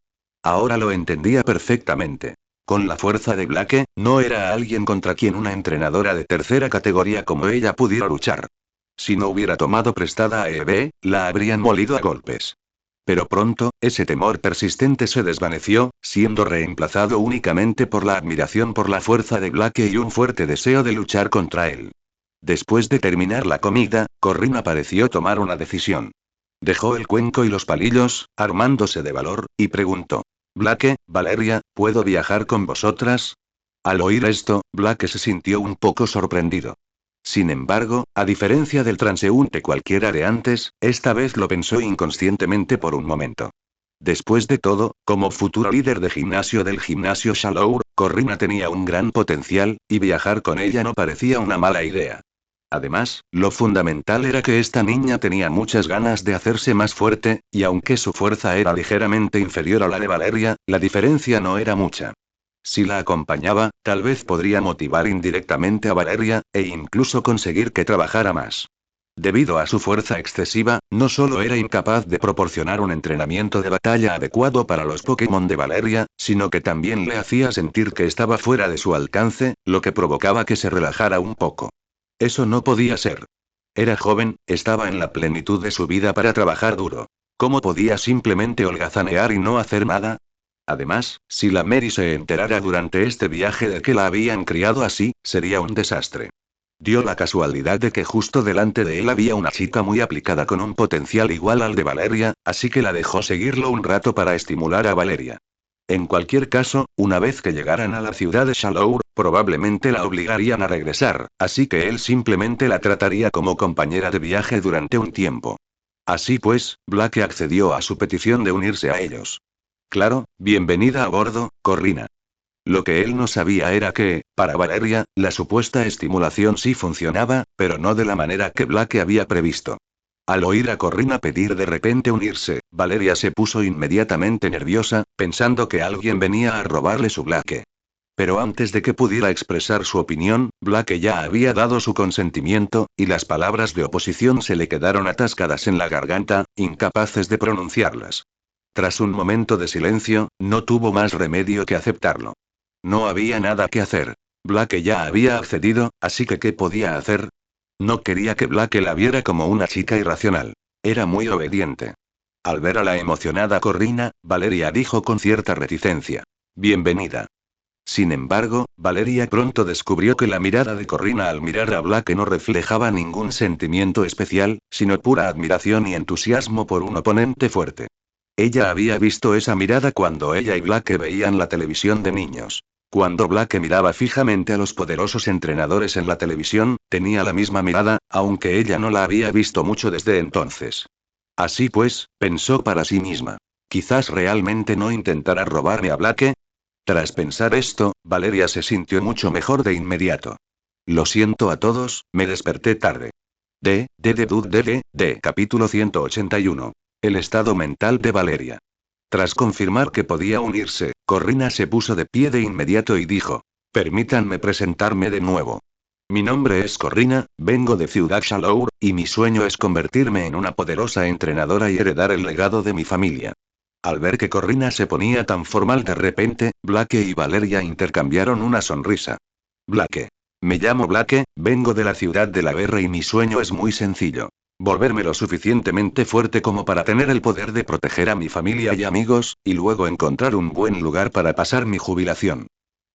Ahora lo entendía perfectamente. Con la fuerza de Blake, no era alguien contra quien una entrenadora de tercera categoría como ella pudiera luchar. Si no hubiera tomado prestada a Eve, la habrían molido a golpes. Pero pronto, ese temor persistente se desvaneció, siendo reemplazado únicamente por la admiración por la fuerza de Blake y un fuerte deseo de luchar contra él. Después de terminar la comida, Corrina pareció tomar una decisión. Dejó el cuenco y los palillos, armándose de valor, y preguntó. Blake, Valeria, ¿puedo viajar con vosotras? Al oír esto, Blake se sintió un poco sorprendido. Sin embargo, a diferencia del transeúnte cualquiera de antes, esta vez lo pensó inconscientemente por un momento. Después de todo, como futuro líder de gimnasio del gimnasio Shallow, Corrina tenía un gran potencial, y viajar con ella no parecía una mala idea. Además, lo fundamental era que esta niña tenía muchas ganas de hacerse más fuerte, y aunque su fuerza era ligeramente inferior a la de Valeria, la diferencia no era mucha. Si la acompañaba, tal vez podría motivar indirectamente a Valeria, e incluso conseguir que trabajara más. Debido a su fuerza excesiva, no solo era incapaz de proporcionar un entrenamiento de batalla adecuado para los Pokémon de Valeria, sino que también le hacía sentir que estaba fuera de su alcance, lo que provocaba que se relajara un poco. Eso no podía ser. Era joven, estaba en la plenitud de su vida para trabajar duro. ¿Cómo podía simplemente holgazanear y no hacer nada? Además, si la Mary se enterara durante este viaje de que la habían criado así, sería un desastre. Dio la casualidad de que justo delante de él había una chica muy aplicada con un potencial igual al de Valeria, así que la dejó seguirlo un rato para estimular a Valeria. En cualquier caso, una vez que llegaran a la ciudad de Shallow, probablemente la obligarían a regresar, así que él simplemente la trataría como compañera de viaje durante un tiempo. Así pues, Blake accedió a su petición de unirse a ellos. Claro, bienvenida a bordo, Corrina. Lo que él no sabía era que, para Valeria, la supuesta estimulación sí funcionaba, pero no de la manera que Blake había previsto. Al oír a Corrina pedir de repente unirse, Valeria se puso inmediatamente nerviosa, pensando que alguien venía a robarle su Blake. Pero antes de que pudiera expresar su opinión, Blake ya había dado su consentimiento, y las palabras de oposición se le quedaron atascadas en la garganta, incapaces de pronunciarlas. Tras un momento de silencio, no tuvo más remedio que aceptarlo. No había nada que hacer. Blake ya había accedido, así que ¿qué podía hacer? No quería que Blake la viera como una chica irracional. Era muy obediente. Al ver a la emocionada Corrina, Valeria dijo con cierta reticencia. Bienvenida. Sin embargo, Valeria pronto descubrió que la mirada de Corrina al mirar a Blake no reflejaba ningún sentimiento especial, sino pura admiración y entusiasmo por un oponente fuerte. Ella había visto esa mirada cuando ella y Blake veían la televisión de niños. Cuando Blake miraba fijamente a los poderosos entrenadores en la televisión, tenía la misma mirada, aunque ella no la había visto mucho desde entonces. Así pues, pensó para sí misma. Quizás realmente no intentará robarme a Blake. Tras pensar esto, Valeria se sintió mucho mejor de inmediato. Lo siento a todos, me desperté tarde. Capítulo 181. El estado mental de Valeria. Tras confirmar que podía unirse, Corrina se puso de pie de inmediato y dijo: Permítanme presentarme de nuevo. Mi nombre es Corrina, vengo de Ciudad Shallow, y mi sueño es convertirme en una poderosa entrenadora y heredar el legado de mi familia. Al ver que Corrina se ponía tan formal de repente, Blake y Valeria intercambiaron una sonrisa. Blake. Me llamo Blake, vengo de la ciudad de la guerra y mi sueño es muy sencillo. Volverme lo suficientemente fuerte como para tener el poder de proteger a mi familia y amigos, y luego encontrar un buen lugar para pasar mi jubilación.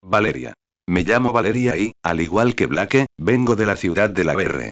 Valeria. Me llamo Valeria y, al igual que Blake, vengo de la ciudad de la guerra.